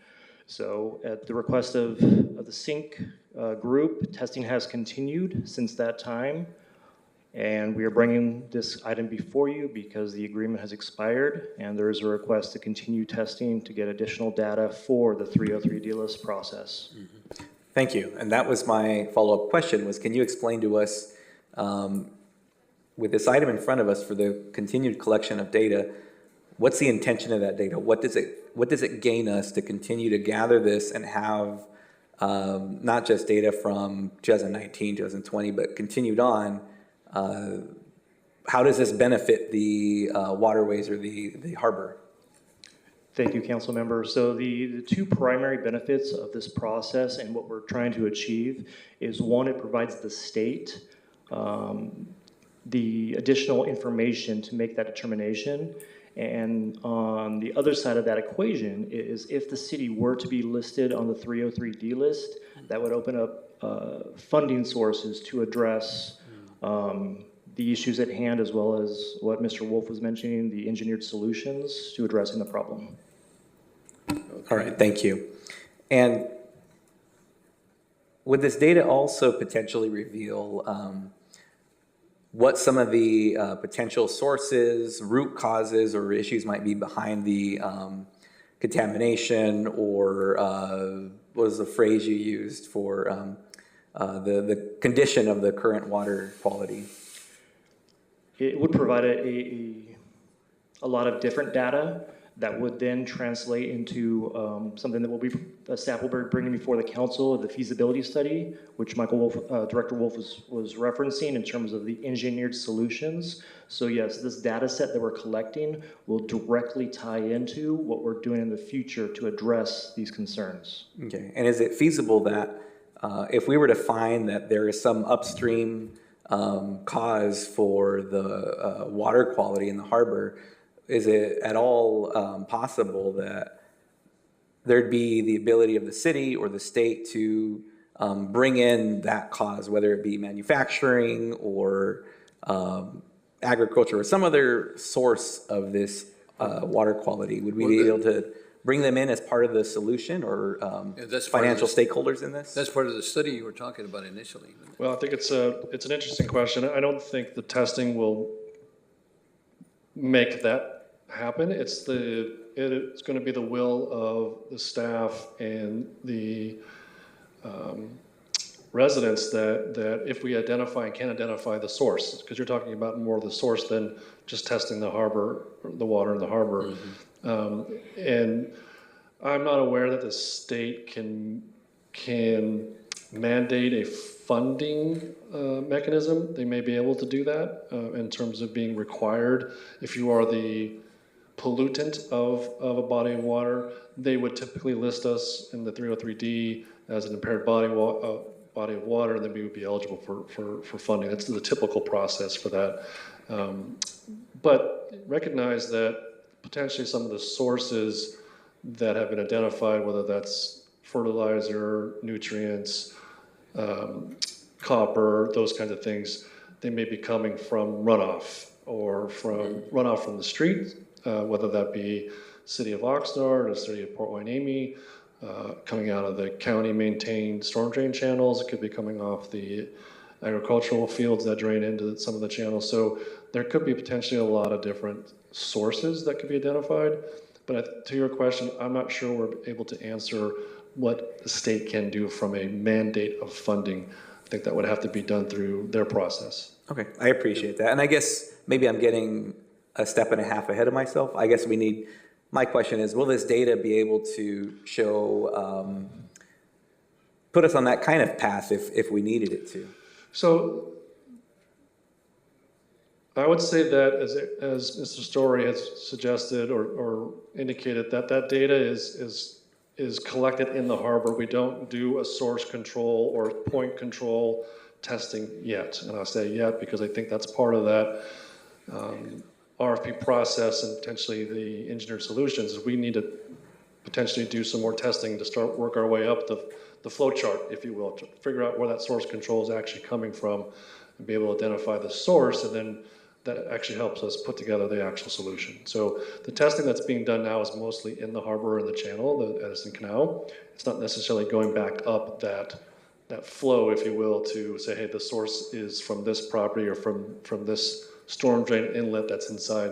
So at the request of the SYNC group, testing has continued since that time. And we are bringing this item before you because the agreement has expired, and there is a request to continue testing to get additional data for the 303D list process. Thank you. And that was my follow-up question, was can you explain to us, with this item in front of us for the continued collection of data, what's the intention of that data? What does it gain us to continue to gather this and have not just data from 2019, 2020, but continued on? How does this benefit the waterways or the harbor? Thank you, council member. So the two primary benefits of this process and what we're trying to achieve is, one, it provides the state the additional information to make that determination. And on the other side of that equation is, if the city were to be listed on the 303D list, that would open up funding sources to address the issues at hand, as well as what Mr. Wolf was mentioning, the engineered solutions to addressing the problem. All right, thank you. And would this data also potentially reveal what some of the potential sources, root causes, or issues might be behind the contamination, or what was the phrase you used for the condition of the current water quality? It would provide a lot of different data that would then translate into something that will be a staff will be bringing before the council, the feasibility study, which Michael Wolf, Director Wolf was referencing in terms of the engineered solutions. So yes, this data set that we're collecting will directly tie into what we're doing in the future to address these concerns. Okay, and is it feasible that if we were to find that there is some upstream cause for the water quality in the harbor, is it at all possible that there'd be the ability of the city or the state to bring in that cause, whether it be manufacturing or agriculture or some other source of this water quality? Would we be able to bring them in as part of the solution, or financial stakeholders in this? That's part of the study you were talking about initially. Well, I think it's an interesting question. I don't think the testing will make that happen. It's going to be the will of the staff and the residents that if we identify and can identify the source, because you're talking about more of the source than just testing the harbor, the water in the harbor. And I'm not aware that the state can mandate a funding mechanism. They may be able to do that in terms of being required. If you are the pollutant of a body of water, they would typically list us in the 303D as an impaired body of water, and then we would be eligible for funding. That's the typical process for that. But recognize that potentially some of the sources that have been identified, whether that's fertilizer, nutrients, copper, those kinds of things, they may be coming from runoff or from runoff from the street, whether that be city of Oxnard or city of Port Hueneme, coming out of the county maintained storm drain channels. It could be coming off the agricultural fields that drain into some of the channels. So there could be potentially a lot of different sources that could be identified. But to your question, I'm not sure we're able to answer what the state can do from a mandate of funding. I think that would have to be done through their process. Okay, I appreciate that. And I guess maybe I'm getting a step and a half ahead of myself. I guess my question is, will this data be able to show, put us on that kind of path if we needed it to? So I would say that as Mr. Story has suggested or indicated, that data is collected in the harbor. We don't do a source control or point control testing yet. And I say yet because I think that's part of that RFP process and potentially the engineered solutions. We need to potentially do some more testing to start work our way up the flow chart, if you will, to figure out where that source control is actually coming from and be able to identify the source, and then that actually helps us put together the actual solution. So the testing that's being done now is mostly in the harbor and the channel, the Edison Canal. It's not necessarily going back up that flow, if you will, to say, hey, the source is from this property or from this storm drain inlet that's inside,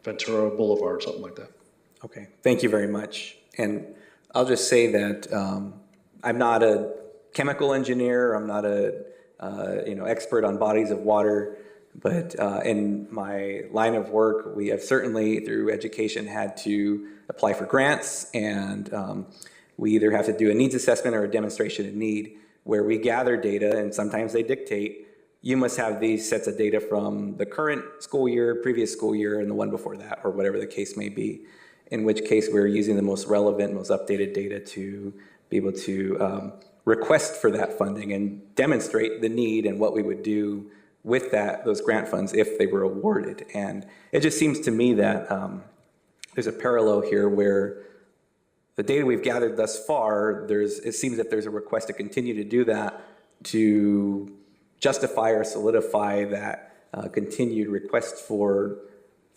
Ventura Boulevard, something like that. Okay, thank you very much. And I'll just say that I'm not a chemical engineer. I'm not a expert on bodies of water. But in my line of work, we have certainly, through education, had to apply for grants, and we either have to do a needs assessment or a demonstration of need, where we gather data, and sometimes they dictate, you must have these sets of data from the current school year, previous school year, and the one before that, or whatever the case may be, in which case we're using the most relevant, most updated data to be able to request for that funding and demonstrate the need and what we would do with those grant funds if they were awarded. And it just seems to me that there's a parallel here where the data we've gathered thus far, it seems that there's a request to continue to do that to justify or solidify that continued request for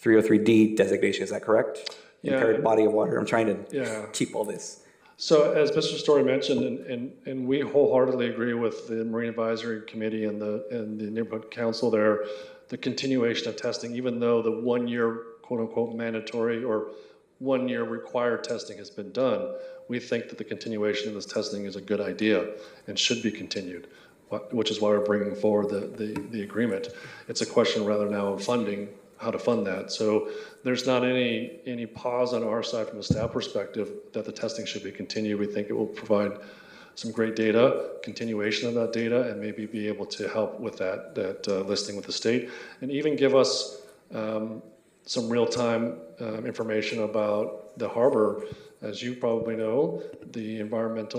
303D designation. Is that correct? Yeah. Impaired body of water. I'm trying to keep all this. So as Mr. Story mentioned, and we wholeheartedly agree with the Marine Advisory Committee and the Neighborhood Council there, the continuation of testing, even though the 1 year quote unquote mandatory or 1 year required testing has been done, we think that the continuation of this testing is a good idea and should be continued, which is why we're bringing forward the agreement. It's a question rather now of funding, how to fund that. So there's not any pause on our side from a staff perspective that the testing should be continued. We think it will provide some great data, continuation of that data, and maybe be able to help with that listing with the state, and even give us some real-time information about the harbor. As you probably know, the environment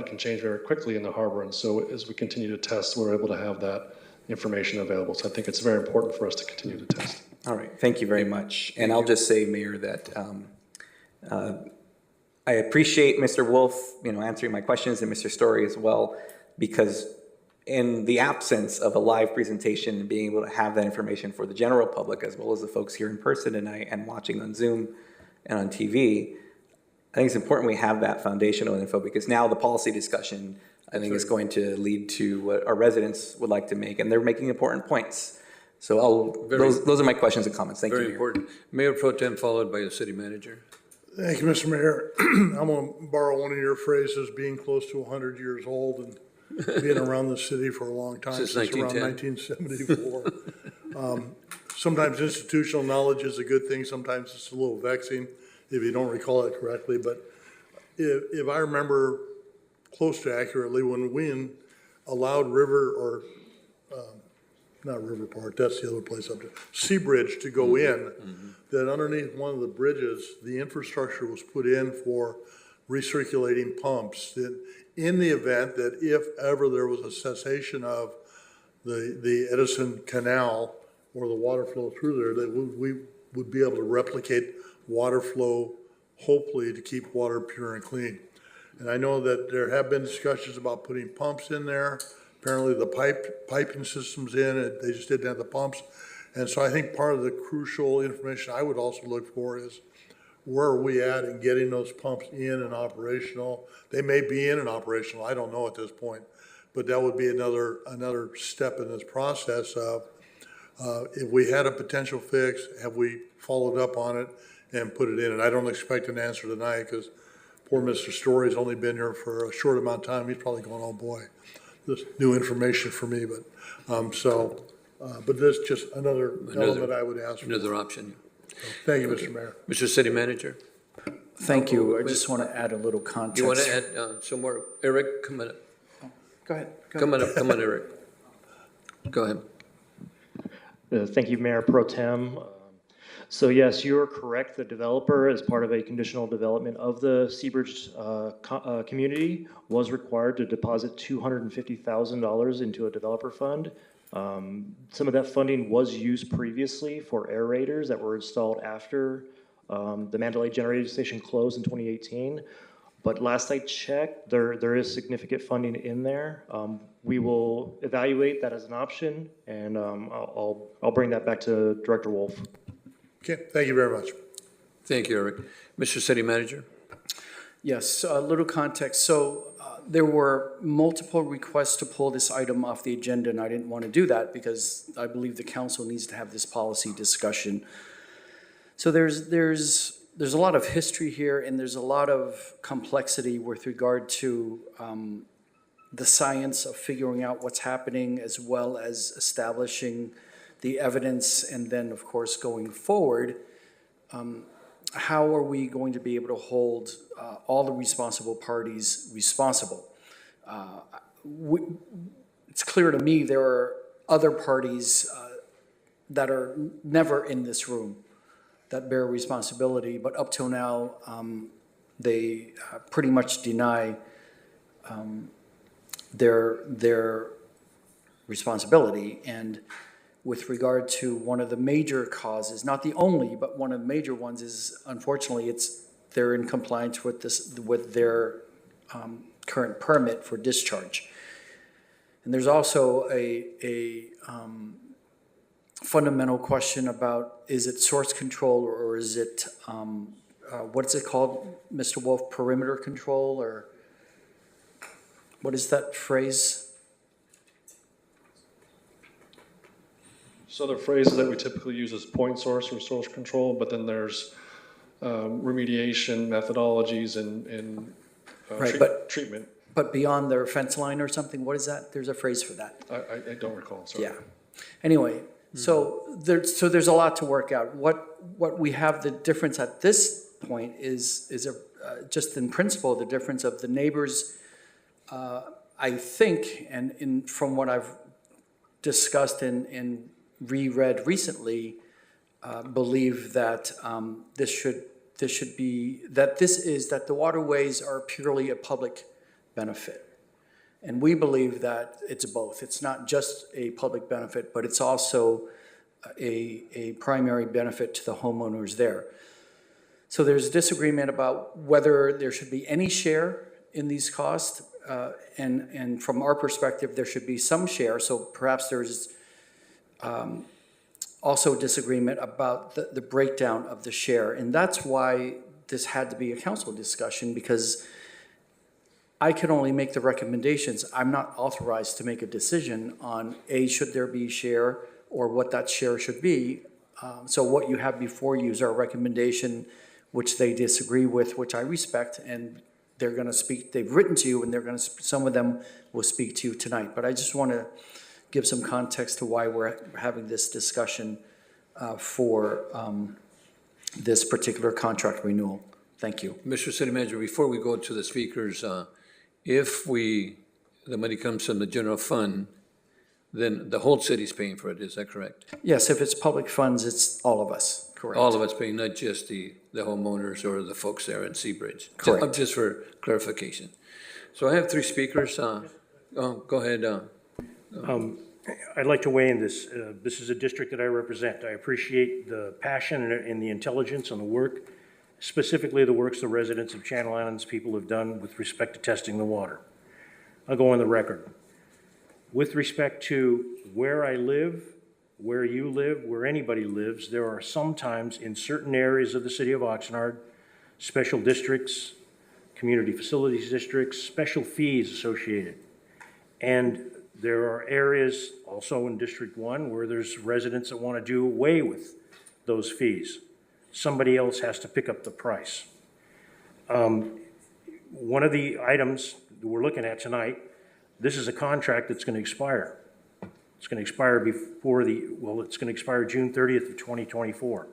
can change very quickly in the harbor, and so as we continue to test, we're able to have that information available. So I think it's very important for us to continue to test. All right, thank you very much. And I'll just say, Mayor, that I appreciate Mr. Wolf, answering my questions, and Mr. Story as well, because in the absence of a live presentation and being able to have that information for the general public, as well as the folks here in person tonight and watching on Zoom and on TV, I think it's important we have that foundational info, because now the policy discussion, I think, is going to lead to what our residents would like to make, and they're making important points. So those are my questions and comments. Thank you, Mayor. Very important. Mayor Pro Tem, followed by the city manager. Thank you, Mr. Mayor. I'm going to borrow one of your phrases, being close to 100 years old and being around the city for a long time, Since around 1974. Sometimes institutional knowledge is a good thing. Sometimes it's a little vexing if you don't recall it correctly. But if I remember close to accurately, when we allowed not River Park, that's the other place up there, Seabridge to go in, that underneath one of the bridges, the infrastructure was put in for recirculating pumps, that in the event that if ever there was a cessation of the Edison Canal or the water flow through there, that we would be able to replicate water flow, hopefully to keep water pure and clean. And I know that there have been discussions about putting pumps in there. Apparently the piping system's in, they just didn't have the pumps. And so I think part of the crucial information I would also look for is, where are we at in getting those pumps in and operational? They may be in and operational, I don't know at this point, but that would be another step in this process of, if we had a potential fix, have we followed up on it and put it in? And I don't expect an answer tonight, because poor Mr. Story's only been here for a short amount of time. He's probably going, oh boy, this new information for me. But but this is just another element I would ask for. Another option. So, thank you, Mr. Mayor. Mr. City Manager. Thank you. I just want to add a little context. You want to add some more? Eric, come on up. Go ahead. Come on up, Eric. Go ahead. Thank you, Mayor Pro Tem. So yes, you're correct. The developer, as part of a conditional development of the Seabridge community, was required to deposit $250,000 into a developer fund. Some of that funding was used previously for aerators that were installed after the Mandalay Generating Station closed in 2018. But last I checked, there is significant funding in there. We will evaluate that as an option, and I'll bring that back to Director Wolf. Okay, thank you very much. Thank you, Eric. Mr. City Manager? Yes, a little context. So there were multiple requests to pull this item off the agenda, and I didn't want to do that because I believe the council needs to have this policy discussion. So there's a lot of history here, and there's a lot of complexity with regard to the science of figuring out what's happening, as well as establishing the evidence, and then, of course, going forward, how are we going to be able to hold all the responsible parties responsible? It's clear to me there are other parties that are never in this room that bear responsibility, but up till now, they pretty much deny their responsibility. And with regard to one of the major causes, not the only, but one of the major ones is, unfortunately, they're in compliance with their current permit for discharge. And there's also a fundamental question about, is it source control, or is it, what is it called, Mr. Wolf, perimeter control, or what is that phrase? So the phrases that we typically use is point source or source control, but then there's remediation methodologies and treatment. But beyond their fence line or something, what is that? There's a phrase for that. I don't recall, sorry. Yeah. Anyway, so there's a lot to work out. What we have, the difference at this point is just in principle, the difference of the neighbors, I think, and from what I've discussed and reread recently, believe that that the waterways are purely a public benefit. And we believe that it's both. It's not just a public benefit, but it's also a primary benefit to the homeowners there. So there's disagreement about whether there should be any share in these costs, and from our perspective, there should be some share. So perhaps there's also disagreement about the breakdown of the share. And that's why this had to be a council discussion, because I can only make the recommendations. I'm not authorized to make a decision on should there be share or what that share should be. So what you have before you is our recommendation, which they disagree with, which I respect, and they're going to speak. They've written to you, and some of them will speak to you tonight. But I just want to give some context to why we're having this discussion for this particular contract renewal. Thank you. Mr. City Manager, before we go to the speakers, if the money comes from the general fund, then the whole city's paying for it, is that correct? Yes, if it's public funds, it's all of us, correct. All of us paying, not just the homeowners or the folks there in Seabridge? Correct. Just for clarification. So I have three speakers. Go ahead. I'd like to weigh in this. This is a district that I represent. I appreciate the passion and the intelligence and the work, specifically the works the residents of Channel Islands people have done with respect to testing the water. I'll go on the record. With respect to where I live, where you live, where anybody lives, there are sometimes in certain areas of the city of Oxnard, special districts, community facilities districts, special fees associated. And there are areas also in District 1 where there's residents that want to do away with those fees. Somebody else has to pick up the price. One of the items that we're looking at tonight, this is a contract that's going to expire. It's going to expire it's going to expire June 30th of 2024.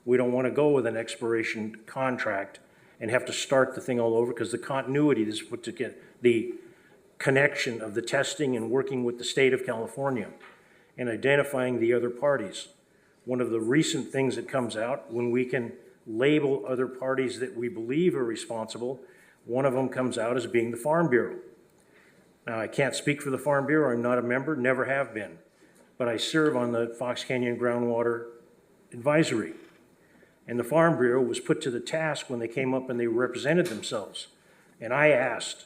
We don't want to go with an expiration contract and have to start the thing all over, because the continuity is put together, the connection of the testing and working with the state of California and identifying the other parties. One of the recent things that comes out, when we can label other parties that we believe are responsible, one of them comes out as being the Farm Bureau. Now, I can't speak for the Farm Bureau. I'm not a member, never have been. But I serve on the Fox Canyon Groundwater Advisory. And the Farm Bureau was put to the task when they came up and they represented themselves. And I asked,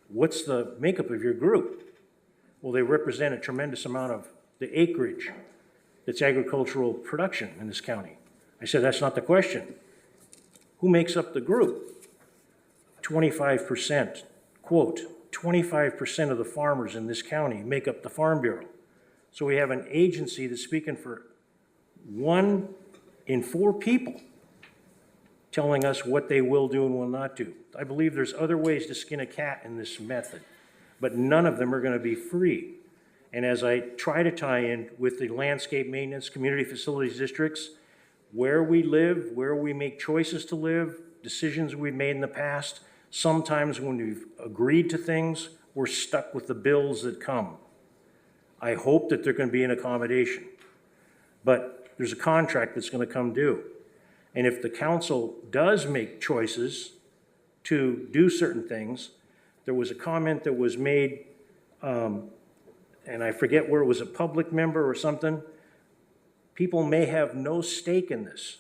what's the makeup of your group? Well, they represent a tremendous amount of the acreage that's agricultural production in this county. I said, that's not the question. Who makes up the group? 25%, quote, 25% of the farmers in this county make up the Farm Bureau. So we have an agency that's speaking for 1 in 4 people telling us what they will do and will not do. I believe there's other ways to skin a cat in this method, but none of them are going to be free. And as I try to tie in with the landscape maintenance, community facilities districts, where we live, where we make choices to live, decisions we've made in the past, sometimes when we've agreed to things, we're stuck with the bills that come. I hope that there's going to be an accommodation, but there's a contract that's going to come due. And if the council does make choices to do certain things, there was a comment that was made, and I forget where it was, a public member or something. People may have no stake in this.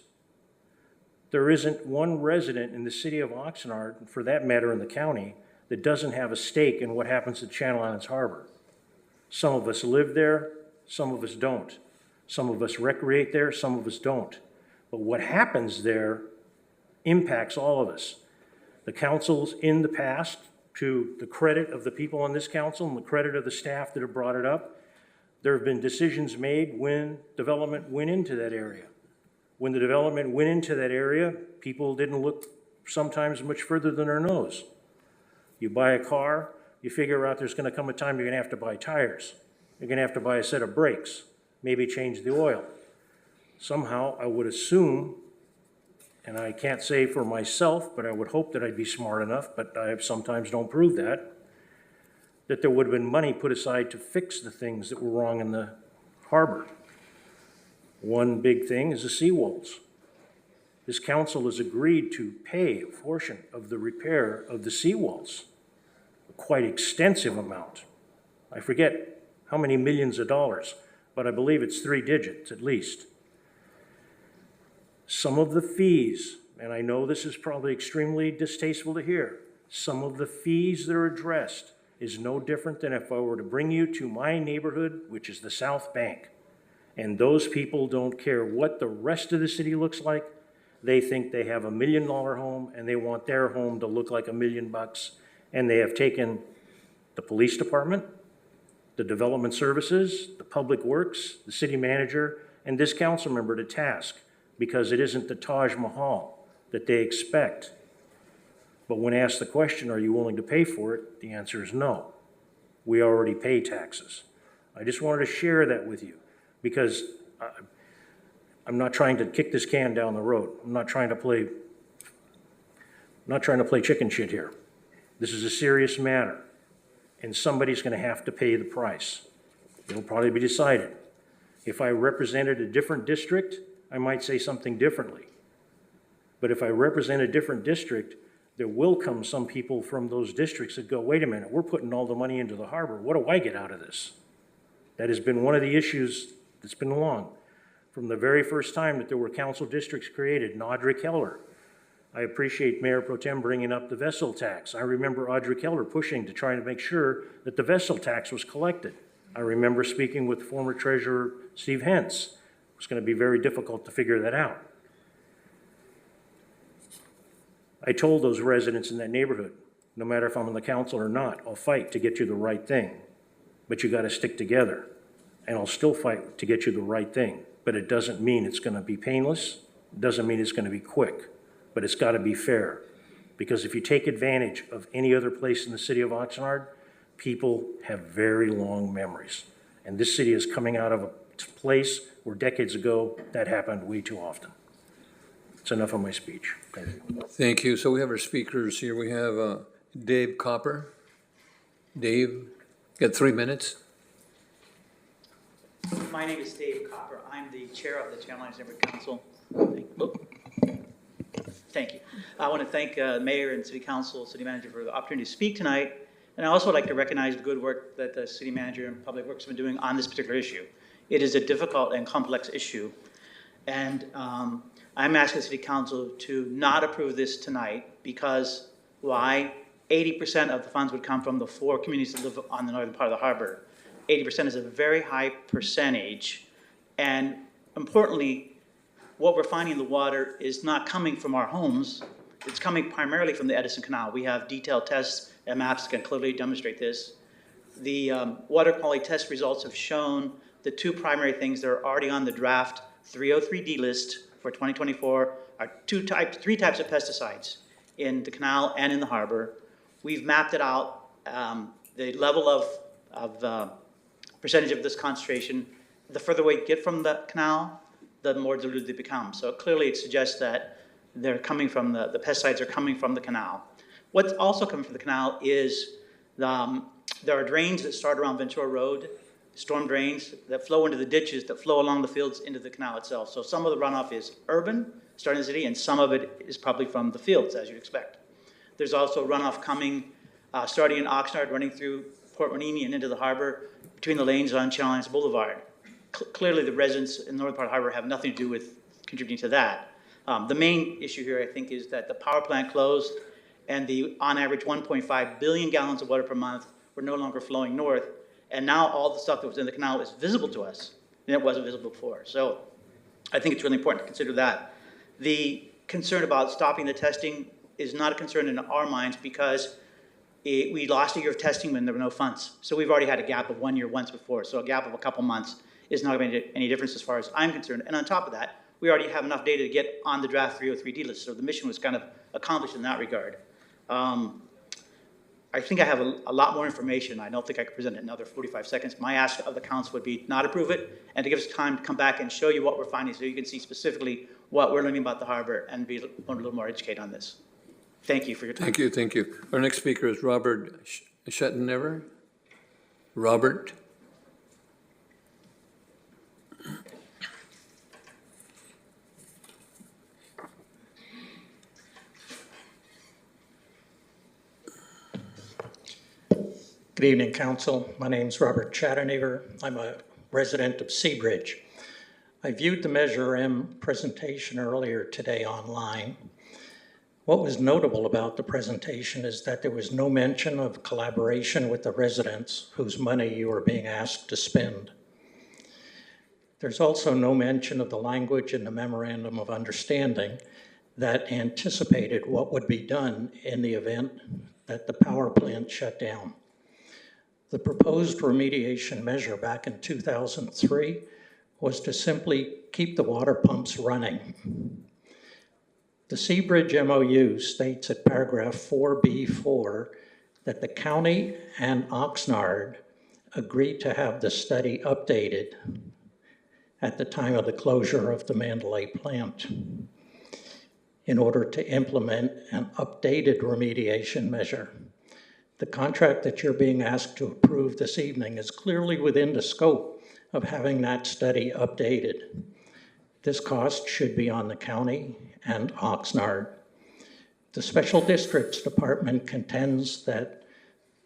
There isn't one resident in the city of Oxnard, for that matter in the county, that doesn't have a stake in what happens at Channel Islands Harbor. Some of us live there, some of us don't. Some of us recreate there, some of us don't. But what happens there impacts all of us. The councils in the past, to the credit of the people on this council and the credit of the staff that have brought it up, there have been decisions made when development went into that area. When the development went into that area, people didn't look sometimes much further than their nose. You buy a car, you figure out there's going to come a time you're going to have to buy tires. You're going to have to buy a set of brakes, maybe change the oil. Somehow, I would assume, and I can't say for myself, but I would hope that I'd be smart enough, but I sometimes don't prove that there would have been money put aside to fix the things that were wrong in the harbor. One big thing is the seawalls. This council has agreed to pay a portion of the repair of the seawalls, a quite extensive amount. I forget how many millions of dollars, but I believe it's 3 digits at least. Some of the fees, and I know this is probably extremely distasteful to hear, some of the fees that are addressed is no different than if I were to bring you to my neighborhood, which is the South Bank, and those people don't care what the rest of the city looks like. They think they have $1 million home and they want their home to look like $1 million, and they have taken the police department, the development services, the public works, the city manager, and this council member to task because it isn't the Taj Mahal that they expect. But when asked the question, are you willing to pay for it? The answer is no. We already pay taxes. I just wanted to share that with you because I'm not trying to kick this can down the road. I'm not trying to play chicken shit here. This is a serious matter, and somebody's going to have to pay the price. It'll probably be decided. If I represented a different district, I might say something differently. But if I represent a different district, there will come some people from those districts that go, wait a minute, we're putting all the money into the harbor. What do I get out of this? That has been one of the issues that's been long. From the very first time that there were council districts created, and Audrey Keller. I appreciate Mayor Pro Tem bringing up the vessel tax. I remember Audrey Keller pushing to try to make sure that the vessel tax was collected. I remember speaking with former Treasurer Steve Hentz. It was going to be very difficult to figure that out. I told those residents in that neighborhood, no matter if I'm on the council or not, I'll fight to get you the right thing, but you got to stick together. And I'll still fight to get you the right thing, but it doesn't mean it's going to be painless. It doesn't mean it's going to be quick, but it's got to be fair. Because if you take advantage of any other place in the city of Oxnard, people have very long memories. And this city is coming out of a place where decades ago that happened way too often. That's enough of my speech. Thank you. Thank you. So we have our speakers here. We have Dave Copper. Dave, got 3 minutes. My name is Dave Copper. I'm the chair of the Channel Islands Neighborhood Council. Thank you. I want to thank Mayor and City Council, City Manager for the opportunity to speak tonight. And I also would like to recognize the good work that the City Manager and Public Works have been doing on this particular issue. It is a difficult and complex issue. And I'm asking the City Council to not approve this tonight because why? 80% of the funds would come from the 4 communities that live on the northern part of the harbor. 80% is a very high percentage. And importantly, what we're finding in the water is not coming from our homes. It's coming primarily from the Edison Canal. We have detailed tests and maps that can clearly demonstrate this. The water quality test results have shown the 2 primary things that are already on the draft 303D list for 2024 are 3 types of pesticides in the canal and in the harbor. We've mapped it out, the level of percentage of this concentration. The further away you get from the canal, the more diluted they become. So clearly it suggests that they're coming from the pesticides are coming from the canal. What's also coming from the canal is there are drains that start around Ventura Road, storm drains that flow into the ditches that flow along the fields into the canal itself. So some of the runoff is urban, starting in the city, and some of it is probably from the fields, as you'd expect. There's also runoff coming, starting in Oxnard, running through Port Hueneme and into the harbor between the lanes on Channel Islands Boulevard. Clearly, the residents in the northern part of the harbor have nothing to do with contributing to that. The main issue here, I think, is that the power plant closed and the, on average, 1.5 billion gallons of water per month were no longer flowing north. And now all the stuff that was in the canal is visible to us, and it wasn't visible before. So I think it's really important to consider that. The concern about stopping the testing is not a concern in our minds because we lost a year of testing when there were no funds. So we've already had a gap of 1 year once before. So a gap of a couple months is not going to make any difference as far as I'm concerned. And on top of that, we already have enough data to get on the draft 303D list. So the mission was kind of accomplished in that regard. I think I have a lot more information. I don't think I could present it in another 45 seconds. My ask of the council would be not approve it and to give us time to come back and show you what we're finding so you can see specifically what we're learning about the harbor and be a little more educated on this. Thank you for your time. Thank you, thank you. Our next speaker is Robert Schettennever. Robert. Good evening, Council. My name is Robert Schettennever. I'm a resident of Seabridge. I viewed the Measure M presentation earlier today online. What was notable about the presentation is that there was no mention of collaboration with the residents whose money you are being asked to spend. There's also no mention of the language in the Memorandum of Understanding that anticipated what would be done in the event that the power plant shut down. The proposed remediation measure back in 2003 was to simply keep the water pumps running. The Seabridge MOU states at paragraph 4B4 that the county and Oxnard agreed to have the study updated at the time of the closure of the Mandalay plant in order to implement an updated remediation measure. The contract that you're being asked to approve this evening is clearly within the scope of having that study updated. This cost should be on the county and Oxnard. The Special Districts Department contends that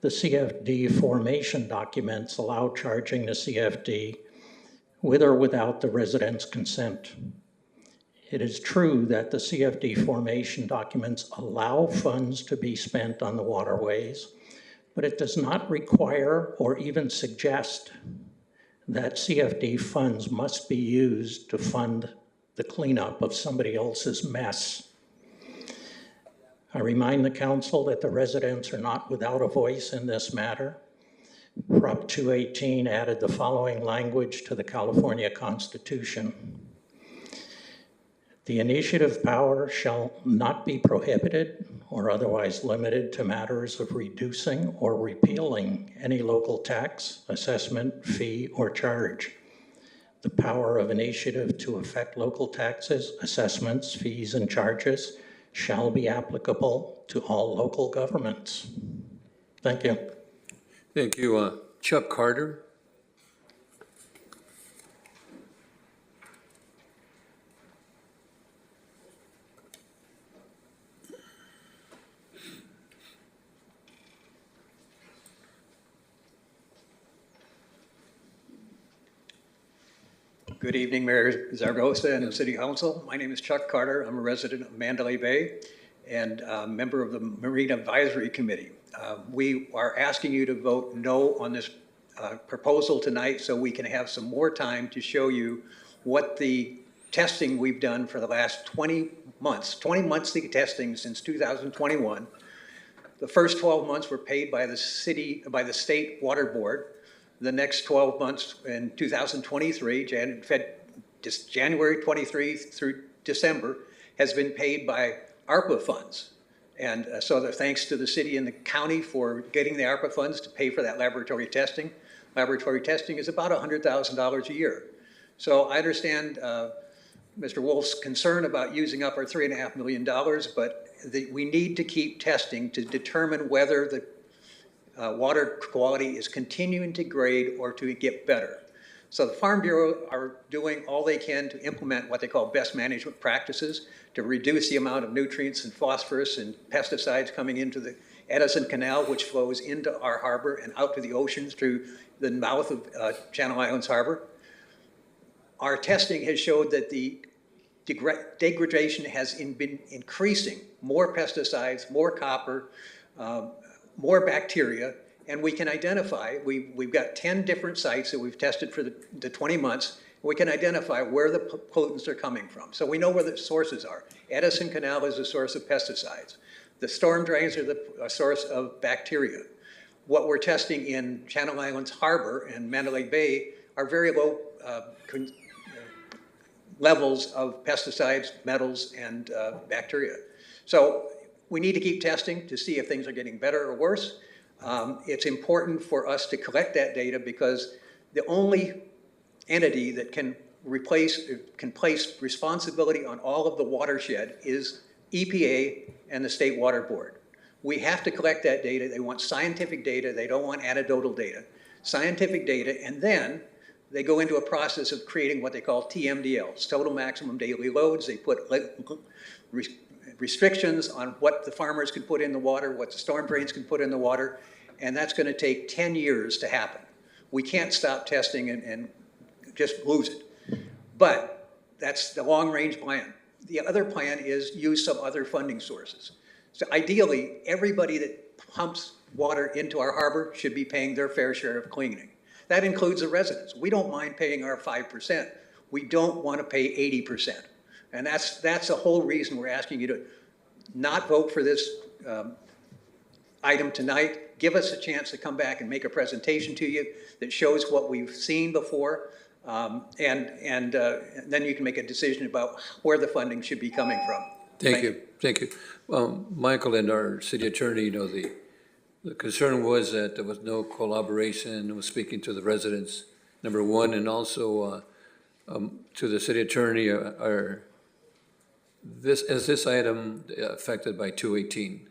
the CFD formation documents allow charging the CFD with or without the residents' consent. It is true that the CFD formation documents allow funds to be spent on the waterways, but it does not require or even suggest that CFD funds must be used to fund the cleanup of somebody else's mess. I remind the council that the residents are not without a voice in this matter. Prop 218 added the following language to the California Constitution. The initiative power shall not be prohibited or otherwise limited to matters of reducing or repealing any local tax, assessment, fee, or charge. The power of initiative to affect local taxes, assessments, fees, and charges shall be applicable to all local governments. Thank you. Thank you. Chuck Carter. Good evening, Mayor Zaragoza and the City Council. My name is Chuck Carter. I'm a resident of Mandalay Bay and a member of the Marine Advisory Committee. We are asking you to vote no on this proposal tonight so we can have some more time to show you what the testing we've done for the last 20 monthly testing since 2021. The first 12 months were paid by the state water board. The next 12 months in 2023, January 23 through December, has been paid by ARPA funds. And so thanks to the city and the county for getting the ARPA funds to pay for that laboratory testing. Laboratory testing is about $100,000 a year. So I understand Mr. Wolf's concern about using up our $3.5 million, but we need to keep testing to determine whether the water quality is continuing to grade or to get better. So the Farm Bureau are doing all they can to implement what they call best management practices to reduce the amount of nutrients and phosphorus and pesticides coming into the Edison Canal, which flows into our harbor and out to the oceans through the mouth of Channel Islands Harbor. Our testing has showed that the degradation has been increasing, more pesticides, more copper, more bacteria, and we can identify, we've got 10 different sites that we've tested for the 20 months. We can identify where the pollutants are coming from. So we know where the sources are. Edison Canal is a source of pesticides. The storm drains are a source of bacteria. What we're testing in Channel Islands Harbor and Mandalay Bay are very low levels of pesticides, metals, and bacteria. So we need to keep testing to see if things are getting better or worse. It's important for us to collect that data because the only entity that can place responsibility on all of the watershed is EPA and the State Water Board. We have to collect that data. They want scientific data. They don't want anecdotal data. Scientific data, and then they go into a process of creating what they call TMDLs, total maximum daily loads. They put restrictions on what the farmers can put in the water, what the storm drains can put in the water, and that's going to take 10 years to happen. We can't stop testing and just lose it. But that's the long-range plan. The other plan is use some other funding sources. So ideally, everybody that pumps water into our harbor should be paying their fair share of cleaning. That includes the residents. We don't mind paying our 5%. We don't want to pay 80%. And that's the whole reason we're asking you to not vote for this item tonight. Give us a chance to come back and make a presentation to you that shows what we've seen before. And then you can make a decision about where the funding should be coming from. Thank you. Thank you. Well, Michael and our city attorney, you know, the concern was that there was no collaboration, was speaking to the residents, number one, and also to the city attorney, is this item affected by 218?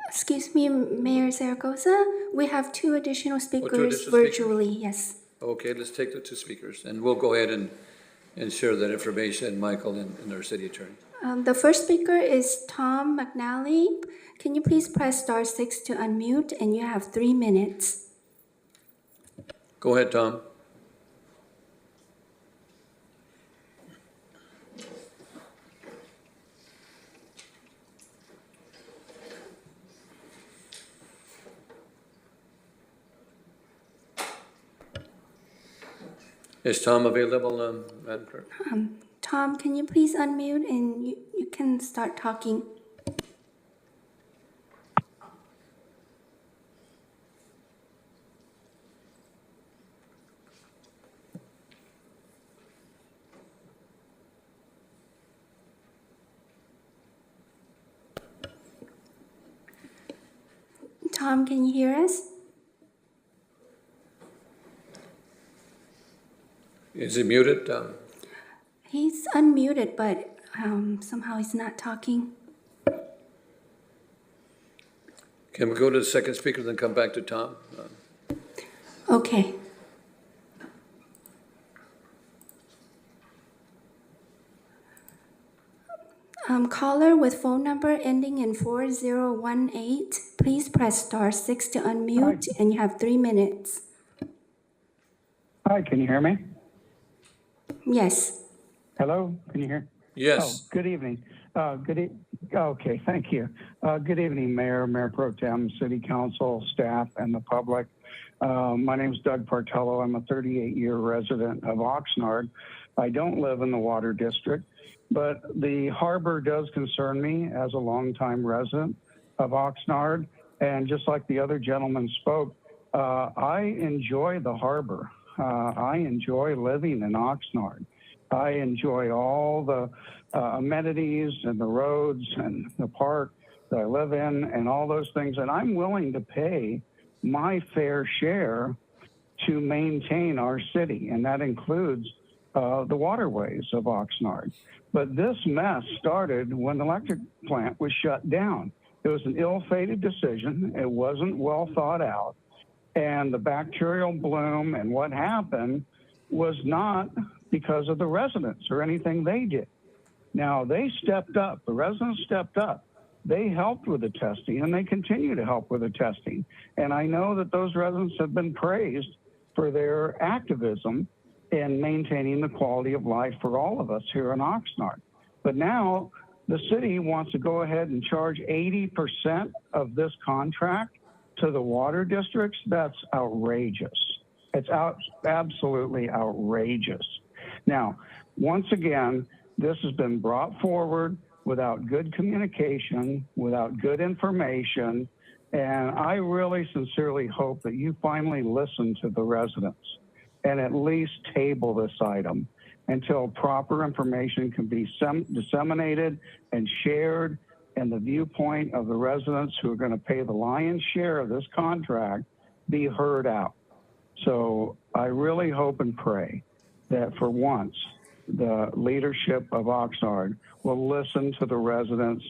Excuse me, Mayor Zaragoza, we have two additional speakers virtually, yes. Okay, let's take the two speakers, and we'll go ahead and share that information, Michael and our city attorney. The first speaker is Tom McNally. Can you please press *6 to unmute, and you have 3 minutes. Go ahead, Tom. Is Tom available, Madam Clerk? Tom, can you please unmute and you can start talking? Tom, can you hear us? Is he muted? He's unmuted, but somehow he's not talking. Can we go to the second speaker, then come back to Tom? Okay. Caller with phone number ending in 4018, please press *6 to unmute, and you have 3 minutes. Hi, can you hear me? Yes. Hello, can you hear? Yes. Oh, good evening. Okay, thank you. Good evening, Mayor Pro Tem, City Council, staff, and the public. My name is Doug Partello. I'm a 38-year resident of Oxnard. I don't live in the Water District, but the harbor does concern me as a longtime resident of Oxnard. And just like the other gentleman spoke, I enjoy the harbor. I enjoy living in Oxnard. I enjoy all the amenities and the roads and the park that I live in and all those things. And I'm willing to pay my fair share to maintain our city. And that includes the waterways of Oxnard. But this mess started when the electric plant was shut down. It was an ill-fated decision. It wasn't well thought out. And the bacterial bloom and what happened was not because of the residents or anything they did. Now, they stepped up. The residents stepped up. They helped with the testing, and they continue to help with the testing. And I know that those residents have been praised for their activism in maintaining the quality of life for all of us here in Oxnard. But now the city wants to go ahead and charge 80% of this contract to the water districts. That's outrageous. It's absolutely outrageous. Now, once again, this has been brought forward without good communication, without good information, and I really sincerely hope that you finally listen to the residents and at least table this item until proper information can be disseminated and shared, and the viewpoint of the residents who are going to pay the lion's share of this contract be heard out. So I really hope and pray that for once, the leadership of Oxnard will listen to the residents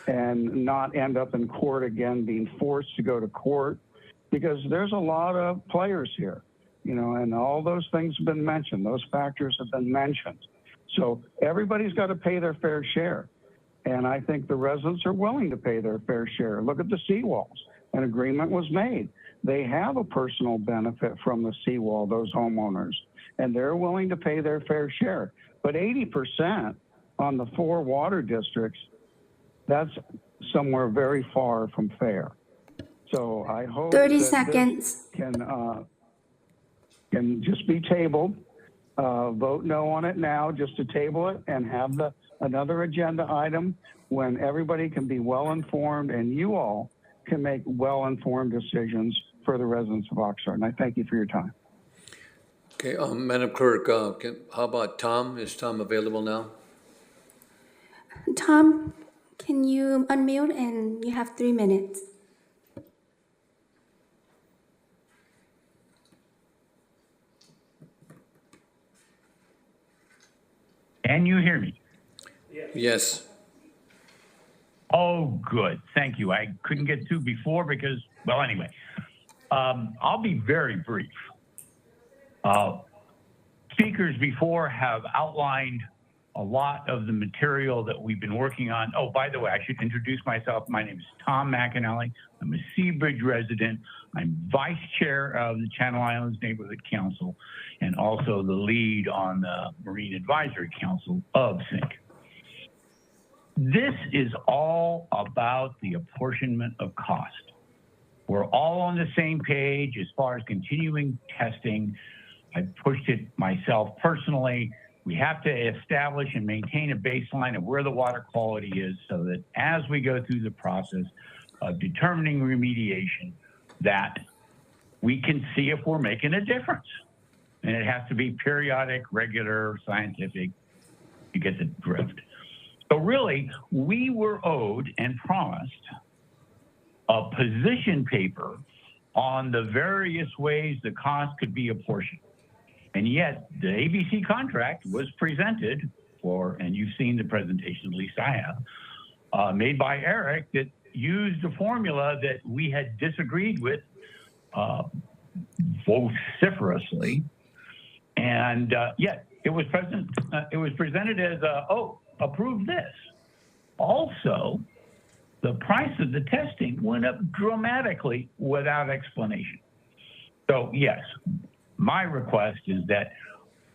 and not end up in court again, being forced to go to court, because there's a lot of players here, you know, and all those things have been mentioned. Those factors have been mentioned. So everybody's got to pay their fair share. And I think the residents are willing to pay their fair share. Look at the seawalls. An agreement was made. They have a personal benefit from the seawall, those homeowners, and they're willing to pay their fair share. But 80% on the 4 water districts, that's somewhere very far from fair. So I hope 30 that seconds. this can just be tabled. Vote no on it now, just to table it and have another agenda item when everybody can be well informed and you all can make well informed decisions for the residents of Oxnard. And I thank you for your time. Okay, Madam Clerk, how about Tom? Is Tom available now? Tom, can you unmute, and you have 3 minutes. Can you hear me? Yes. Oh, good. Thank you. I couldn't get to before because, well, anyway, I'll be very brief. Speakers before have outlined a lot of the material that we've been working on. Oh, by the way, I should introduce myself. My name is Tom McAnally. I'm a Seabridge resident. I'm vice chair of the Channel Islands Neighborhood Council and also the lead on the Marine Advisory Council of SYNC. This is all about the apportionment of cost. We're all on the same page as far as continuing testing. I pushed it myself personally. We have to establish and maintain a baseline of where the water quality is so that as we go through the process of determining remediation, that we can see if we're making a difference. And it has to be periodic, regular, scientific. You get the drift. So really, we were owed and promised a position paper on the various ways the cost could be apportioned. And yet the ABC contract was presented for, and you've seen the presentation, at least I have, made by Eric, that used a formula that we had disagreed with vociferously. And yet it was presented as, approve this. Also, the price of the testing went up dramatically without explanation. So yes, my request is that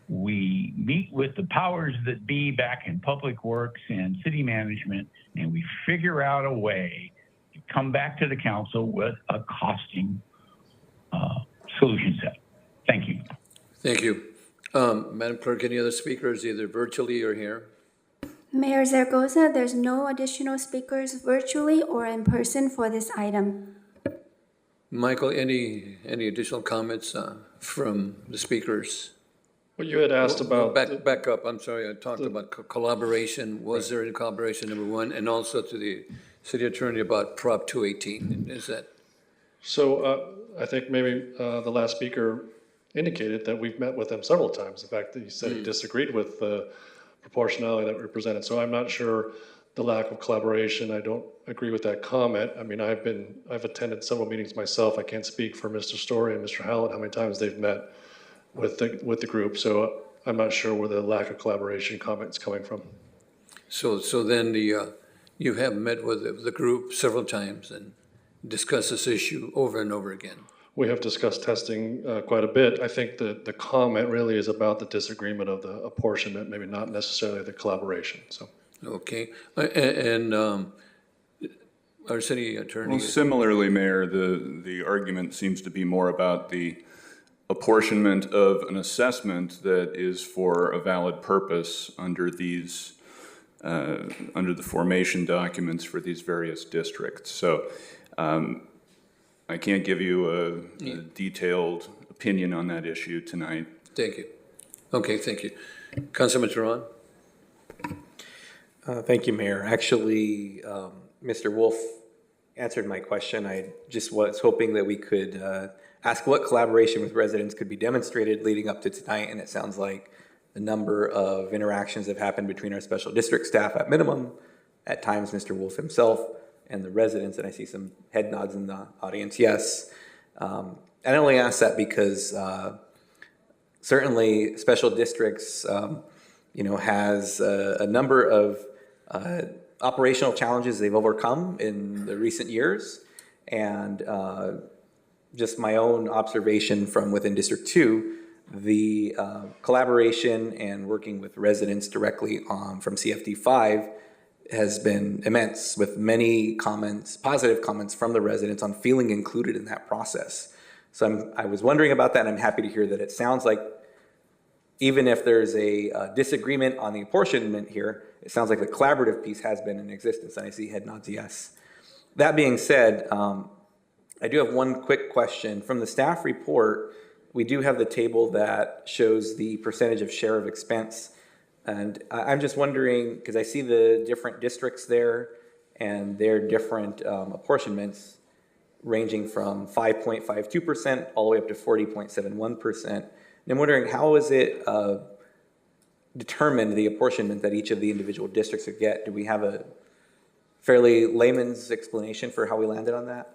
we meet with the powers that be back in public works and city management, and we figure out a way to come back to the council with a costing solution set. Thank you. Thank you. Madam Clerk, any other speakers, either virtually or here? Mayor Zaragoza, there's no additional speakers virtually or in person for this item. Michael, any additional comments from the speakers? Well, you had asked about. Back up, I'm sorry, I talked about collaboration. Was there any collaboration, number one? And also to the city attorney about Prop 218, is that? So I think maybe the last speaker indicated that we've met with them several times. In fact, he said he disagreed with the proportionality that we presented. So I'm not sure the lack of collaboration. I don't agree with that comment. I mean, I've attended several meetings myself. I can't speak for Mr. Story and Mr. Howlett how many times they've met with the group. So I'm not sure where the lack of collaboration comment's coming from. So then you have met with the group several times and discussed this issue over and over again. We have discussed testing quite a bit. I think the comment really is about the disagreement of the apportionment, maybe not necessarily the collaboration. So. Okay, and our city attorney. Well, similarly, Mayor, the argument seems to be more about the apportionment of an assessment that is for a valid purpose under these under the formation documents for these various districts. So I can't give you a detailed opinion on that issue tonight. Thank you. Okay, thank you. Councilman Teran. Thank you, Mayor. Actually, Mr. Wolf answered my question. I just was hoping that we could ask what collaboration with residents could be demonstrated leading up to tonight, and it sounds like a number of interactions have happened between our special district staff at minimum, at times Mr. Wolf himself, and the residents, and I see some head nods in the audience, yes. And I only ask that because certainly special districts, has a number of operational challenges they've overcome in the recent years, and just my own observation from within District 2, the collaboration and working with residents directly from CFD 5 has been immense, with many comments, positive comments from the residents on feeling included in that process. So I was wondering about that, and I'm happy to hear that it sounds like even if there's a disagreement on the apportionment here, it sounds like the collaborative piece has been in existence, and I see head nods yes. That being said, I do have one quick question. From the staff report, we do have the table that shows the percentage of share of expense. And I'm just wondering, because I see the different districts there and their different apportionments ranging from 5.52% all the way up to 40.71%. And I'm wondering, how is it determined, the apportionment that each of the individual districts would get? Do we have a fairly layman's explanation for how we landed on that?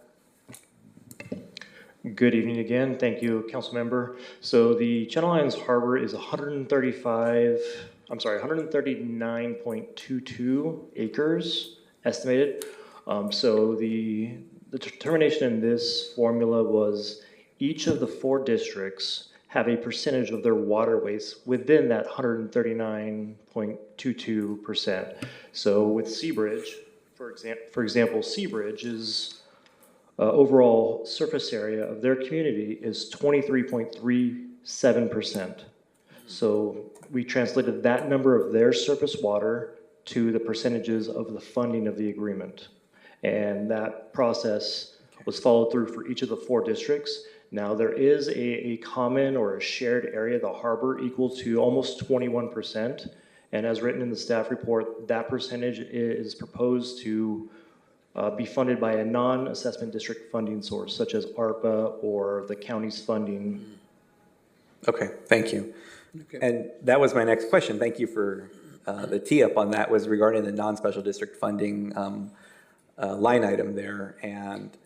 Good evening again. Thank you, council member. So the Channel Islands Harbor is 139.22 acres estimated. So the determination in this formula was each of the 4 districts have a percentage of their waterways within that 139.22%. So with Seabridge, for example, Seabridge is overall surface area of their community is 23.37%. So we translated that number of their surface water to the percentages of the funding of the agreement. And that process was followed through for each of the 4 districts. Now there is a common or a shared area, the harbor, equal to almost 21%. And as written in the staff report, that percentage is proposed to be funded by a non-assessment district funding source, such as ARPA or the county's funding. Okay, thank you. Okay. And that was my next question. Thank you for the tee-up on that, was regarding the non-special district funding line item there. And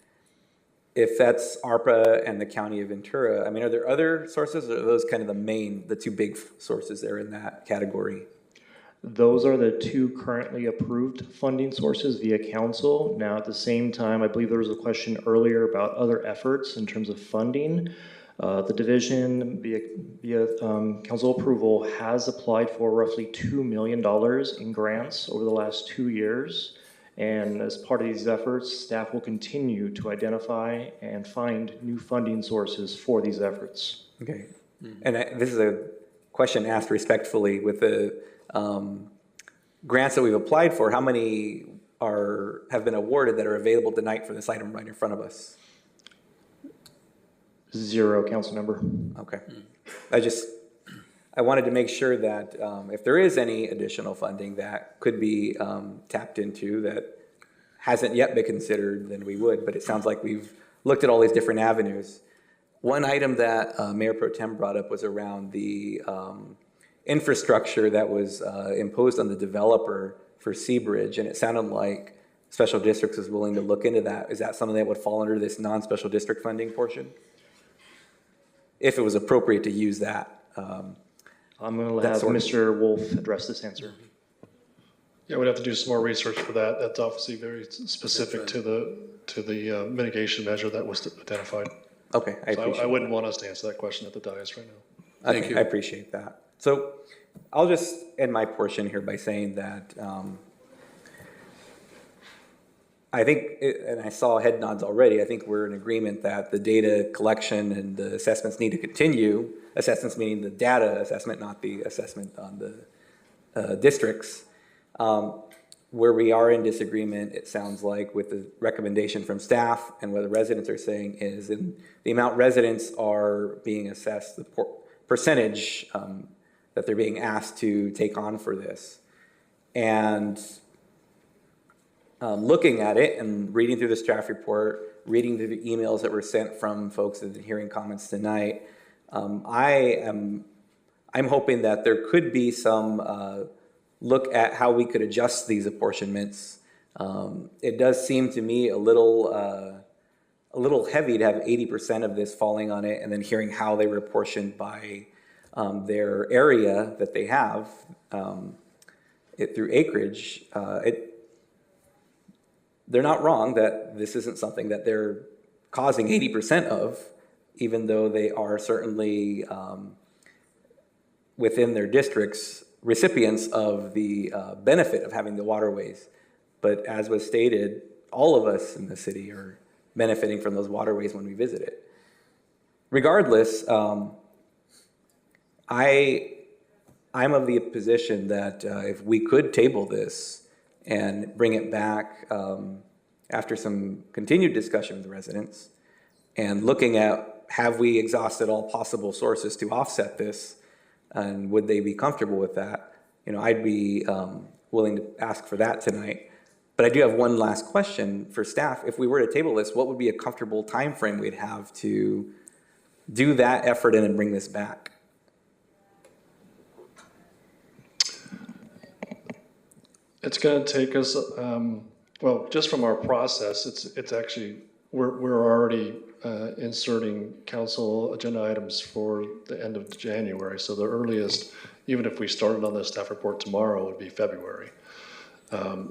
if that's ARPA and the County of Ventura, I mean, are there other sources, or are those kind of the 2 big sources there in that category? Those are the 2 currently approved funding sources via council. Now, at the same time, I believe there was a question earlier about other efforts in terms of funding. The division, via council approval, has applied for roughly $2 million in grants over the last 2 years. And as part of these efforts, staff will continue to identify and find new funding sources for these efforts. Okay. And this is a question asked respectfully. With the grants that we've applied for, how many have been awarded that are available tonight for this item right in front of us? 0, council member. Okay. I wanted to make sure that if there is any additional funding that could be tapped into that hasn't yet been considered, then we would, but it sounds like we've looked at all these different avenues. One item that Mayor Pro Tem brought up was around the infrastructure that was imposed on the developer for Seabridge, and it sounded like Special Districts was willing to look into that. Is that something that would fall under this non-special district funding portion? If it was appropriate to use that. I'm going to have Mr. Wolf address this answer. Yeah, we'd have to do some more research for that. That's obviously very specific to the mitigation measure that was identified. Okay, I wouldn't want us to answer that question at the dais right now. Thank you. I appreciate that. So I'll just end my portion here by saying that I think, and I saw head nods already, I think we're in agreement that the data collection and the assessments need to continue. Assessments meaning the data assessment, not the assessment on the districts. Where we are in disagreement, it sounds like, with the recommendation from staff and what the residents are saying is in the amount residents are being assessed, the percentage that they're being asked to take on for this. And looking at it and reading through the staff report, reading through the emails that were sent from folks that are hearing comments tonight, I'm hoping that there could be some look at how we could adjust these apportionments. It does seem to me a little heavy to have 80% of this falling on it and then hearing how they were apportioned by their area that they have it through acreage. They're not wrong that this isn't something that they're causing 80% of, even though they are certainly within their districts recipients of the benefit of having the waterways. But as was stated, all of us in the city are benefiting from those waterways when we visit it. Regardless, I'm of the position that if we could table this and bring it back after some continued discussion with the residents and looking at, have we exhausted all possible sources to offset this, and would they be comfortable with that? You know, I'd be willing to ask for that tonight. But I do have one last question for staff. If we were to table this, what would be a comfortable time frame we'd have to do that effort and then bring this back? It's going to take us, well, just from our process, it's actually, we're already inserting council agenda items for the end of January. So the earliest, even if we started on the staff report tomorrow, would be February.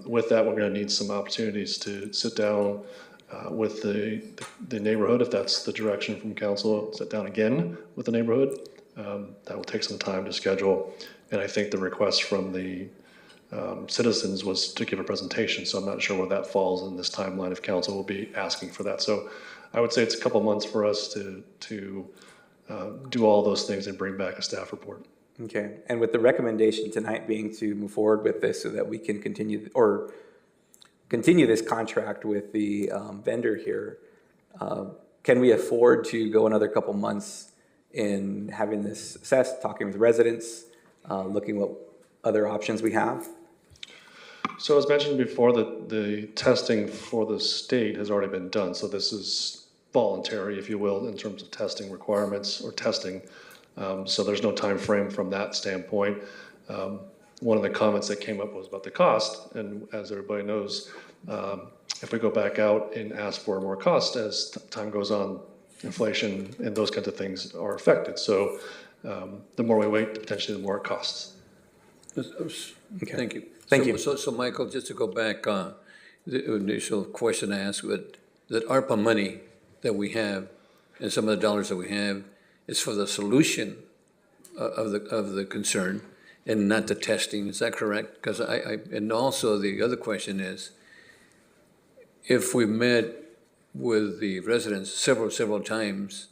With that, we're going to need some opportunities to sit down with the neighborhood, if that's the direction from council, sit down again with the neighborhood. That will take some time to schedule. And I think the request from the citizens was to give a presentation, so I'm not sure where that falls in this timeline if council will be asking for that. So I would say it's a couple months for us to do all those things and bring back a staff report. Okay, and with the recommendation tonight being to move forward with this so that we can continue this contract with the vendor here, can we afford to go another couple months in having this assessed, talking with residents, looking what other options we have? So as mentioned before, the testing for the state has already been done. So this is voluntary, if you will, in terms of testing requirements or testing. So there's no time frame from that standpoint. One of the comments that came up was about the cost. And as everybody knows, if we go back out and ask for more cost as time goes on, inflation and those kinds of things are affected. So the more we wait, potentially the more it costs. Okay. Thank you. Thank you. So Michael, just to go back, the initial question I asked, that ARPA money that we have and some of the dollars that we have, is for the solution of the concern and not the testing. Is that correct? Because and also the other question is, if we met with the residents several times,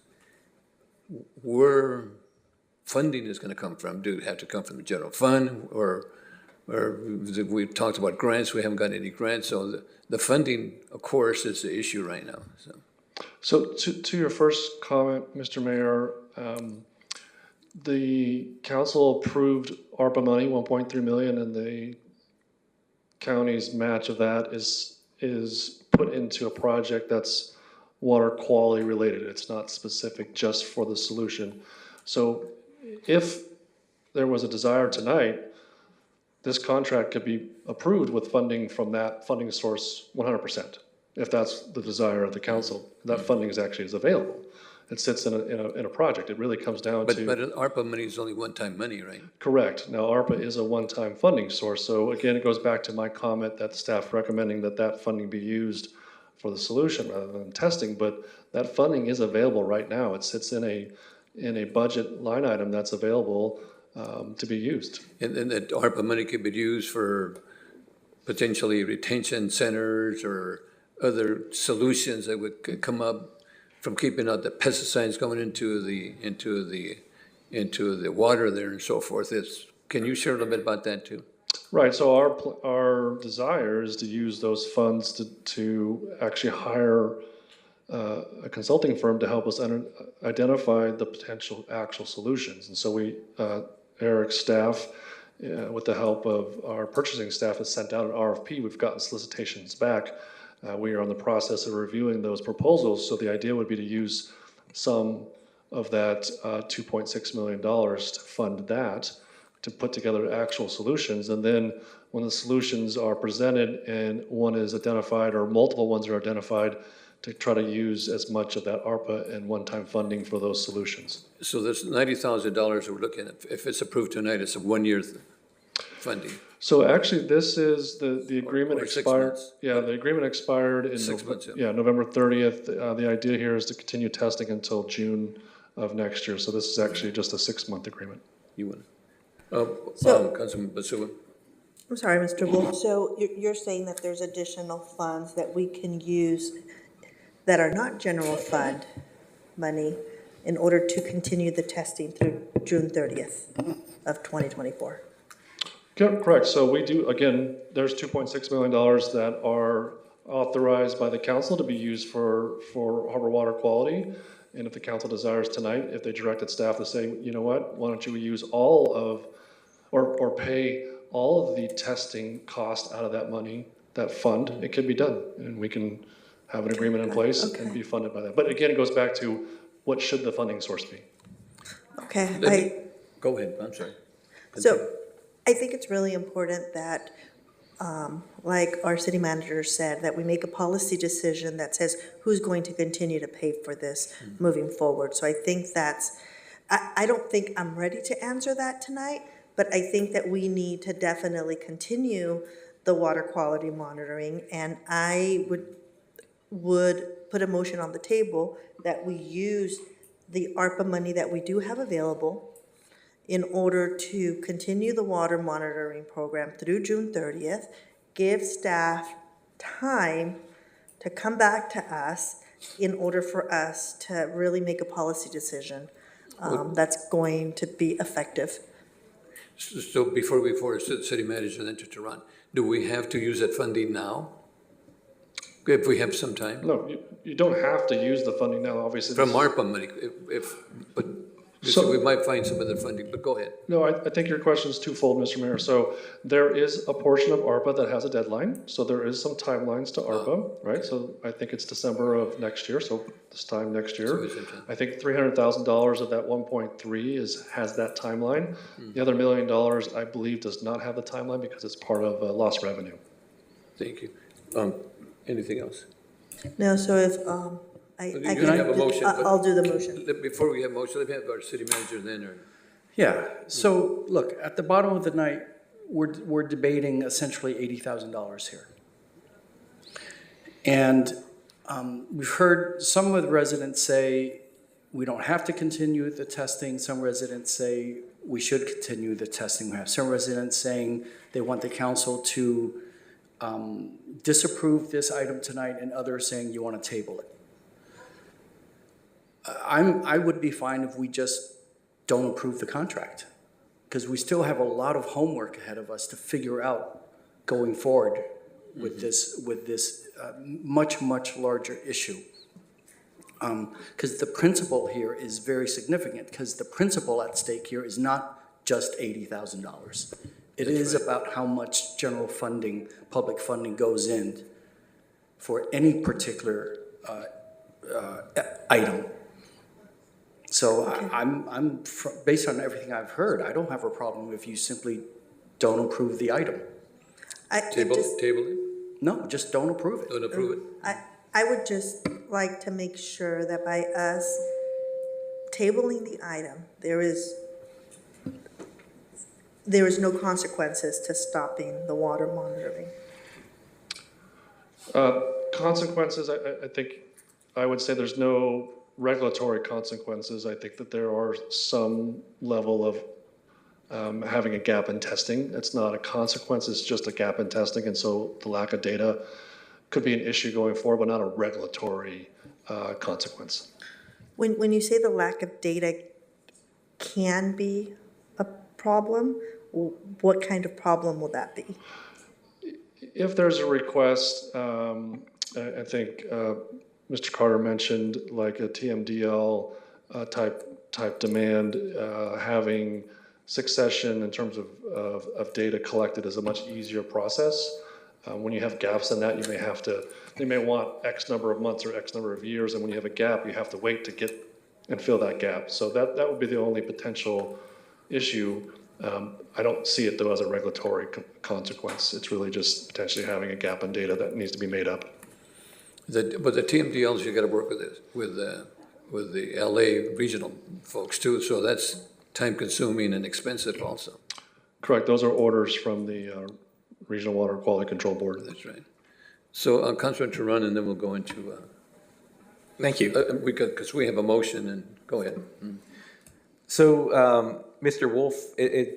where funding is going to come from? Do it have to come from the general fund, or we talked about grants? We haven't got any grants, so the funding, of course, is the issue right now. So to your first comment, Mr. Mayor, the council approved ARPA money, 1.3 million, and the county's match of that is put into a project that's water quality related. It's not specific just for the solution. So if there was a desire tonight, this contract could be approved with funding from that funding source 100%, if that's the desire of the council. That funding is available. It sits in a project. It really comes down to. But ARPA money is only one-time money, right? Correct. Now, ARPA is a one-time funding source. So again, it goes back to my comment that the staff recommending that funding be used for the solution rather than testing. But that funding is available right now. It sits in a budget line item that's available to be used. And that ARPA money could be used for potentially retention centers or other solutions that would come up from keeping out the pesticides going into the water there and so forth. Can you share a little bit about that too? Right. So our desire is to use those funds to actually hire a consulting firm to help us identify the potential actual solutions. And so Eric's staff, with the help of our purchasing staff, has sent out an RFP. We've gotten solicitations back. We are in the process of reviewing those proposals. So the idea would be to use some of that $2.6 million to fund that, to put together actual solutions. And then when the solutions are presented and one is identified or multiple ones are identified, to try to use as much of that ARPA and one-time funding for those solutions. So this $90,000 we're looking at, if it's approved tonight, it's a one-year funding. So actually, this is the agreement Or 6 expired. months. Yeah, the agreement expired in 6 months, yeah, November 30th. The idea here is to continue testing until June of next year. So this is actually just a 6-month agreement. You want Councilman Basua? I'm sorry, Mr. Wolf. So you're saying that there's additional funds that we can use that are not general fund money in order to continue the testing through June 30th of 2024? Correct. So we do, again, there's $2.6 million that are authorized by the council to be used for harbor water quality. And if the council desires tonight, if they directed staff to say, you know what, why don't you use all of, or pay all of the testing cost out of that money, that fund, it can be done. And we can have an agreement in place and be funded by that. But again, it goes back to what should the funding source be? Okay. Go ahead, I'm sorry. So I think it's really important that, like our city manager said, that we make a policy decision that says who's going to continue to pay for this moving forward. So I think I don't think I'm ready to answer that tonight, but I think that we need to definitely continue the water quality monitoring, and I would put a motion on the table that we use the ARPA money that we do have available in order to continue the water monitoring program through June 30th, give staff time to come back to us in order for us to really make a policy decision that's going to be effective. So before we force the city manager then to run, do we have to use that funding now? If we have some time? No, you don't have to use the funding now, obviously. From ARPA money, but so we might find some other funding, but go ahead. No, I think your question is twofold, Mr. Mayor. So there is a portion of ARPA that has a deadline. So there is some timelines to ARPA, right? So I think it's December of next year, so this time next year. I think $300,000 of that 1.3 has that timeline. The other $1 million, I believe, does not have the timeline because it's part of lost revenue. Thank you. Anything else? No, so if I'll do the motion. Before we have motion, let me have our city manager then, or? Yeah, so look, at the bottom of the night, we're debating essentially $80,000 here. And we've heard some of the residents say, we don't have to continue the testing. Some residents say we should continue the testing. We have some residents saying they want the council to disapprove this item tonight, and others saying you want to table it. I would be fine if we just don't approve the contract, because we still have a lot of homework ahead of us to figure out going forward with this much larger issue. Because the principle here is very significant, because the principle at stake here is not just $80,000. It is about how much general funding, public funding goes in for any particular item. So based on everything I've heard, I don't have a problem if you simply don't approve the item. Table it? No, just don't approve it. Don't approve it? I would just like to make sure that by us tabling the item, there is no consequences to stopping the water monitoring. Consequences, I think, I would say there's no regulatory consequences. I think that there are some level of having a gap in testing. It's not a consequence, it's just a gap in testing, and so the lack of data could be an issue going forward, but not a regulatory consequence. When you say the lack of data can be a problem, what kind of problem will that be? If there's a request, I think Mr. Carter mentioned like a TMDL type demand, having succession in terms of data collected is a much easier process. When you have gaps in that, they may want X number of months or X number of years, and when you have a gap, you have to wait to get and fill that gap. So that would be the only potential issue. I don't see it though as a regulatory consequence. It's really just potentially having a gap in data that needs to be made up. But the TMDLs, you got to work with the LA regional folks too, so that's time consuming and expensive also. Correct. Those are orders from the Regional Water Quality Control Board. That's right. So Councilor Turan, and then we'll go into. Thank you. Because we have a motion, and go ahead. So, Mr. Wolf,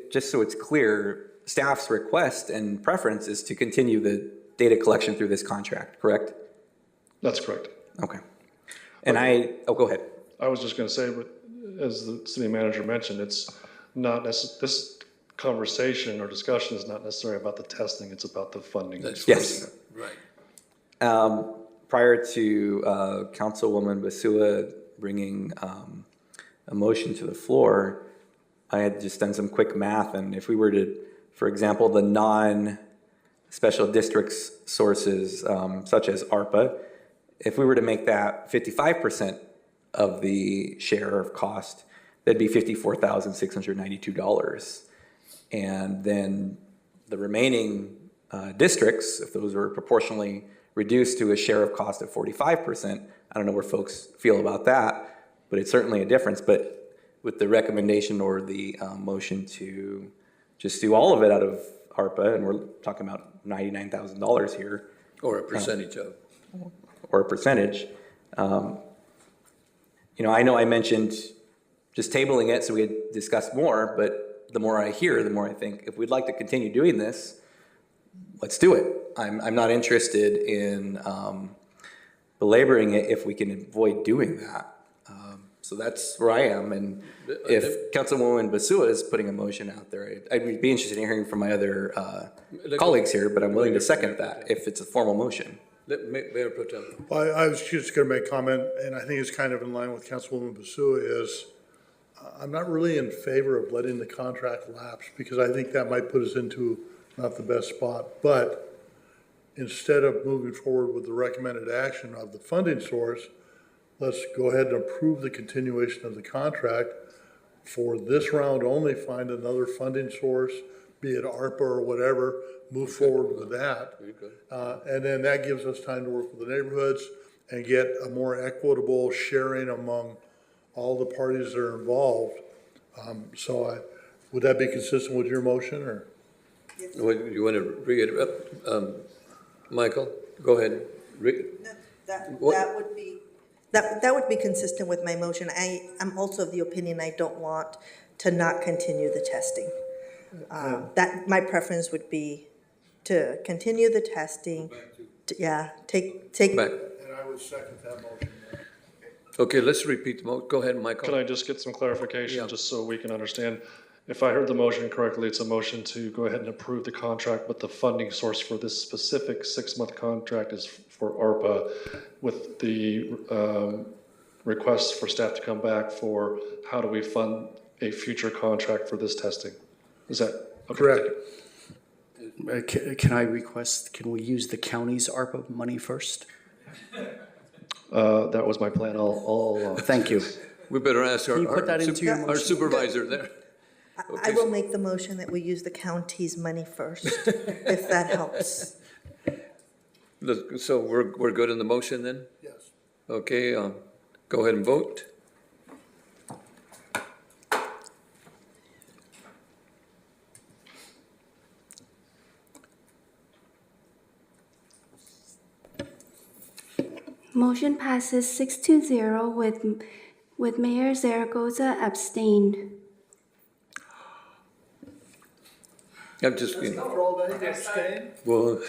just so it's clear, staff's request and preference is to continue the data collection through this contract, correct? That's correct. Okay. And go ahead. I was just going to say, but as the city manager mentioned, it's not this conversation or discussion is not necessarily about the testing, it's about the funding. Yes. Right. Prior to Councilwoman Basua bringing a motion to the floor, I had just done some quick math, and if we were to, for example, the non-special districts sources, such as ARPA, if we were to make that 55% of the share of cost, that'd be $54,692. And then the remaining districts, if those were proportionally reduced to a share of cost of 45%, I don't know where folks feel about that, but it's certainly a difference. But with the recommendation or the motion to just do all of it out of ARPA, and we're talking about $99,000 here. Or a percentage of. Or a percentage. I know I mentioned just tabling it so we could discuss more, but the more I hear, the more I think if we'd like to continue doing this, let's do it. I'm not interested in belaboring it if we can avoid doing that. So that's where I am. And if Councilwoman Basua is putting a motion out there, I'd be interested in hearing from my other colleagues here, but I'm willing to second that if it's a formal motion. Mayor Pro Tem. Well, I was just going to make a comment, and I think it's kind of in line with Councilwoman Basua, is I'm not really in favor of letting the contract lapse, because I think that might put us into not the best spot. But instead of moving forward with the recommended action of the funding source, let's go ahead and approve the continuation of the contract for this round only, find another funding source, be it ARPA or whatever, move forward with that. And then that gives us time to work with the neighborhoods and get a more equitable sharing among all the parties that are involved. Would that be consistent with your motion, or? You want to reiterate? Michael, go ahead. That would be That would be consistent with my motion. I'm also of the opinion I don't want to not continue the testing. That, my preference would be to continue the testing. Yeah, take. Back. And I would second that motion. Okay, let's repeat the go ahead, Michael. Can I just get some clarification, Yeah. just so we can understand? If I heard the motion correctly, it's a motion to go ahead and approve the contract, but the funding source for this specific 6-month contract is for ARPA, with the request for staff to come back for how do we fund a future contract for this testing? Is that okay? Correct. Can I request, can we use the county's ARPA money first? That was my plan all along. Thank you. We better ask Can you put that into your our motion? supervisor there. I will make the motion that we use the county's money first, if that helps. So we're good on the motion then? Yes. Okay, go ahead and vote. Motion passes 6-0 with Mayor Zaragoza abstained. I'm just, For all that, you abstain? well,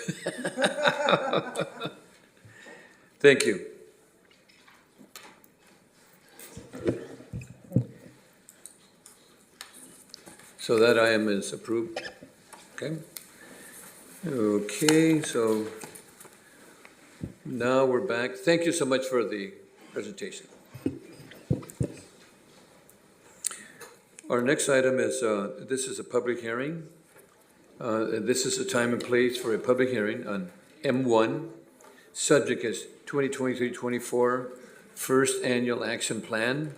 thank you. So that item is approved. Okay. Okay, so now we're back. Thank you so much for the presentation. Our next item is, this is a public hearing. This is the time and place for a public hearing on M1. Subject is 2023-24 First Annual Action Plan.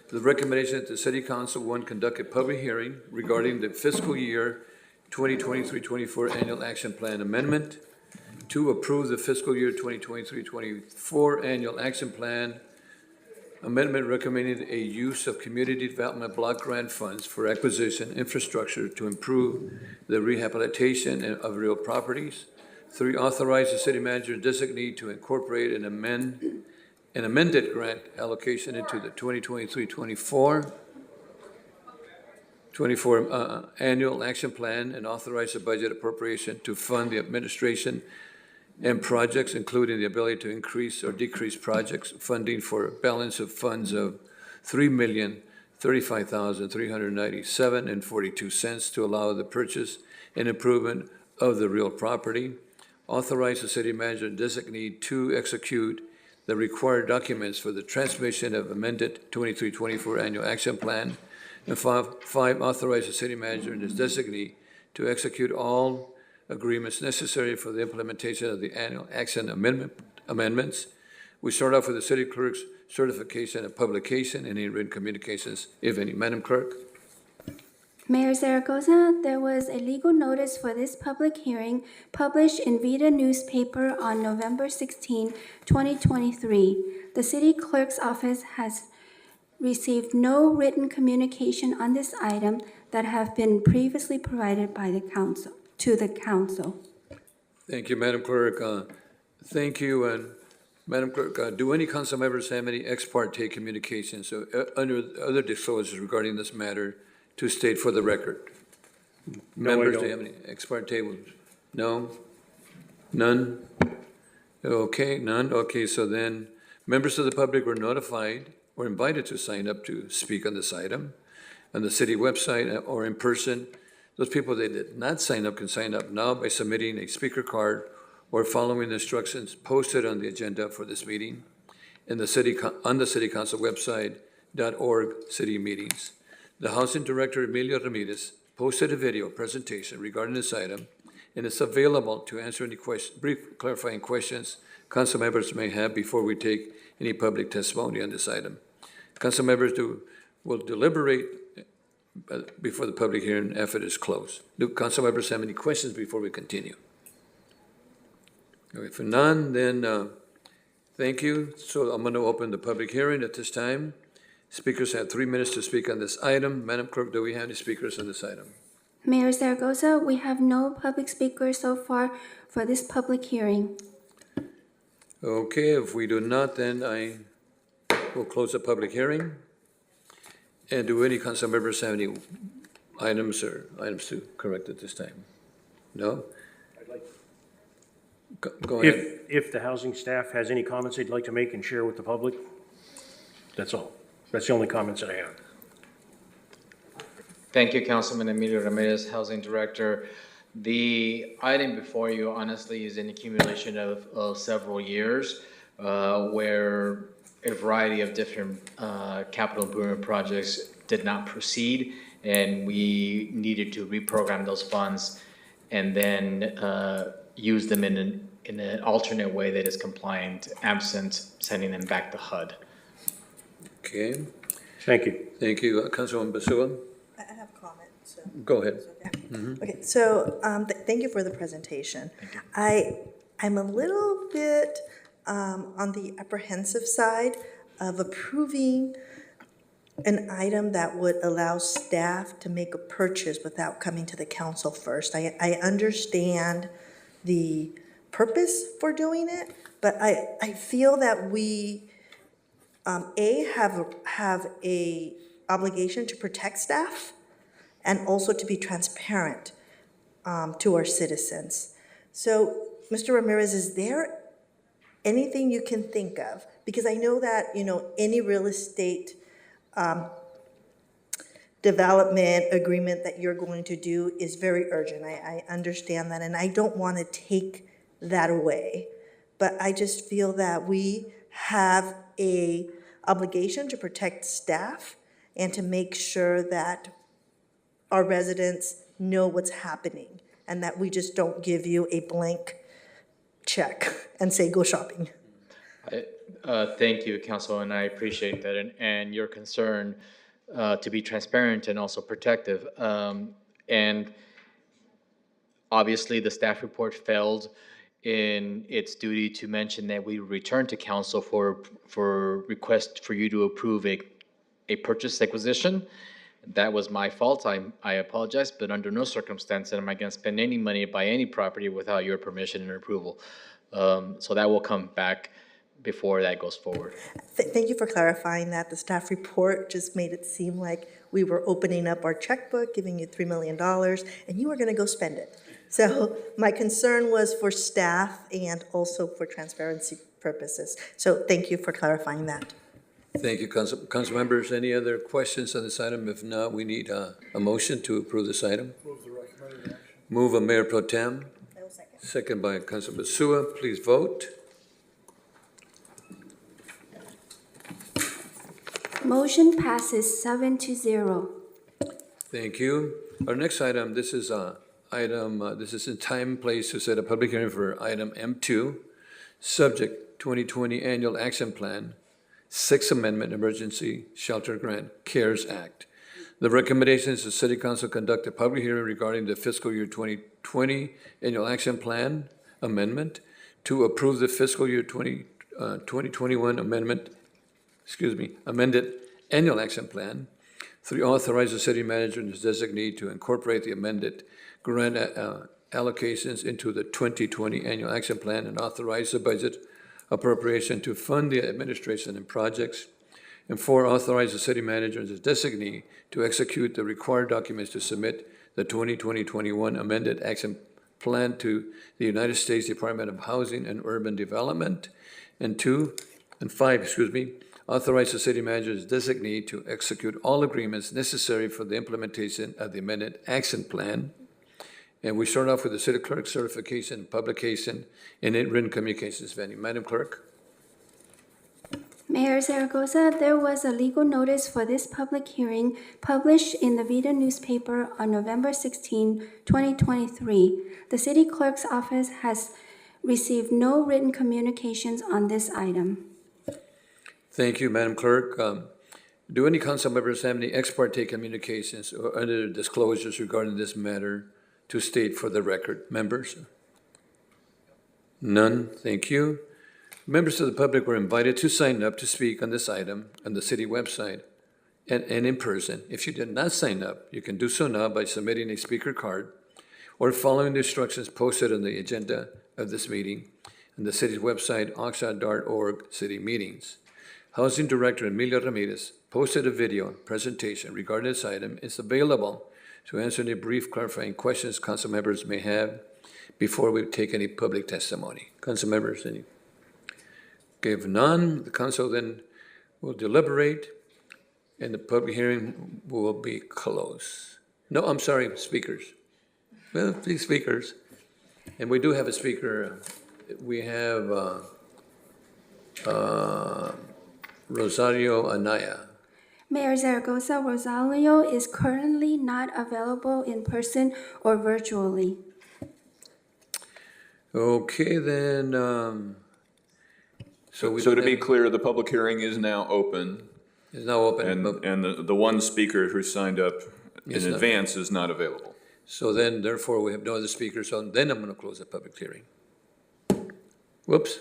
The recommendation that the City Council, one, conduct a public hearing regarding the fiscal year 2023-24 Annual Action Plan Amendment. Two, approve the fiscal year 2023-24 Annual Action Plan Amendment recommending a use of community development block grant funds for acquisition infrastructure to improve the rehabilitation of real properties. Three, authorize the city manager designee to incorporate an amended grant allocation into the 2023-24 Annual Action Plan and authorize the budget appropriation to fund the administration and projects, including the ability to increase or decrease projects funding for a balance of funds of $3,035,397.42 to allow the purchase and improvement of the real property. Authorize the city manager and designee to execute the required documents for the transmission of amended 23-24 Annual Action Plan. And five, authorize the city manager and his designee to execute all agreements necessary for the implementation of the annual action amendments. We start off with the city clerk's certification of publication and any written communications, if any. Madam Clerk? Mayor Zaragoza, there was a legal notice for this public hearing published in Vita newspaper on November 16, 2023. The city clerk's office has received no written communication on this item that have been previously provided by the council, to the council. Thank you, Madam Clerk. Thank you, and Madam Clerk, do any council members have any ex parte communications under other disclosures regarding this matter to state for the record? No, I Members, don't. do you have any ex parte? No? None? Okay, none? Okay, so then members of the public were notified or invited to sign up to speak on this item on the city website or in person. Those people that did not sign up can sign up now by submitting a speaker card or following the instructions posted on the agenda for this meeting in the on the City Council website, .org, city meetings. The Housing Director, Emilio Ramirez, posted a video presentation regarding this item, and it's available to answer any brief clarifying questions council members may have before we take any public testimony on this item. Council members will deliberate before the public hearing after it is closed. Do council members have any questions before we continue? Okay, for none, then thank you. So I'm going to open the public hearing at this time. Speakers have 3 minutes to speak on this item. Madam Clerk, do we have any speakers on this item? Mayor Zaragoza, we have no public speakers so far for this public hearing. Okay, if we do not, then I we'll close the public hearing. And do any council members have any items to correct at this time? No? Go ahead. If the housing staff has any comments they'd like to make and share with the public, that's all. That's the only comments that I have. Thank you, Councilman Emilio Ramirez, Housing Director. The item before you honestly is an accumulation of several years where a variety of different capital improvement projects did not proceed, and we needed to reprogram those funds and then use them in an alternate way that is compliant, absent sending them back to HUD. Okay. Thank you. Thank you. Councilwoman Basua? I have a comment, so. Go ahead. Okay, so thank you for the presentation. I'm a little bit on the apprehensive side of approving an item that would allow staff to make a purchase without coming to the council first. I understand the purpose for doing it, but I feel that we, have a obligation to protect staff and also to be transparent to our citizens. So, Mr. Ramirez, is there anything you can think of? Because I know that, any real estate development agreement that you're going to do is very urgent. I understand that, and I don't want to take that away. But I just feel that we have a obligation to protect staff and to make sure that our residents know what's happening and that we just don't give you a blank check and say, go shopping. Thank you, Council, and I appreciate that and your concern to be transparent and also protective. And obviously, the staff report failed in its duty to mention that we return to council for request for you to approve a purchase acquisition. That was my fault. I apologize, but under no circumstance am I going to spend any money, buy any property without your permission and approval. So that will come back before that goes forward. Thank you for clarifying that. The staff report just made it seem like we were opening up our checkbook, giving you $3 million, and you were going to go spend it. So my concern was for staff and also for transparency purposes. So thank you for clarifying that. Thank you, council members. Any other questions on this item? If not, we need a motion to approve this item. Move the recommended action. Move of Mayor Pro Tem. I will second. Second by Council Basua. Please vote. Motion passes 7-0. Thank you. Our next item, this is in time and place to set a public hearing for item M2, subject 2020 Annual Action Plan, Sixth Amendment Emergency Shelter Grant, CARES Act. The recommendation is the City Council conduct a public hearing regarding the fiscal year 2020 Annual Action Plan amendment to approve the fiscal year 2021 amended Annual Action Plan. 3, authorize the city manager and his designee to incorporate the amended grant allocations into the 2020 Annual Action Plan and authorize the budget appropriation to fund the administration and projects. And 4, authorize the city manager and his designee to execute the required documents to submit the 2020-21 amended action plan to the United States Department of Housing and Urban Development. And 5, authorize the city manager's designee to execute all agreements necessary for the implementation of the amended action plan. And we start off with the city clerk certification, publication, and written communications venue. Madam Clerk. Mayor Zaragoza, there was a legal notice for this public hearing published in the Vida newspaper on November 16, 2023. The city clerk's office has received no written communications on this item. Thank you, Madam Clerk. Do any council members have any ex parte communications or other disclosures regarding this matter to state for the record? Members? None. Thank you. Members of the public were invited to sign up to speak on this item on the city website and in person. If you did not sign up, you can do so now by submitting a speaker card or following the instructions posted on the agenda of this meeting on the city's website, oxnard.org, city meetings. Housing Director Emilia Ramirez posted a video presentation regarding this item. It's available to answer any brief clarifying questions council members may have before we take any public testimony. Council members, any? Okay, if none, the council then will deliberate and the public hearing will be closed. No, I'm sorry, speakers. Well, please, speakers. And we do have a speaker. We have Rosario Anaya. Mayor Zaragoza, Rosario is currently not available in person or virtually. Okay, then, So to be clear, the public hearing is now open, it's now open. but- and the one speaker who signed up in Is not- advance is not available. So then, therefore, we have no other speakers, so then I'm going to close the public hearing. Whoops,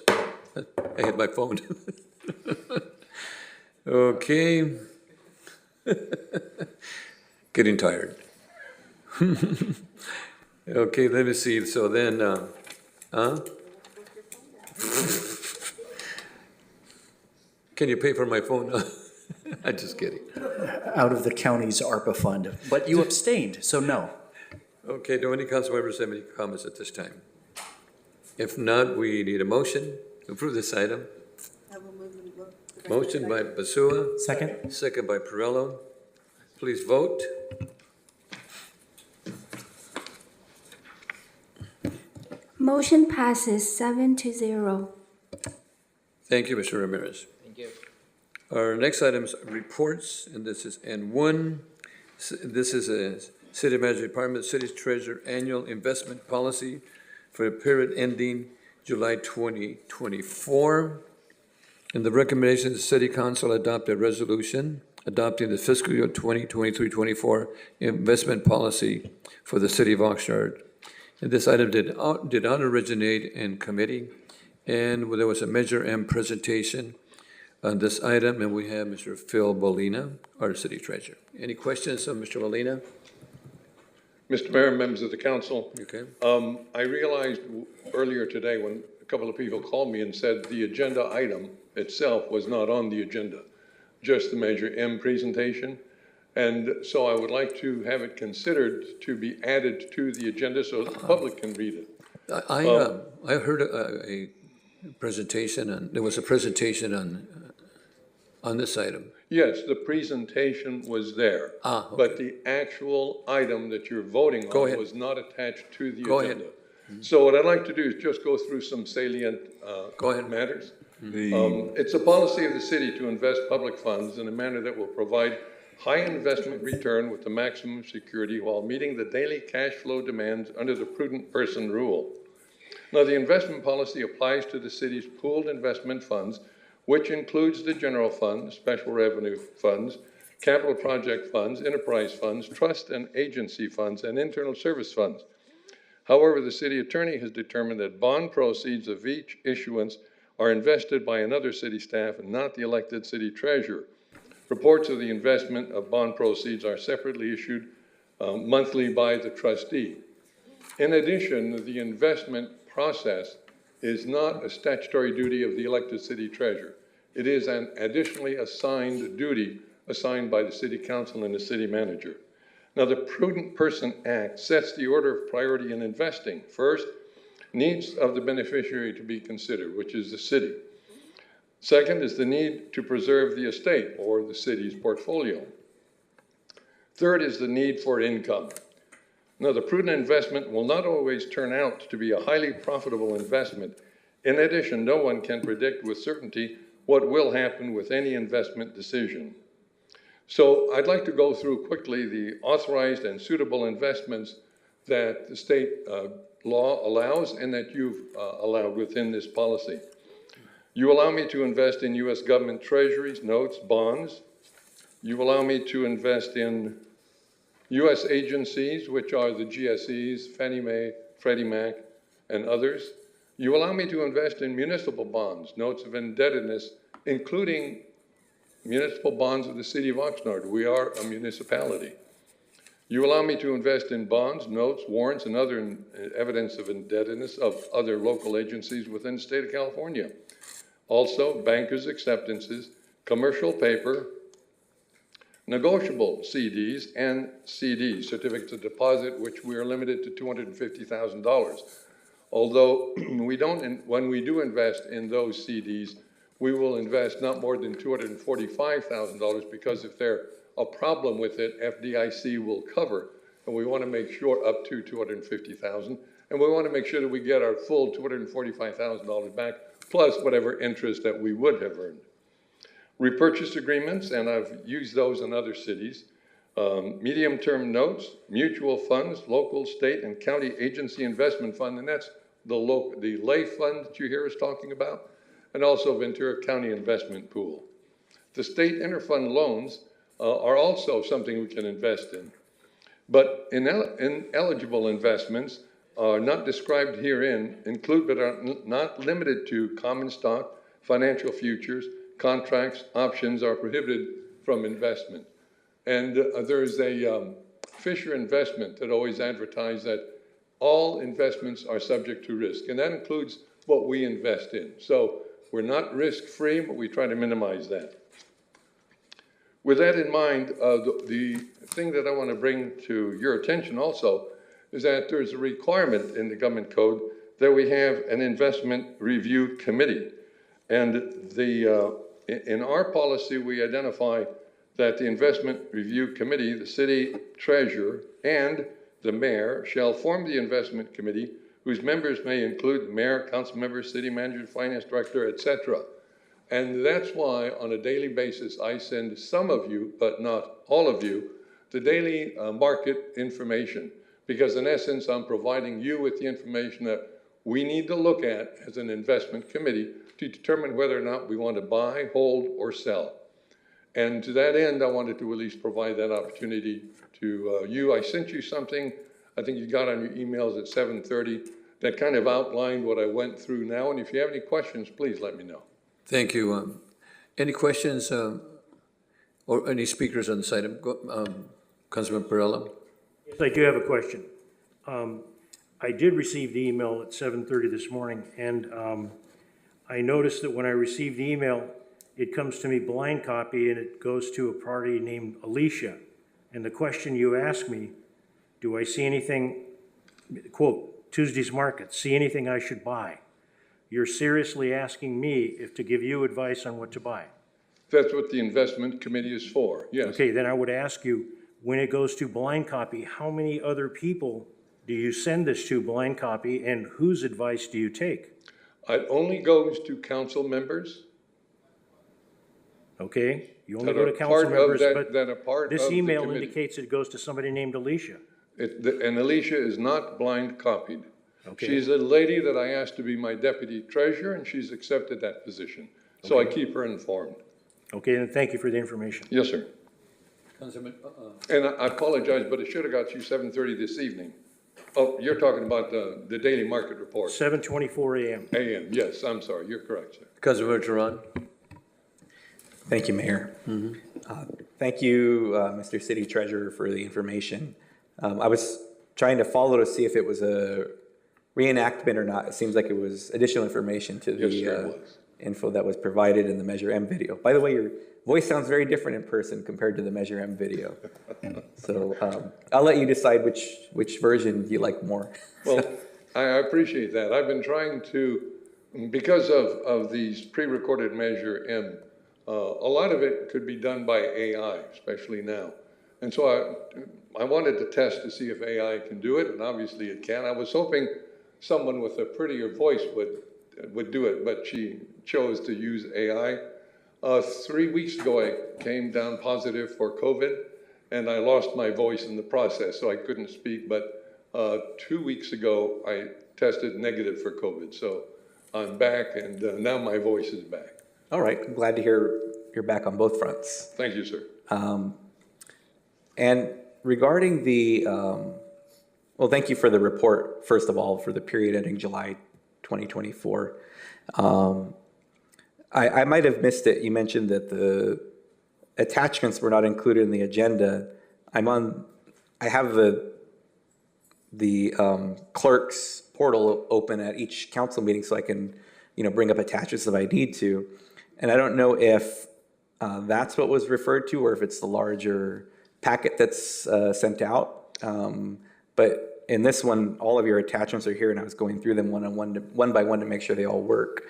I hit my phone. Okay. Getting tired. Okay, let me see, so then, Can you pay for my phone? I'm just kidding. Out of the county's ARPA fund, but you abstained, so no. Okay, do any council members have any comments at this time? If not, we need a motion to approve this item. Motion by Basua, Second? second by Perello. Please vote. Motion passes 7-0. Thank you, Mr. Ramirez. Thank you. Our next item is reports, and this is N1. This is a City Manager Department, City Treasurer Annual Investment Policy for the period ending July 2024. And the recommendation is the City Council adopt a resolution adopting the fiscal year 2023-24 investment policy for the City of Oxnard. And this item did not originate in committee, and there was a Measure M presentation on this item, and we have Mr. Phil Bolina, our City Treasurer. Any questions of Mr. Bolina? Mr. Mayor, members of the council, Okay. I realized earlier today when a couple of people called me and said the agenda item itself was not on the agenda, just the Measure M presentation. And so I would like to have it considered to be added to the agenda so the public can read it. I heard a presentation, and there was a presentation on this item. Yes, the presentation was there. Okay. But the actual item that you're voting Go on ahead. was not attached to the Go agenda. ahead. So what I'd like to do is just go through some salient Go ahead. matters. It's a policy of the city to invest public funds in a manner that will provide high investment return with the maximum security while meeting the daily cash flow demands under the prudent person rule. Now, the investment policy applies to the city's pooled investment funds, which includes the general fund, special revenue funds, capital project funds, enterprise funds, trust and agency funds, and internal service funds. However, the city attorney has determined that bond proceeds of each issuance are invested by another city staff and not the elected city treasurer. Reports of the investment of bond proceeds are separately issued monthly by the trustee. In addition, the investment process is not a statutory duty of the elected city treasurer. It is an additionally assigned duty assigned by the city council and the city manager. Now, the Prudent Person Act sets the order of priority in investing. First, needs of the beneficiary to be considered, which is the city. Second is the need to preserve the estate or the city's portfolio. Third is the need for income. Now, the prudent investment will not always turn out to be a highly profitable investment. In addition, no one can predict with certainty what will happen with any investment decision. So I'd like to go through quickly the authorized and suitable investments that the state law allows and that you've allowed within this policy. You allow me to invest in U.S. government treasuries, notes, bonds. You allow me to invest in U.S. agencies, which are the GSEs, Fannie Mae, Freddie Mac, and others. You allow me to invest in municipal bonds, notes of indebtedness, including municipal bonds of the city of Oxnard. We are a municipality. You allow me to invest in bonds, notes, warrants, and other evidence of indebtedness of other local agencies within the state of California. Also, bankers' acceptances, commercial paper, negotiable CDs, and CDs, certificates of deposit, which we are limited to $250,000. Although when we do invest in those CDs, we will invest not more than $245,000 because if there's a problem with it, FDIC will cover. And we want to make sure up to $250,000. And we want to make sure that we get our full $245,000 back, plus whatever interest that we would have earned. Repurchase agreements, and I've used those in other cities. Medium-term notes, mutual funds, local, state, and county agency investment fund, and that's the lay fund that you hear us talking about, and also Ventura County Investment Pool. The state interfund loans are also something we can invest in. But ineligible investments are not described herein, include but are not limited to common stock, financial futures, contracts, options are prohibited from investment. And there's a Fisher investment that always advertised that all investments are subject to risk, and that includes what we invest in. So we're not risk-free, but we try to minimize that. With that in mind, the thing that I want to bring to your attention also is that there's a requirement in the government code that we have an investment review committee. And in our policy, we identify that the investment review committee, the city treasurer, and the mayor shall form the investment committee, whose members may include the mayor, council members, city manager, finance director, etc. And that's why on a daily basis, I send some of you, but not all of you, the daily market information. Because in essence, I'm providing you with the information that we need to look at as an investment committee to determine whether or not we want to buy, hold, or sell. And to that end, I wanted to at least provide that opportunity to you. I sent you something, I think you got on your emails at 7:30, that kind of outlined what I went through now. And if you have any questions, please let me know. Thank you. Any questions or any speakers on this item? Councilman Perella? Yes, I do have a question. I did receive the email at 7:30 this morning, and I noticed that when I received the email, it comes to me blind copy, and it goes to a party named Alicia. And the question you asked me, do I see anything, quote, Tuesday's Market, see anything I should buy? You're seriously asking me if to give you advice on what to buy? That's what the investment committee is for, yes. Okay, then I would ask you, when it goes to blind copy, how many other people do you send this to blind copy, and whose advice do you take? It only goes to council members. Okay, you only go to council members, but this email committee indicates it goes to somebody named Alicia. And Alicia is not blind copied. Okay. She's a lady that I asked to be my deputy treasurer, and she's accepted that position. So I keep her informed. Okay, then thank you for the information. Yes, sir. Councilman, And I apologize, but it should have got you 7:30 this evening. Oh, you're talking about the daily market report. 7:24 a.m. AM, yes, I'm sorry, you're correct, sir. Councilman Tehran? Thank you, Mayor. Thank you, Mr. City Treasurer, for the information. I was trying to follow to see if it was a reenactment or not. It seems like it was additional information to Yes, sir, it the was. info that was provided in the Measure M video. By the way, your voice sounds very different in person compared to the Measure M video. So I'll let you decide which version you like more. Well, I appreciate that. I've been trying to, because of these pre-recorded Measure M, a lot of it could be done by AI, especially now. And so I wanted to test to see if AI can do it, and obviously it can. I was hoping someone with a prettier voice would do it, but she chose to use AI. 3 weeks ago, I came down positive for COVID, and I lost my voice in the process, so I couldn't speak. But 2 weeks ago, I tested negative for COVID, so I'm back, and now my voice is back. All right, I'm glad to hear you're back on both fronts. Thank you, sir. And regarding the, well, thank you for the report, first of all, for the period ending July 2024. I might have missed it. You mentioned that the attachments were not included in the agenda. I have the clerk's portal open at each council meeting so I can, bring up attachments if I need to. And I don't know if that's what was referred to, or if it's the larger packet that's sent out. But in this one, all of your attachments are here, and I was going through them one by one to make sure they all work.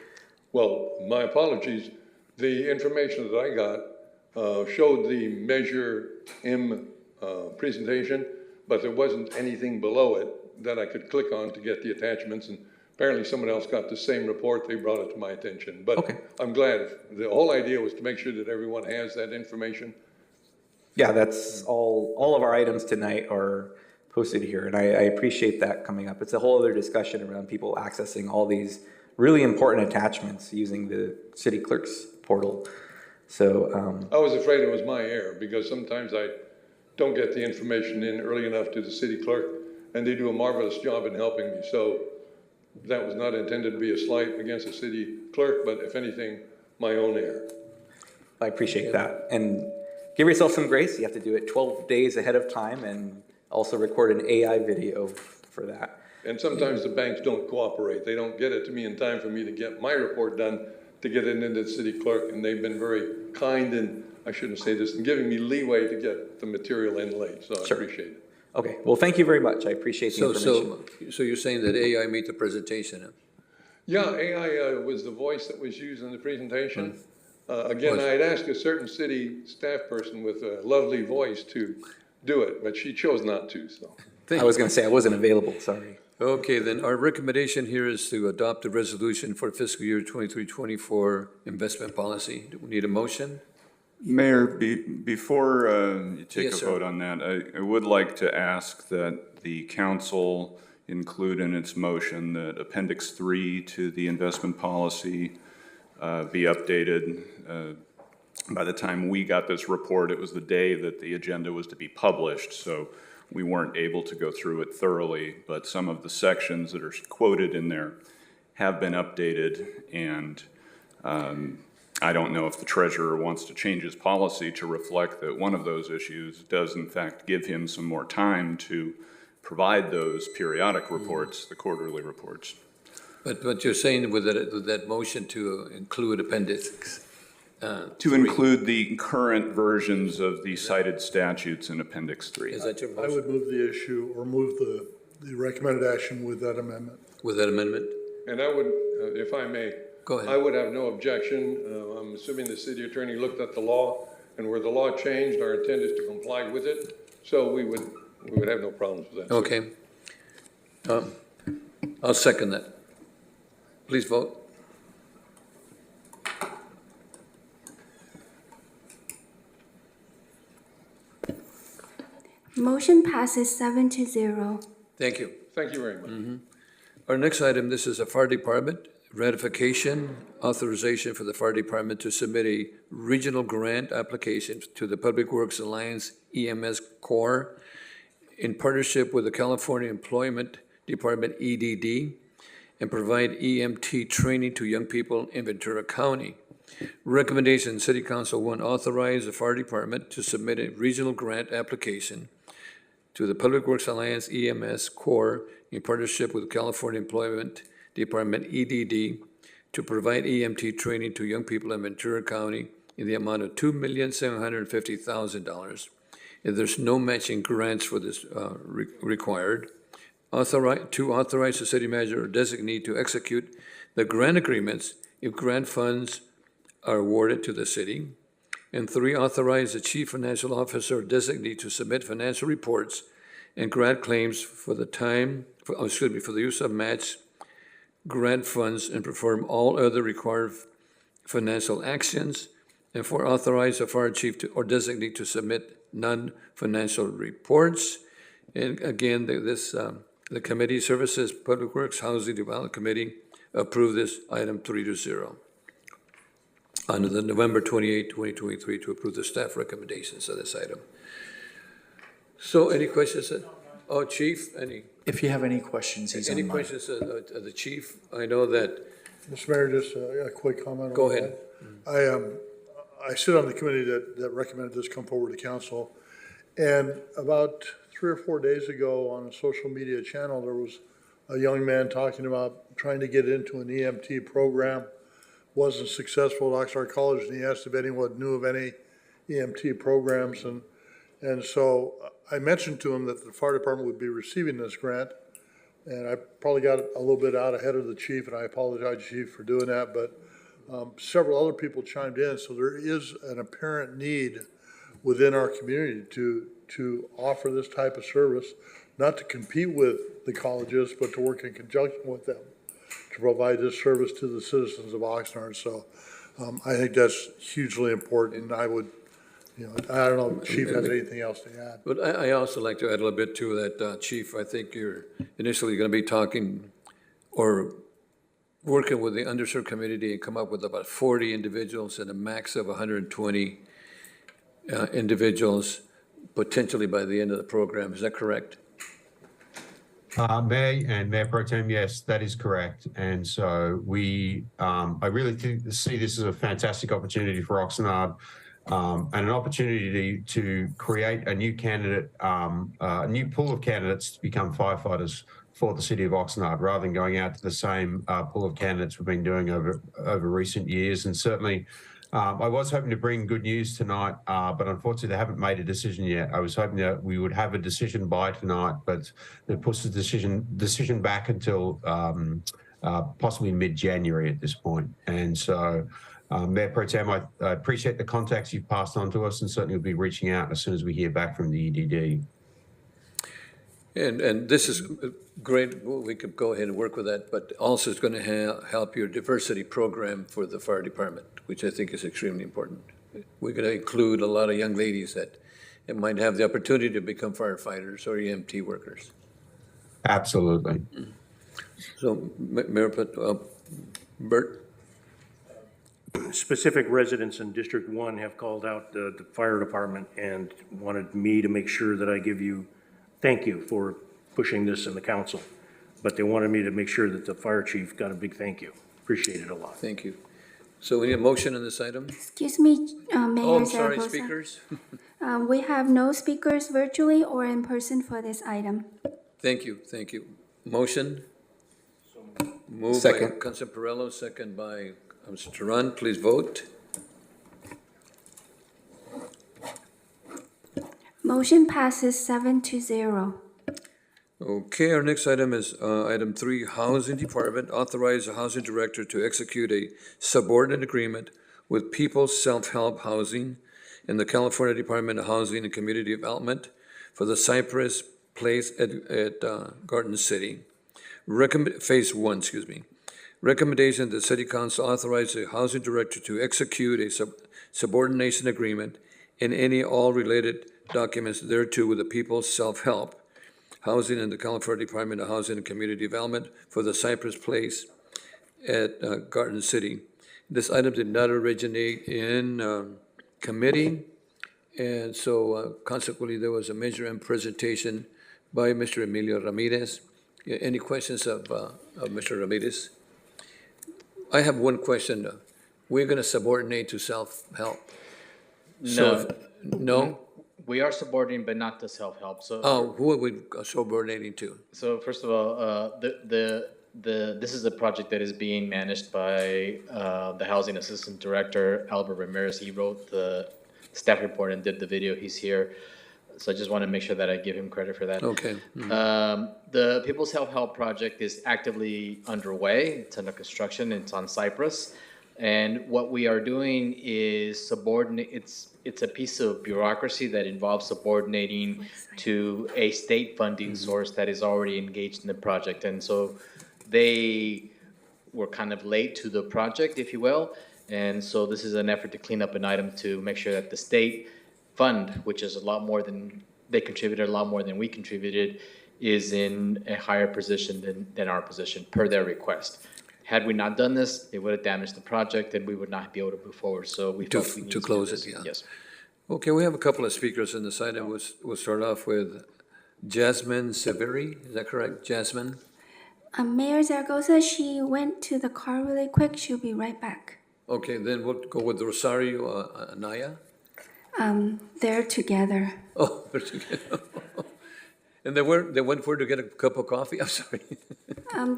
Well, my apologies. The information that I got showed the Measure M presentation, but there wasn't anything below it that I could click on to get the attachments. And apparently someone else got the same report. They brought it to my attention. But okay. I'm glad. The whole idea was to make sure that everyone has that information. Yeah, that's all of our items tonight are posted here, and I appreciate that coming up. It's a whole other discussion around people accessing all these really important attachments using the city clerk's portal. So I was afraid it was my error because sometimes I don't get the information in early enough to the city clerk, and they do a marvelous job in helping me. So that was not intended to be a slight against the city clerk, but if anything, my own error. I appreciate that. And give yourself some grace. You have to do it 12 days ahead of time and also record an AI video for that. And sometimes the banks don't cooperate. They don't get it to me in time for me to get my report done, to get it into the city clerk. And they've been very kind, and I shouldn't say this, in giving me leeway to get the material in late. So I appreciate it. Okay, well, thank you very much. I appreciate the information. So you're saying that AI made the presentation? Huh? Yeah, AI was the voice that was used in the presentation. Again, I had asked a certain city staff person with a lovely voice to do it, but she chose not to. So I was going to say I wasn't available, sorry. Okay, then our recommendation here is to adopt a resolution for fiscal year 23-24 investment policy. Do we need a motion? Mayor, before you take a vote on that, I would like to ask that the council include in its motion that Appendix 3 to the investment policy be updated. By the time we got this report, it was the day that the agenda was to be published, so we weren't able to go through it thoroughly, but some of the sections that are quoted in there have been updated, and I don't know if the treasurer wants to change his policy to reflect that one of those issues does in fact give him some more time to provide those periodic reports, the quarterly reports. But you're saying with that motion to include appendix to include the current versions of the cited statutes in Appendix 3. Is that your motion? I would move the issue or move the recommended action with that amendment. With that amendment? And I would, if I may, go ahead. I would have no objection. I'm assuming the city attorney looked at the law, and where the law changed, our intent is to comply with it. So we would have no problems with that. Okay. I'll second that. Please vote. Motion passes 7-0. Thank you. Thank you very much. Mm-hmm. Our next item, this is a fire department ratification, authorization for the fire department to submit a regional grant application to the Public Works Alliance EMS Corps in partnership with the California Employment Department EDD and provide EMT training to young people in Ventura County. Recommendation, City Council 1, authorize the fire department to submit a regional grant application to the Public Works Alliance EMS Corps in partnership with California Employment Department EDD to provide EMT training to young people in Ventura County in the amount of $2,750,000. If there's no matching grants for this required, authorize the city manager or designee to execute the grant agreements if grant funds are awarded to the city. And 3, authorize the chief financial officer or designee to submit financial reports and grant claims for the use of match grant funds and perform all other required financial actions. And 4, authorize the fire chief or designee to submit non-financial reports. And again, the Committee Services, Public Works, Housing Development Committee approved this item 3-0. On the November 28, 2023, to approve the staff recommendations of this item. So any questions? Oh, Chief, any? If you have any questions, he's Any online. questions of the Chief? I know that. Mr. Mayor, just a quick comment. Go ahead. I sit on the committee that recommended this come forward to council. And about 3 or 4 days ago on a social media channel, there was a young man talking about trying to get into an EMT program wasn't successful at Oxnard College, and he asked if anyone knew of any EMT programs. And so I mentioned to him that the fire department would be receiving this grant. And I probably got a little bit out ahead of the chief, and I apologize, Chief, for doing that. But several other people chimed in, so there is an apparent need within our community to offer this type of service, not to compete with the colleges, but to work in conjunction with them to provide this service to the citizens of Oxnard. So I think that's hugely important, and I would, I don't know if Chief has anything else to add. But I also like to add a little bit to that, Chief. I think you're initially going to be talking or working with the underserved community and come up with about 40 individuals and a max of 120 individuals potentially by the end of the program. Is that correct? Mayor and Mayor Pro Tem, yes, that is correct. And so I really see this as a fantastic opportunity for Oxnard. And an opportunity to create a new candidate, a new pool of candidates to become firefighters for the city of Oxnard, rather than going out to the same pool of candidates we've been doing over recent years. And certainly, I was hoping to bring good news tonight, but unfortunately, they haven't made a decision yet. I was hoping that we would have a decision by tonight, but they pushed the decision back until possibly mid-January at this point. And so, Mayor Pro Tem, I appreciate the contacts you've passed on to us, and certainly we'll be reaching out as soon as we hear back from the EDD. And this is great. We could go ahead and work with that, but also it's going to help your diversity program for the fire department, which I think is extremely important. We're going to include a lot of young ladies that might have the opportunity to become firefighters or EMT workers. Absolutely. So, Mayor Bert? Specific residents in District 1 have called out the fire department and wanted me to make sure that I give you thank you for pushing this in the council. But they wanted me to make sure that the fire chief got a big thank you. Appreciate it a lot. Thank you. So we need a motion on this item? Excuse me, Mayor Oh, I'm sorry, Zaragoza. speakers? We have no speakers virtually or in person for this item. Thank you, thank you. Motion? Moved Second. by Councilor Perello, second by Mr. Turan. Please vote. Motion passes 7-0. Okay, our next item is item 3, Housing Department. Authorize the housing director to execute a subordinate agreement with People's Self-Help Housing and the California Department of Housing and Community Development for the Cypress Place at Garden City. Phase 1, excuse me. Recommendation that the City Council authorize the housing director to execute a subordination agreement and any all related documents thereto with the People's Self-Help Housing and the California Department of Housing and Community Development for the Cypress Place at Garden City. This item did not originate in committee, and so consequently there was a Measure M presentation by Mr. Emilio Ramirez. Any questions of Mr. Ramirez? I have one question. We're going to subordinate to self-help. No. No? We are subordinating, but not to self-help. So, Who are we subordinating to? so first of all, this is a project that is being managed by the Housing Assistant Director, Albert Ramirez. He wrote the staff report and did the video. He's here. So I just want to make sure that I give him credit for that. Okay. The People's Self-Help Project is actively underway. It's under construction. It's on Cypress. And what we are doing is it's a piece of bureaucracy that involves subordinating to a state funding source that is already engaged in the project. And so they were kind of late to the project, if you will. And so this is an effort to clean up an item to make sure that the state fund, which is a lot more than, they contributed a lot more than we contributed, is in a higher position than our position per their request. Had we not done this, it would have damaged the project and we would not be able to move forward. So we felt we needed To close it, yeah. Yes. Okay, we have a couple of speakers in this item. We'll start off with Jasmine Severi. Is that correct, Jasmine? Mayor Zaragoza, she went to the car really quick. She'll be right back. Okay, then we'll go with Rosario Anaya. They're together. Oh, they're together. And they went for to get a cup of coffee? I'm sorry.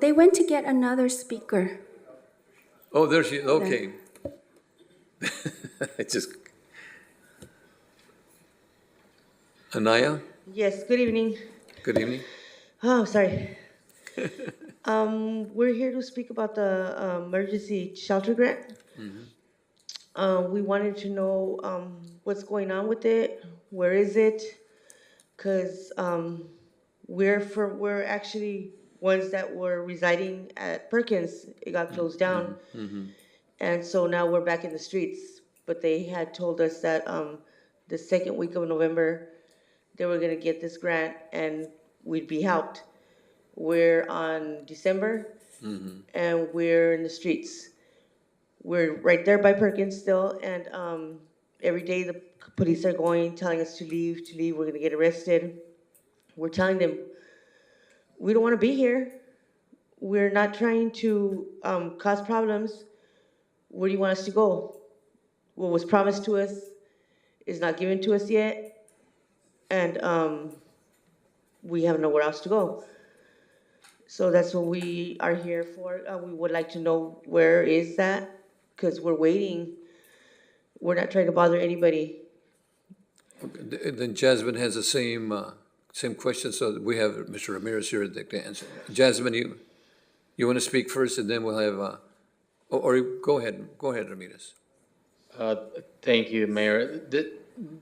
They went to get another speaker. Oh, there she, okay. I just. Anaya, Yes, good evening. good evening. Oh, sorry. We're here to speak about the emergency shelter grant. We wanted to know what's going on with it. Where is it? Because we're actually ones that were residing at Perkins. It got closed down, and so now we're back in the streets. But they had told us that the second week of November they were gonna get this grant and we'd be helped. We're on December and we're in the streets. We're right there by Perkins still, and every day the police are going, telling us to leave, we're gonna get arrested. We're telling them, we don't wanna be here. We're not trying to cause problems. Where do you want us to go? What was promised to us is not given to us yet, and we have nowhere else to go. So that's what we are here for. We would like to know where is that, because we're waiting. We're not trying to bother anybody. Then Jasmine has the same question, so we have Mr. Ramirez here that can answer. Jasmine, you want to speak first, and then we'll have, or go ahead, Ramirez. Thank you, Mayor.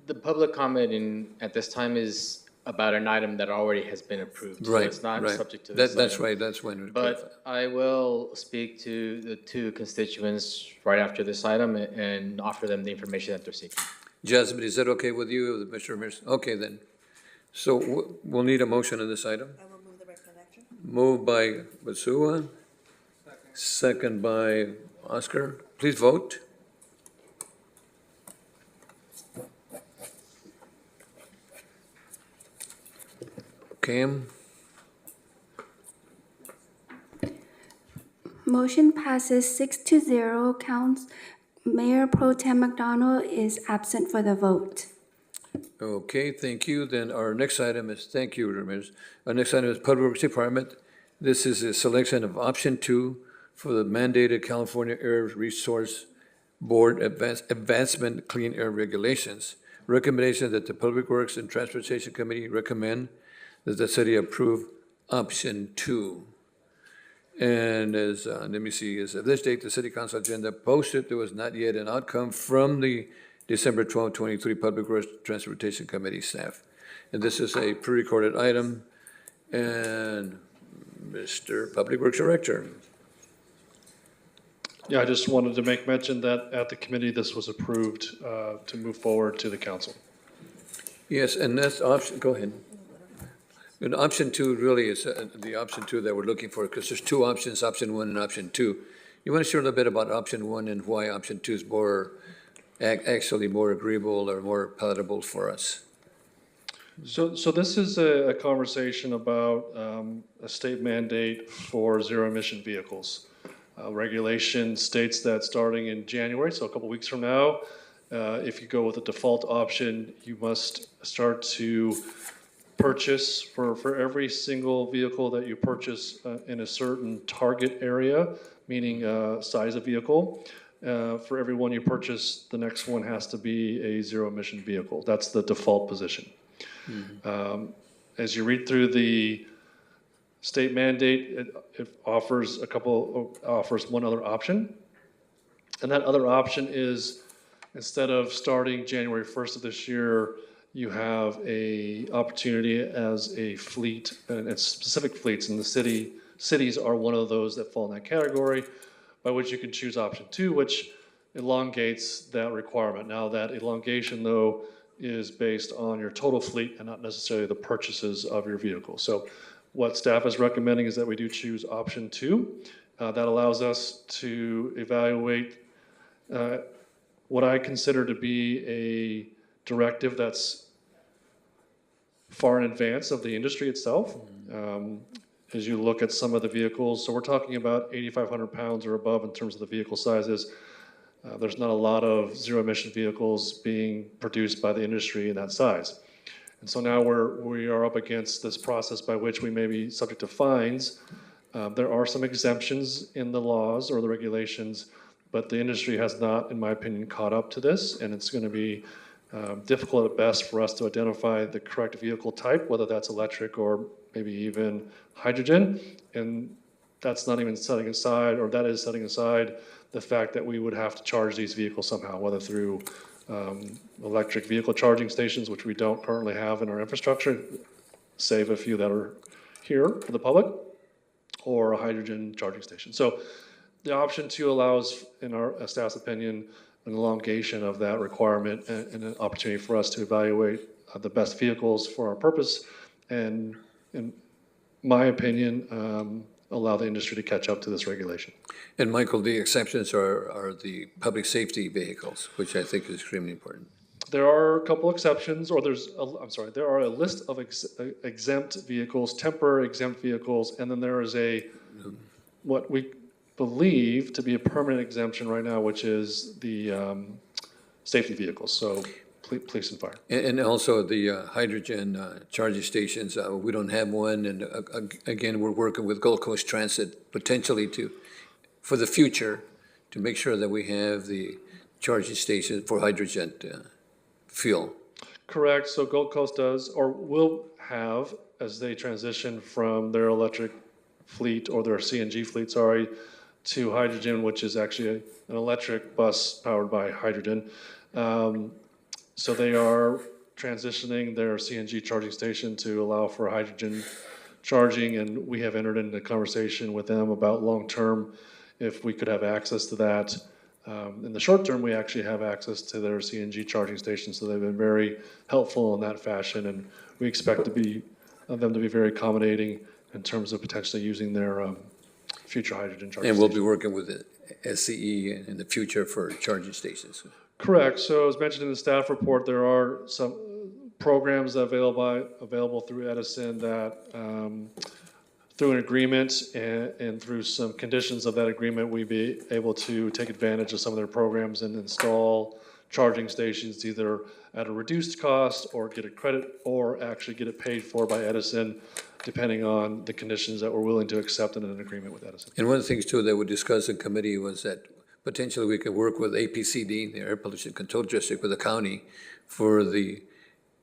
The public comment at this time is about an item that already has been approved. So Right, it's not right. subject to this That's item. right, that's when. But I will speak to the two constituents right after this item and offer them the information that they're seeking. Jasmine, is that okay with you, Mr. Ramirez? Okay, then. So we'll need a motion on this item. I will move the recollection. Moved by Basua, second by Oscar. Please vote. Cam? Motion passes 6-0. Mayor Pro Tem McDonald is absent for the vote. Okay, thank you. Then our next item is, thank you, Ramirez. Our next item is Public Works Department. This is a selection of option 2 for the mandated California Air Resource Board Advancement Clean Air Regulations. Recommendation that the Public Works and Transportation Committee recommend that the city approve option 2. And as, let me see, as of this date, the city council agenda posted, there was not yet an outcome from the December 12, 23 Public Works Transportation Committee staff. And this is a pre-recorded item. And Mr. Public Works Director. Yeah, I just wanted to make mention that at the committee, this was approved to move forward to the council. Yes, and that's option, go ahead. And option 2 really is the option 2 that we're looking for, because there's two options, option 1 and option 2. You want to share a little bit about option 1 and why option 2 is more, actually more agreeable or more palatable for us? So this is a conversation about a state mandate for zero-emission vehicles. Regulation states that starting in January, so a couple weeks from now, if you go with the default option, you must start to purchase for every single vehicle that you purchase in a certain target area, meaning size of vehicle. For every one you purchase, the next one has to be a zero-emission vehicle. That's the default position. As you read through the state mandate, it offers one other option. And that other option is, instead of starting January 1st of this year, you have a opportunity as a fleet, and it's specific fleets in the cities are one of those that fall in that category, by which you can choose option 2, which elongates that requirement. Now that elongation, though, is based on your total fleet and not necessarily the purchases of your vehicle. So what staff is recommending is that we do choose option 2. That allows us to evaluate what I consider to be a directive that's far in advance of the industry itself. As you look at some of the vehicles, so we're talking about 8,500 pounds or above in terms of the vehicle sizes. There's not a lot of zero-emission vehicles being produced by the industry in that size. And so now we are up against this process by which we may be subject to fines There are some exemptions in the laws or the regulations, but the industry has not, in my opinion, caught up to this, and it's going to be difficult at best for us to identify the correct vehicle type, whether that's electric or maybe even hydrogen. And that's not even setting aside, or that is setting aside the fact that we would have to charge these vehicles somehow, whether through electric vehicle charging stations, which we don't currently have in our infrastructure, save a few that are here for the public, or a hydrogen charging station. So the option 2 allows, in our staff's opinion, an elongation of that requirement and an opportunity for us to evaluate the best vehicles for our purpose, and in my opinion, allow the industry to catch up to this regulation. And Michael, the exceptions are the public safety vehicles, which I think is extremely important. There are a couple exceptions, or there are a list of exempt vehicles, temporary exempt vehicles, and then there is what we believe to be a permanent exemption right now, which is the safety vehicles, so police and fire. And also the hydrogen charging stations, we don't have one, and again, we're working with Gold Coast Transit potentially for the future, to make sure that we have the charging station for hydrogen fuel. Correct, so Gold Coast does, or will have, as they transition from their electric fleet, or their CNG fleet, to hydrogen, which is actually an electric bus powered by hydrogen. So they are transitioning their CNG charging station to allow for hydrogen charging, and we have entered into a conversation with them about long-term, if we could have access to that. In the short term, we actually have access to their CNG charging stations, so they've been very helpful in that fashion, and we expect them to be very accommodating in terms of potentially using their future hydrogen charging And we'll stations. be working with the SCE in the future for charging stations. Correct. So as mentioned in the staff report, there are some programs available through Edison that, through an agreement and through some conditions of that agreement, we'd be able to take advantage of some of their programs and install charging stations either at a reduced cost, or get a credit, or actually get it paid for by Edison, depending on the conditions that we're willing to accept in an agreement with Edison. And one of the things too that we discussed in committee was that potentially we could work with APCD, the Air Pollution Control District, with the county for the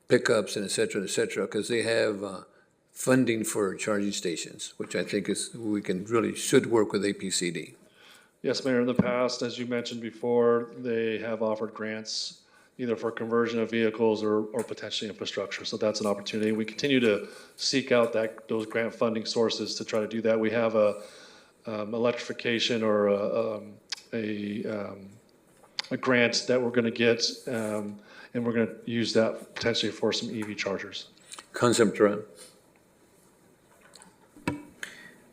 pickups and et cetera, because they have funding for charging stations, which I think should work with APCD. Yes, Mayor, in the past, as you mentioned before, they have offered grants either for conversion of vehicles or potentially infrastructure. So that's an opportunity. We continue to seek out those grant funding sources to try to do that. We have a electrification or a grant that we're going to get, and we're going to use that potentially for some EV chargers. Concept Ron.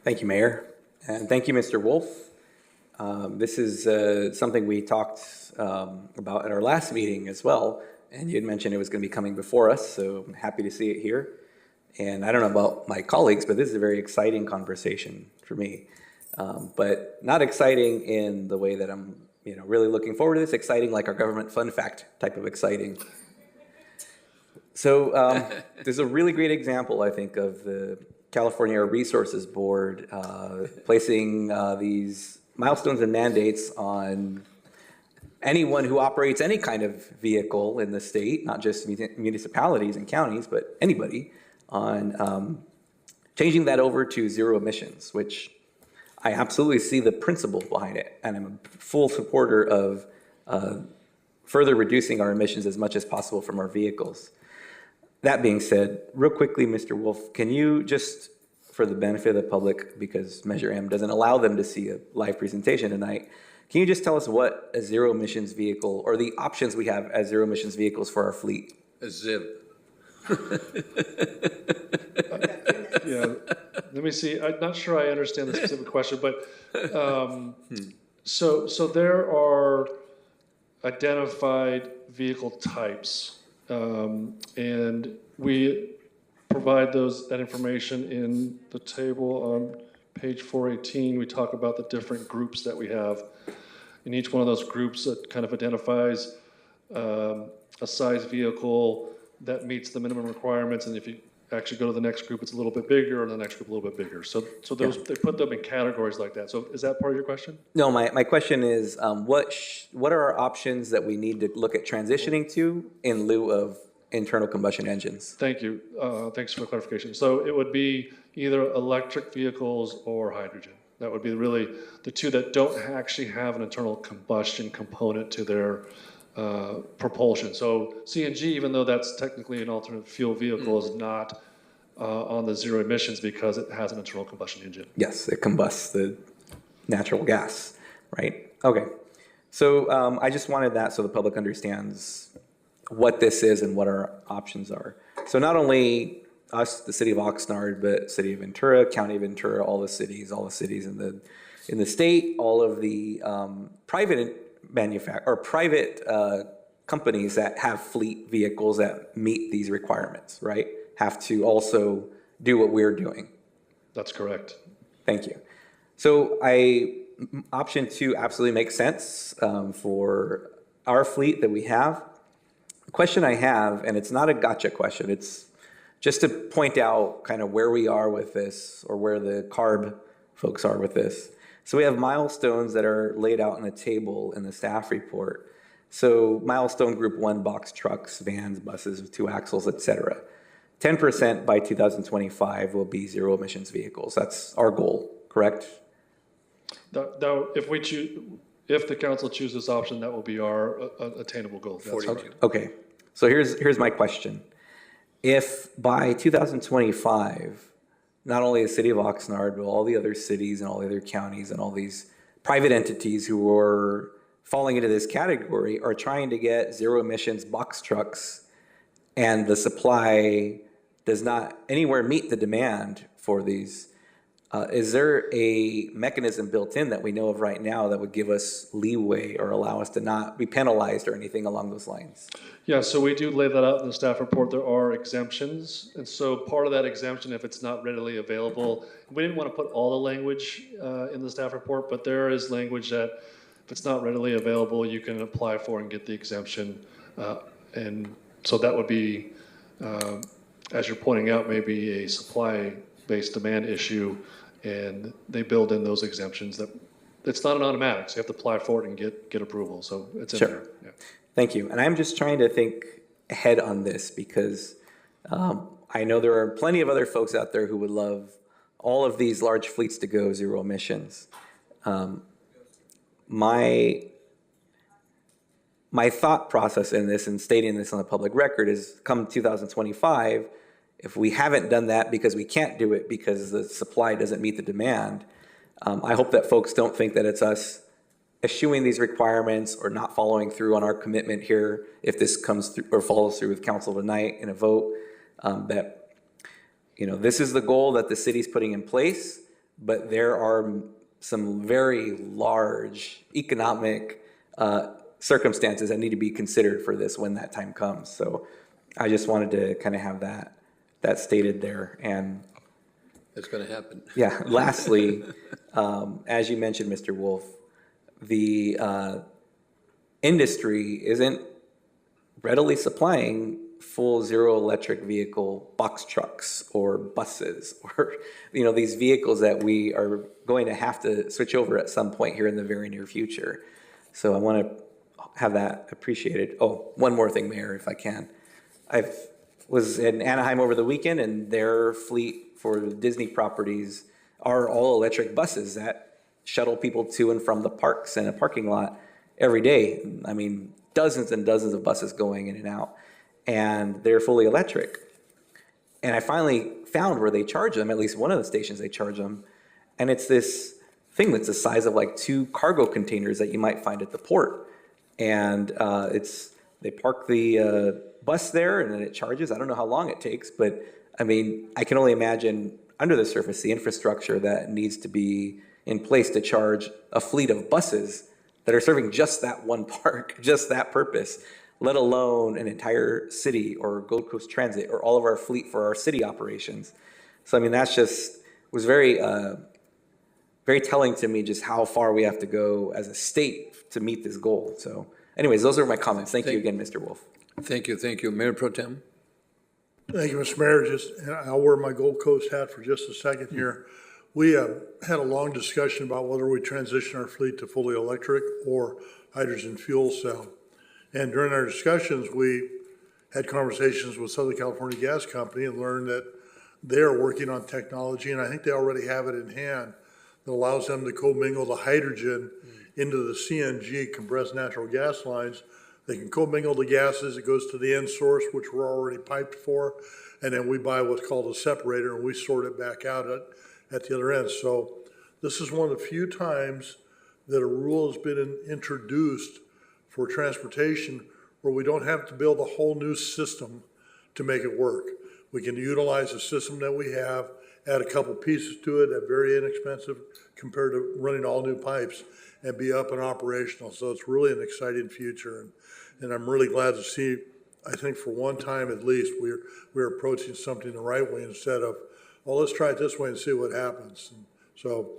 Thank you, Mayor. And thank you, Mr. Wolf. This is something we talked about at our last meeting as well, and you had mentioned it was going to be coming before us, so I'm happy to see it here. And I don't know about my colleagues, but this is a very exciting conversation for me. But not exciting in the way that I'm really looking forward to this, exciting like our government fun fact type of exciting. So there's a really great example, I think, of the California Air Resources Board placing these milestones and mandates on anyone who operates any kind of vehicle in the state, not just municipalities and counties, but anybody, on changing that over to zero emissions, which I absolutely see the principle behind it, and I'm a full supporter of further reducing our emissions as much as possible from our vehicles. That being said, real quickly, Mr. Wolf, can you just, for the benefit of the public, because Measure M doesn't allow them to see a live presentation tonight, can you just tell us what a zero emissions vehicle, or the options we have as zero emissions vehicles for our fleet? A ZIV. Yeah, let me see. I'm not sure I understand the specific question, but so there are identified vehicle types, and we provide that information in the table on page 418. We talk about the different groups that we have. In each one of those groups, it kind of identifies a size vehicle that meets the minimum requirements, and if you actually go to the next group, it's a little bit bigger, or the next group a little bit bigger. So those, they put them in categories like that. So is that part of your question? No, my question is, what are our options that we need to look at transitioning to in lieu of internal combustion engines? Thank you. Thanks for the clarification. So it would be either electric vehicles or hydrogen. That would be really the two that don't actually have an internal combustion component to their propulsion. So CNG, even though that's technically an alternate fuel vehicle, is not on the zero emissions because it has an internal combustion engine. Yes, it combusts the natural gas, right? Okay. So I just wanted that so the public understands what this is and what our options are. So not only us, the city of Oxnard, but city of Ventura, county of Ventura, all the cities in the state, all of the private companies that have fleet vehicles that meet these requirements, right, have to also do what we're doing. That's correct. Thank you. So option 2 absolutely makes sense for our fleet that we have. The question I have, and it's not a gotcha question, it's just to point out kind of where we are with this, or where the CARB folks are with this. So we have milestones that are laid out on a table in the staff report. So milestone group 1, box trucks, vans, buses with 2 axles, et cetera. 10% by 2025 will be zero emissions vehicles. That's our goal, correct? If the council chooses this option, that will be our attainable goal. That's right. Okay, so here's my question. If by 2025, not only the city of Oxnard, but all the other cities and all the other counties and all these private entities who are falling into this category are trying to get zero emissions box trucks, and the supply does not anywhere meet the demand for these, is there a mechanism built in that we know of right now that would give us leeway or allow us to not be penalized or anything along those lines? Yeah, so we do lay that out in the staff report. There are exemptions. And so part of that exemption, if it's not readily available, we didn't want to put all the language in the staff report, but there is language that if it's not readily available, you can apply for and get the exemption. And so that would be, as you're pointing out, maybe a supply-based demand issue, and they build in those exemptions that it's not an automatic, so you have to apply for it and get approval. So it's in there. Yeah. Thank you. And I'm just trying to think ahead on this because I know there are plenty of other folks out there who would love all of these large fleets to go zero emissions. My thought process in this and stating this on the public record is come 2025, if we haven't done that because we can't do it because the supply doesn't meet the demand, I hope that folks don't think that it's us eschewing these requirements or not following through on our commitment here if this comes through or follows through with council tonight in a vote, that, you know, this is the goal that the city's putting in place, but there are some very large economic circumstances that need to be considered for this when that time comes. So I just wanted to kind of have that stated there. And it's going to happen. Yeah. Lastly, as you mentioned, Mr. Wolf, the industry isn't readily supplying full zero electric vehicle box trucks or buses or, you know, these vehicles that we are going to have to switch over at some point here in the very near future. So I want to have that appreciated. Oh, one more thing, Mayor, if I can. I was in Anaheim over the weekend, and their fleet for Disney properties are all electric buses that shuttle people to and from the parks and a parking lot every day. I mean, dozens and dozens of buses going in and out, and they're fully electric. And I finally found where they charge them, at least one of the stations they charge them, and it's this thing that's the size of like 2 cargo containers that you might find at the port. And they park the bus there, and then it charges. I don't know how long it takes, but I mean, I can only imagine under the surface the infrastructure that needs to be in place to charge a fleet of buses that are serving just that one park, just that purpose, let alone an entire city or Gold Coast Transit or all of our fleet for our city operations. So I mean, that's just was very very telling to me just how far we have to go as a state to meet this goal. So anyways, those are my comments. Thank you again, Mr. Wolf. Thank you. Mayor Pro Tem? Thank you, Mr. Mayor. And I'll wear my Gold Coast hat for just a second here. We had a long discussion about whether we transition our fleet to fully electric or hydrogen fuel cell. And during our discussions, we had conversations with Southern California Gas Company and learned that they are working on technology, and I think they already have it in hand, that allows them to commingle the hydrogen into the CNG, compressed natural gas lines. They can commingle the gases, it goes to the end source, which we're already piped for, and then we buy what's called a separator, and we sort it back out at the other end. So this is one of the few times that a rule has been introduced for transportation where we don't have to build a whole new system to make it work. We can utilize the system that we have, add a couple pieces to it at very inexpensive compared to running all new pipes, and be up and operational. So it's really an exciting future. And I'm really glad to see, I think for one time at least, we're approaching something the right way instead of, well, let's try it this way and see what happens. And so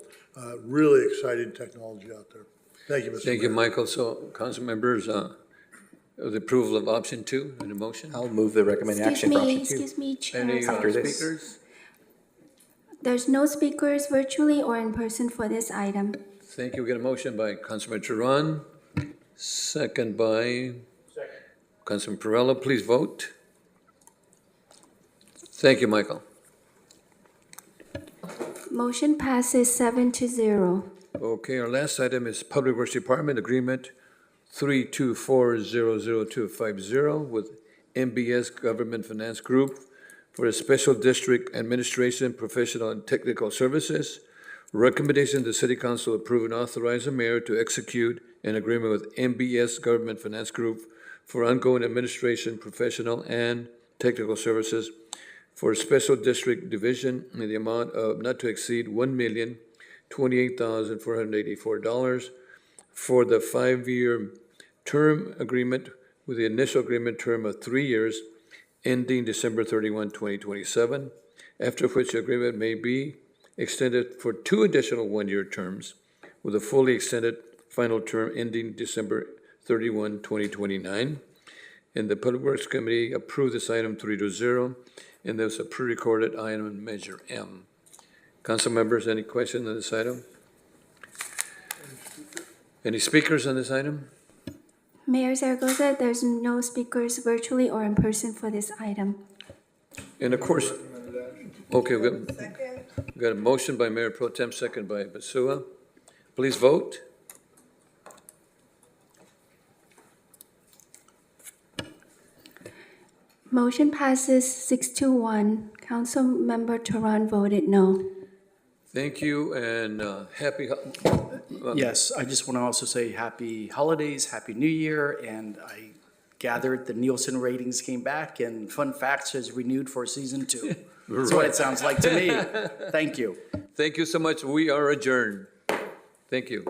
really exciting technology out there. Thank you, Mr. Thank you, Mayor. Michael. So, council members, the approval of option 2 in the motion? I'll move the recommended action for option 2. Excuse me, Chair. Any After this. speakers? There's no speakers virtually or in person for this item. Thank you. We got a motion by Councilman Turan, second by Councilman Perrello. Please vote. Thank you, Michael. Motion passes 7-0. Okay, our last item is Public Works Department Agreement 324-00250 with MBS Government Finance Group for a Special District Administration Professional and Technical Services. Recommendation the City Council approve and authorize the mayor to execute an agreement with MBS Government Finance Group for ongoing administration, professional, and technical services for a Special District Division in the amount of not to exceed $1,028,484 for the 5-year term agreement with the initial agreement term of 3 years ending December 31, 2027, after which the agreement may be extended for 2 additional 1-year terms with a fully extended final term ending December 31, 2029. And the Public Works Committee approved this item 3-0, and there's a pre-recorded item, Measure M. Council members, any questions on this item? Any speakers on this item? Mayor Zaragoza, there's no speakers virtually or in person for this item. And of course, okay, we got a motion by Mayor Pro Tem, second by Basua. Please vote. Motion passes 6-1. Councilmember Turan voted no. Thank you, and happy, Yes, I just want to also say happy holidays, happy new year, and I gathered the Nielsen ratings came back and Fun Facts has renewed for season 2. That's what it sounds like to me. Thank you. thank you so much. We are adjourned. Thank you.